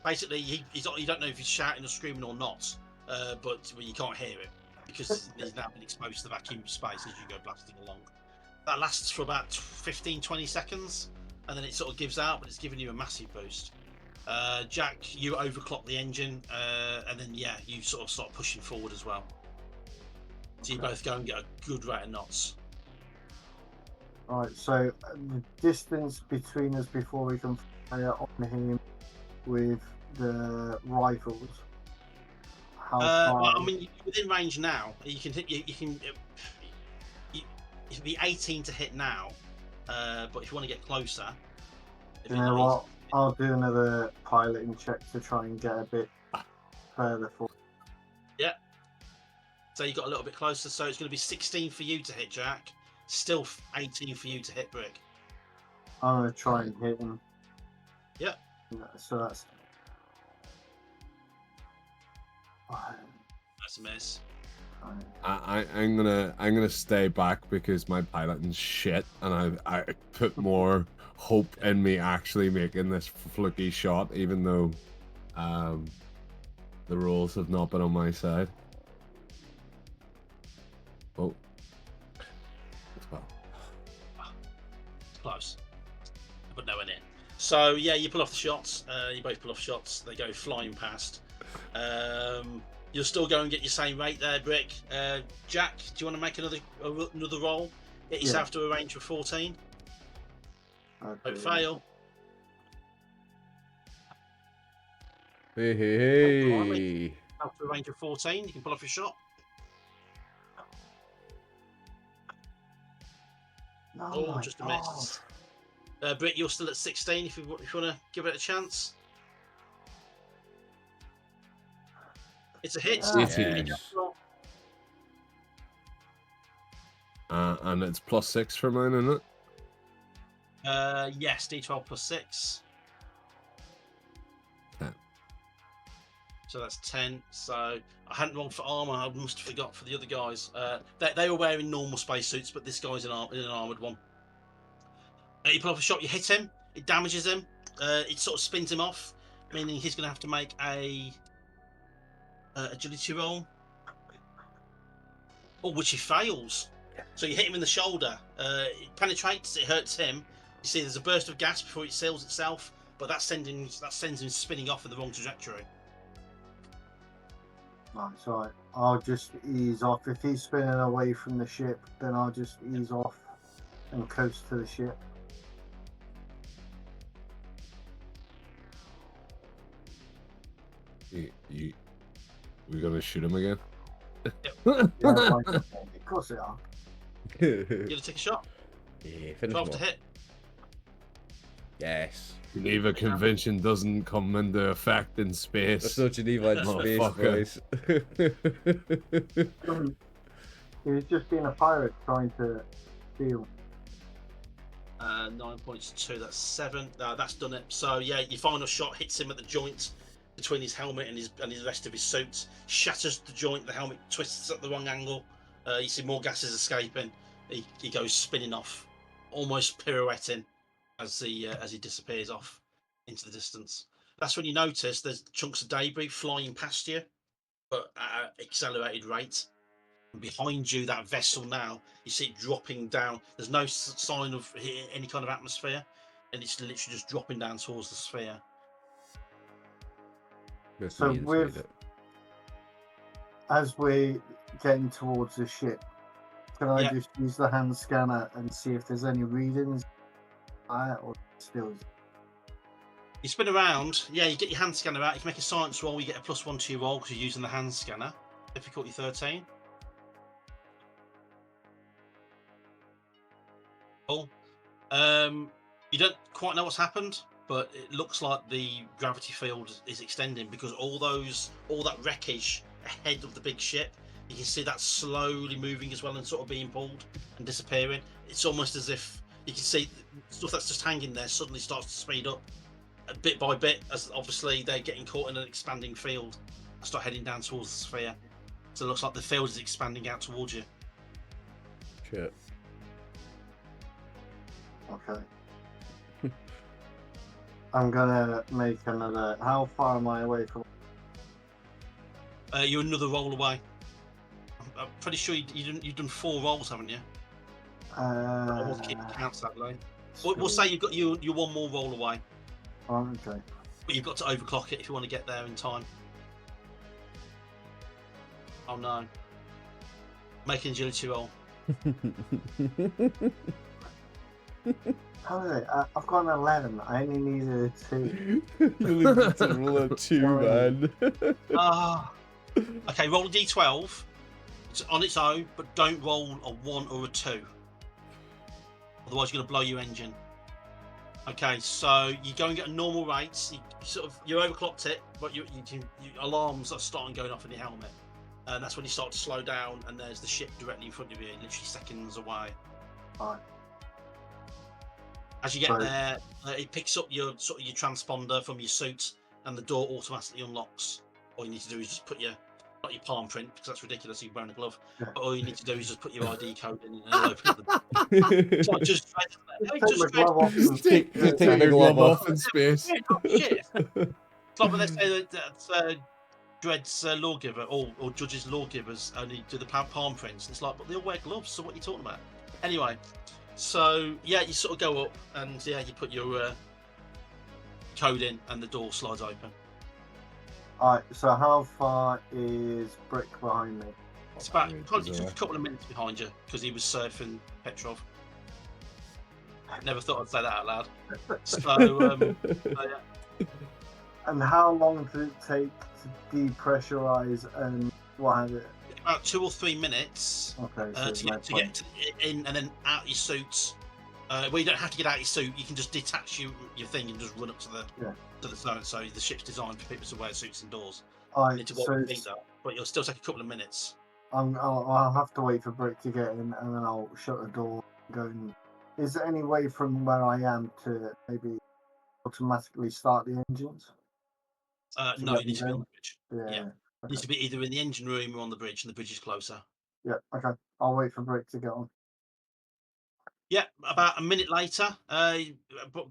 Basically, you don't know if he's shouting or screaming or not, but you can't hear it because he's now been exposed to the vacuum space as you go blasting along. That lasts for about 15-20 seconds, and then it sort of gives out, but it's giving you a massive boost. Jack, you overclock the engine, and then yeah, you sort of start pushing forward as well. So you both go and get a good rate of knots. Alright, so the distance between us before we can fire on him with the rifles. How far? Well, I mean, you're within range now. You can hit. You can. It'd be 18 to hit now, but if you want to get closer, You know what? I'll do another piloting check to try and get a bit further forward. Yeah. So you got a little bit closer. So it's going to be 16 for you to hit, Jack. Still 18 for you to hit, Brick. I'm gonna try and hit him. Yeah. So that's. That's a miss. I'm gonna stay back because my piloting's shit, and I put more hope in me actually making this fluky shot, even though the rolls have not been on my side. Oh, that's well. It's close, but nowhere near. So yeah, you pull off the shots. You both pull off shots. They go flying past. You'll still go and get your same rate there, Brick. Jack, do you want to make another roll? Get yourself to a range of 14. Don't fail. Hey. Up to a range of 14, you can pull off your shot. Oh, just a miss. Britt, you're still at 16 if you want to give it a chance. It's a hit. Yes. And it's +6 for mine, isn't it? Yes, D12 plus 6. 10. So that's 10. So I hadn't rolled for armor. I must have forgot for the other guys. They were wearing normal spacesuits, but this guy's in an armored one. You pull off a shot. You hit him. It damages him. It sort of spins him off, meaning he's going to have to make a agility roll. Oh, which he fails. So you hit him in the shoulder. It penetrates. It hurts him. You see, there's a burst of gas before it seals itself, but that sends him spinning off in the wrong trajectory. Right, so I'll just ease off. If he's spinning away from the ship, then I'll just ease off and coast to the ship. We gonna shoot him again? Yeah, of course they are. You gonna take a shot? Yeah, finish 12 him to off. hit. Yes. Geneva Convention doesn't come into effect in space. There's no Geneva in space, Motherfucker. boys. He's just being a pirate trying to steal. 9 points, 2. That's 7. That's done it. So yeah, your final shot hits him at the joint between his helmet and the rest of his suit. Shatters the joint. The helmet twists at the wrong angle. You see more gases escaping. He goes spinning off, almost pirouetting as he disappears off into the distance. That's when you notice there's chunks of debris flying past you, but at an accelerated rate. And behind you, that vessel now, you see it dropping down. There's no sign of any kind of atmosphere, and it's literally just dropping down towards the sphere. So as we're getting towards the ship, can I just use the hand scanner and see if there's any readings or still? You spin around. Yeah, you get your hand scanner out. You can make a science roll. You get a +1 to your roll because you're using the hand scanner. Difficulty 13. Cool. You don't quite know what's happened, but it looks like the gravity field is extending because all that wreckage ahead of the big ship, you can see that slowly moving as well and sort of being pulled and disappearing. It's almost as if you can see stuff that's just hanging there suddenly starts to speed up bit by bit, as obviously they're getting caught in an expanding field and start heading down towards the sphere. So it looks like the field is expanding out towards you. Shit. Okay. I'm gonna make another. How far am I away from? You're another roll away. I'm pretty sure you've done 4 rolls, haven't you? I want to keep the count sadly. We'll say you're 1 more roll away. Oh, okay. But you've got to overclock it if you want to get there in time. Oh no. Make an agility roll. How is it? I've got an 11. I only needed a 2. You only need to roll a 2, man. Okay, roll a d12. It's on its own, but don't roll a 1 or a 2. Otherwise, you're going to blow your engine. Okay, so you go and get a normal rate. You overclocked it, but your alarms are starting going off in your helmet, and that's when you start to slow down. And there's the ship directly in front of you, literally seconds away. Right. As you get there, it picks up your transponder from your suit, and the door automatically unlocks. All you need to do is just put not your palm print, because that's ridiculous. You're wearing a glove. Yeah. But all you need to do is just put your ID code in, and it'll open up the door. It's not just Take the glove off. in space. Shit. It's like when they say that Dread's lawgiver or judges lawgivers only do the palm prints. It's like, but they all wear gloves. So what are you talking about? Anyway. So yeah, you sort of go up and you put your code in and the door slides open. Alright, so how far is Brick behind me? It's about probably just a couple of minutes behind you because he was surfing Petrov. Never thought I'd say that out loud. So yeah. And how long does it take to depressurize and what have it? About 2 or 3 minutes Okay, to get in and then out your suits. Well, you don't have to get out your suit. You can just detach your thing and just run up to the zone. So the ship's designed for people to wear suits indoors. But you'll still take a couple of minutes. I'll have to wait for Brick to get in, and then I'll shut the door and go in. Is there any way from where I am to maybe automatically start the engines? No, you need to be on the bridge. Yeah. You need to be either in the engine room or on the bridge, and the bridge is closer. Yeah, okay. I'll wait for Brick to get on. Yeah, about a minute later, by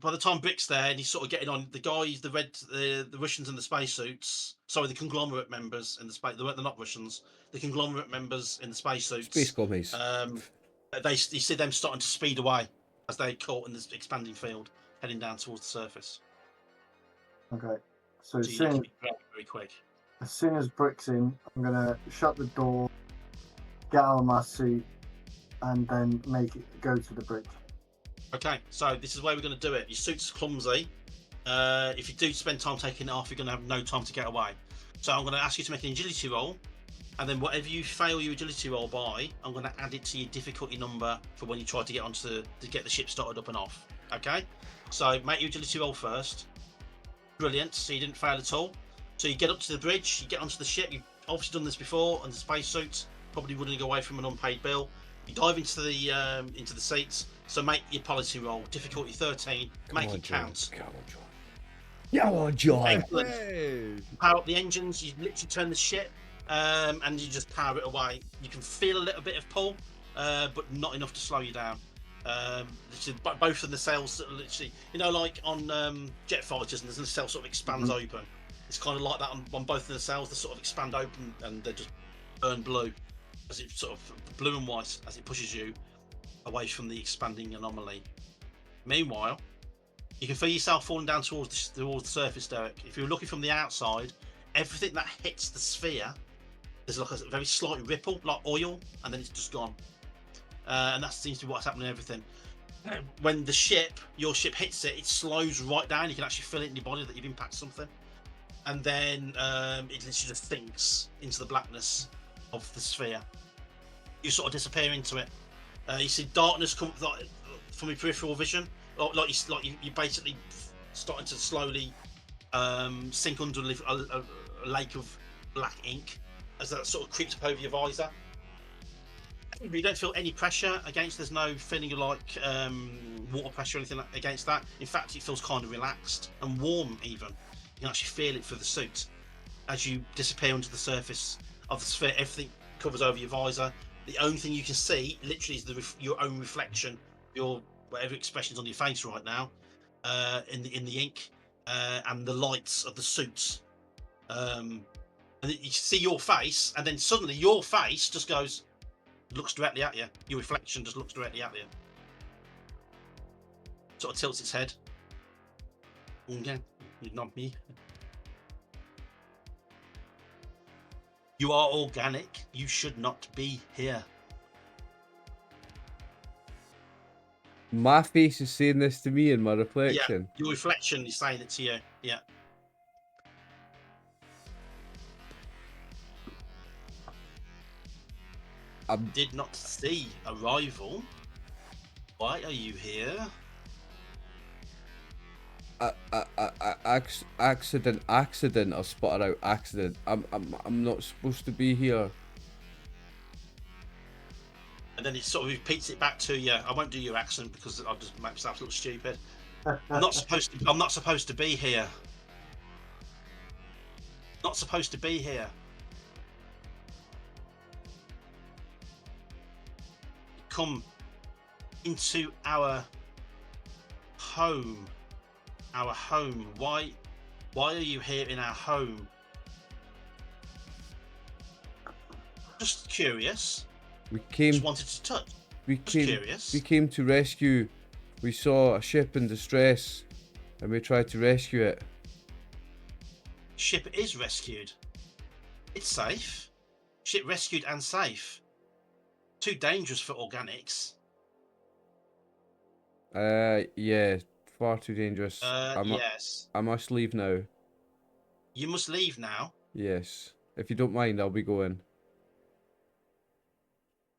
the time Brick's there and he's sort of getting on, the guys, the Russians in the spacesuits, sorry, the conglomerate members in the space, they're not Russians, the conglomerate members in the spacesuits. Space gummies. You see them starting to speed away as they caught in this expanding field, heading down towards the surface. Okay. So you need to be very, very quick. As soon as Brick's in, I'm going to shut the door, get out of my suit, and then make it go to the bridge. Okay, so this is where we're going to do it. Your suit's clumsy. If you do spend time taking it off, you're going to have no time to get away. So I'm going to ask you to make an agility roll, and then whatever you fail your agility roll by, I'm going to add it to your difficulty number for when you try to get to get the ship started up and off. Okay, so make your agility roll first. Brilliant. So you didn't fail at all. So you get up to the bridge, you get onto the ship. You've obviously done this before, and the spacesuits probably wouldn't go away from an unpaid bill. You dive into the seats. So make your policy roll. Difficulty 13. Make it count. Come on, John. Excellent. Hey. Power up the engines. You literally turn the ship, and you just power it away. You can feel a little bit of pull, but not enough to slow you down. Both of the sails are literally, like on jet fighters, and the sail sort of expands open. It's kind of like that on both of the sails. They sort of expand open and they just burn blue, as it sort of blue and white as it pushes you away from the expanding anomaly. Meanwhile, you can feel yourself falling down towards the surface, Derek. If you're looking from the outside, everything that hits the sphere, there's like a very slight ripple, like oil, and then it's just gone. And that seems to be what's happening to everything. when your ship hits it, it slows right down. You can actually feel it in your body that you've impacted something, and then it literally just sinks into the blackness of the sphere. You sort of disappear into it. You see darkness come from your peripheral vision, like you basically starting to slowly sink under a lake of black ink as that sort of creeps up over your visor. You don't feel any pressure against. There's no feeling of like water pressure or anything against that. In fact, it feels kind of relaxed and warm. Even you can actually feel it through the suit as you disappear under the surface of the sphere. Everything covers over your visor. The only thing you can see, literally, is your own reflection, your whatever expression's on your face right now, in the ink, and the lights of the suits. And you see your face, and then suddenly your face just looks directly at you. Your reflection just looks directly at you. Sort of tilts its head. Okay, not me. You are organic. You should not be here. My face is saying this to me in my reflection. Yeah, your reflection is saying it to you. Yeah. I did not see a rival. Why are you here? Accident. I spotted out accident. I'm not supposed to be here. And then it sort of repeats it back to you. I won't do your accent because I'll just make myself look stupid. I'm not supposed to be here. Not supposed to be here. Come into our home. Our home. Why are you here in our home? Just curious. Just wanted to touch. Curious. We came to rescue. We saw a ship in distress, and we tried to rescue it. Ship is rescued. It's safe. Ship rescued and safe. Too dangerous for organics. Yeah, far too dangerous. Yes. I must leave now. You must leave now. Yes. If you don't mind, I'll be going.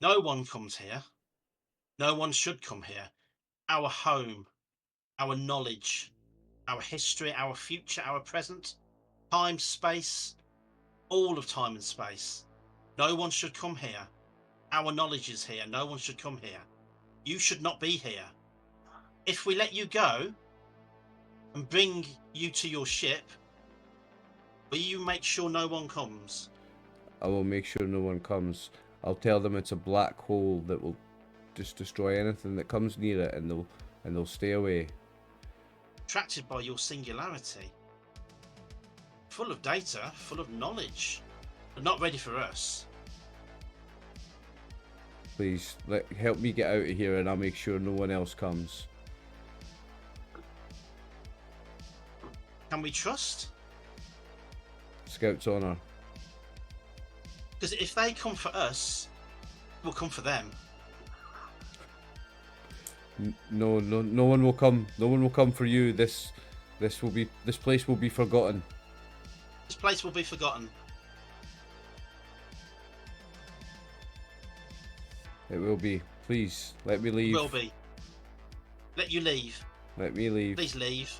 No one comes here. No one should come here. Our home, our knowledge, our history, our future, our present, time, space, all of time and space. No one should come here. Our knowledge is here. No one should come here. You should not be here. If we let you go and bring you to your ship, will you make sure no one comes? I will make sure no one comes. I'll tell them it's a black hole that will just destroy anything that comes near it, and they'll stay away. Attracted by your singularity. Full of data, full of knowledge, but not ready for us. Please, help me get out of here, and I'll make sure no one else comes. Can we trust? Scout's honor. Because if they come for us, we'll come for them. No one will come. No one will come for you. This place will be forgotten. This place will be forgotten. It will be. Please, let me leave. It will be. Let you leave. Let me leave. Please leave.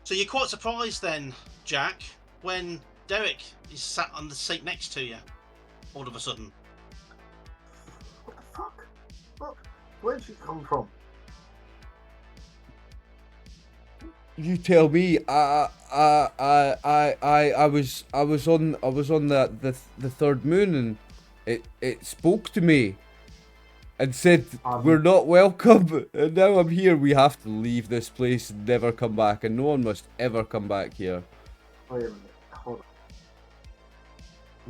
So you're quite surprised then, Jack, when Derek is sat on the seat next to you, all of a sudden. What the fuck? What? Where'd you come from? You tell me. I was on the third moon, and it spoke to me and said we're not welcome. And now I'm here. We have to leave this place and never come back, and no one must ever come back here. Wait a minute. Hold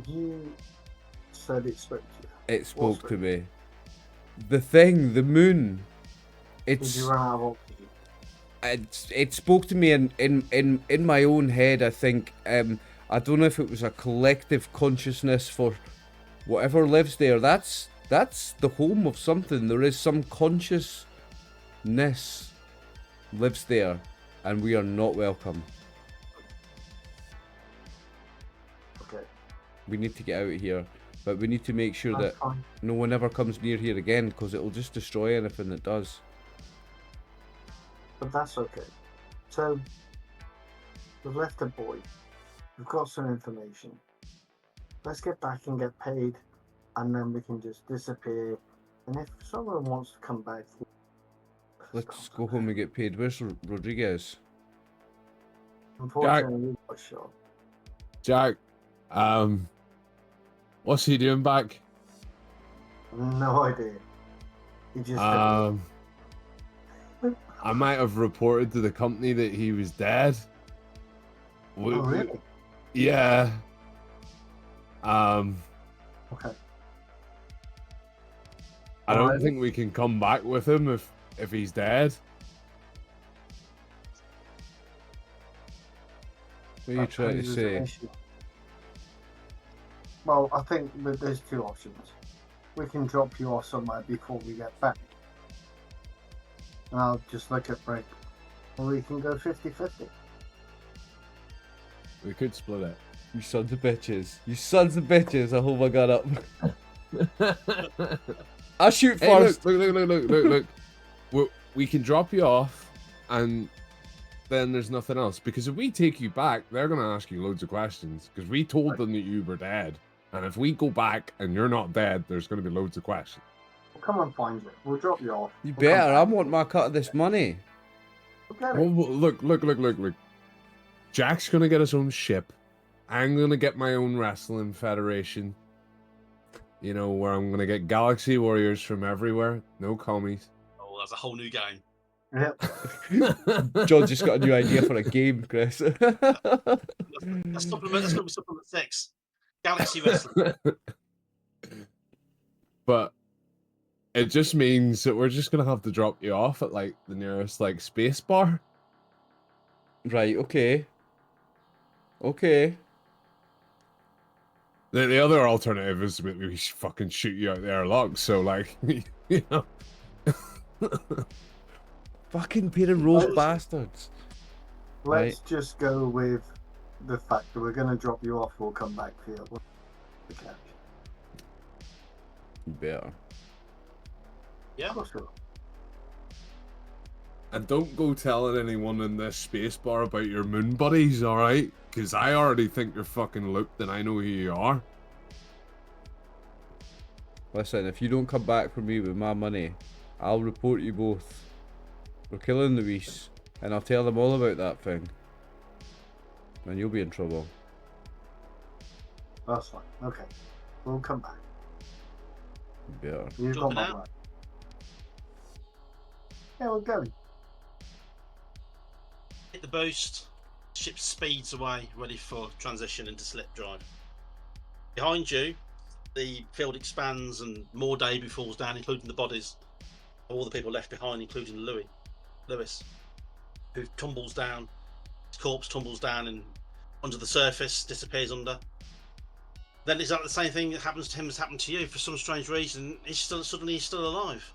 on. You said it spoke to you. It spoke to me. The moon. Did you run out of oxygen? It spoke to me in my own head. I think I don't know if it was a collective consciousness for whatever lives there. That's That's the home of something. There is some consciousness lives there, and we are not welcome. Okay. We need to get out of here, but we need to make sure That's that fine. no one ever comes near here again, because it'll just destroy anything it does. But that's okay. So, we've left a boy. We've got some information. Let's get back and get paid, and then we can just disappear. And if someone wants to come back, Let's go home and get paid. Where's Rodriguez? unfortunately, we got shot. Jack, what's he doing back? No idea. He just. I might have reported to the company that he was dead. Oh, really? Yeah. Okay. I don't Alright. think we can come back with him if he's dead. What are you That trying to poses an say? issue. Well, I think that there's two options. We can drop you off somewhere before we get back. And I'll just look at break. Or we can go 50-50. We could split it. You sons of bitches. You sons of bitches. I hold my gun up. I'll shoot Hey, first. look. We can drop you off, and then there's nothing else. Because if we take you back, they're going to ask you loads of questions. Because we told them that you were dead. And if we go back and you're not dead, there's going to be loads of questions. We'll come and find you. We'll drop you off. You We'll come better. I back. want my cut of this money. We'll get it. Well, look. Jack's going to get his own ship. I'm going to get my own wrestling federation. You know, where I'm going to get Galaxy Warriors from everywhere. No commies. Oh, that's a whole new game. Yep. John just got a new idea for a game, Chris. That's supplement. That's going to be supplement 6. Galaxy Wrestling. But it just means that we're just going to have to drop you off at, like, the nearest, like, space bar. Right, okay. Okay. The other alternative is we fucking shoot you out the airlock, so, like, you know. Fucking pair of rogue bastards. Let's just go with the fact that we're going to drop you off. We'll come back for you. The cash. You better. Yeah. Of course we will. And don't go telling anyone in this space bar about your moon buddies, alright? Because I already think you're fucking looped and I know who you are. Listen, if you don't come back for me with my money, I'll report you both. We're killing Luis, and I'll tell them all about that thing. And you'll be in trouble. That's fine. Okay. We'll come back. You better. You've got Dropping my out? word. Yeah, we're going. Hit the boost. Ship speeds away, ready for transition into slip drive. Behind you, the field expands and more debris falls down, including the bodies of all the people left behind, including Lewis, who tumbles down. His corpse tumbles down and under the surface, disappears under. Then it's like the same thing that happens to him as happened to you. For some strange reason, he's still alive,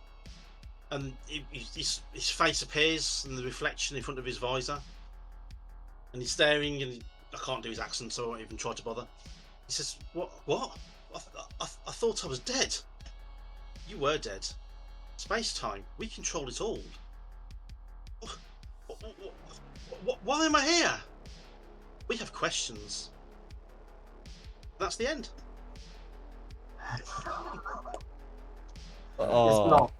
and his face appears in the reflection in front of his visor, and he's staring. And I can't do his accent, so I won't even try to bother. He says, "What? I thought I was dead. You were dead. Space-time. We control it all. Why am I here? We have questions." That's the end. Oh. It's not.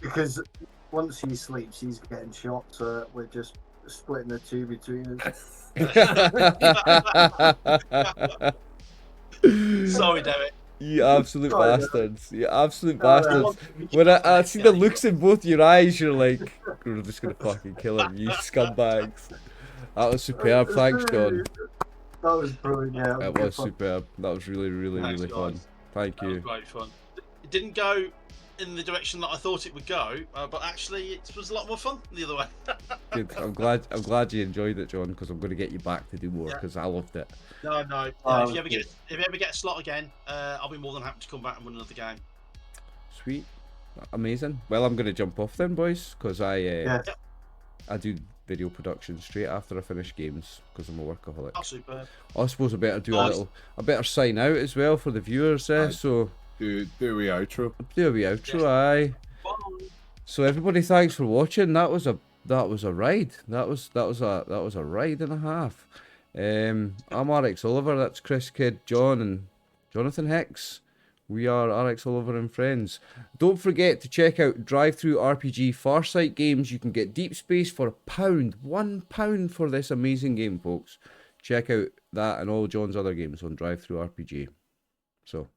Because once he sleeps, he's getting shot, so we're just splitting the two between us. Sorry, Derek. You absolute Sorry, bastards. You absolute No, no. bastards. When I see the looks in both your eyes, you're like, we're just gonna fucking kill him, you scumbags. That was superb, thanks, John. That was brilliant, yeah. That was superb. That was really, really, Thanks, really fun. guys. Thank That was you. great fun. It didn't go in the direction that I thought it would go, but actually it was a lot more fun the other way. Good. I'm glad you enjoyed it, John, because I'm gonna get you back to do more, Yeah. because I loved it. No. If you ever get a slot again, I'll be more than happy to come back and run another game. Sweet. Amazing. Well, I'm going to jump off then, boys, because Yes. I do video production straight after I finish games because I'm a workaholic. Oh, super. I suppose I better do Nice. I better sign out as well for the viewers, Aye. so Do we outro? do a wee outro, aye. Bye. So everybody, thanks for watching. That was a ride. That was a ride and a half. I'm RX Oliver. That's Chris Kidd, John, and Jonathan Hicks. We are RX Oliver and friends. Don't forget to check out Drive-Thru RPG Farsight games. You can get Deep Space for £1. £1 for this amazing game, folks. Check out that and all John's other games on Drive-Thru RPG. So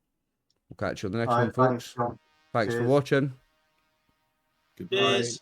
we'll catch you on the next one, folks. Thanks, John. Thanks for Cheers. watching. Goodbye. Cheers.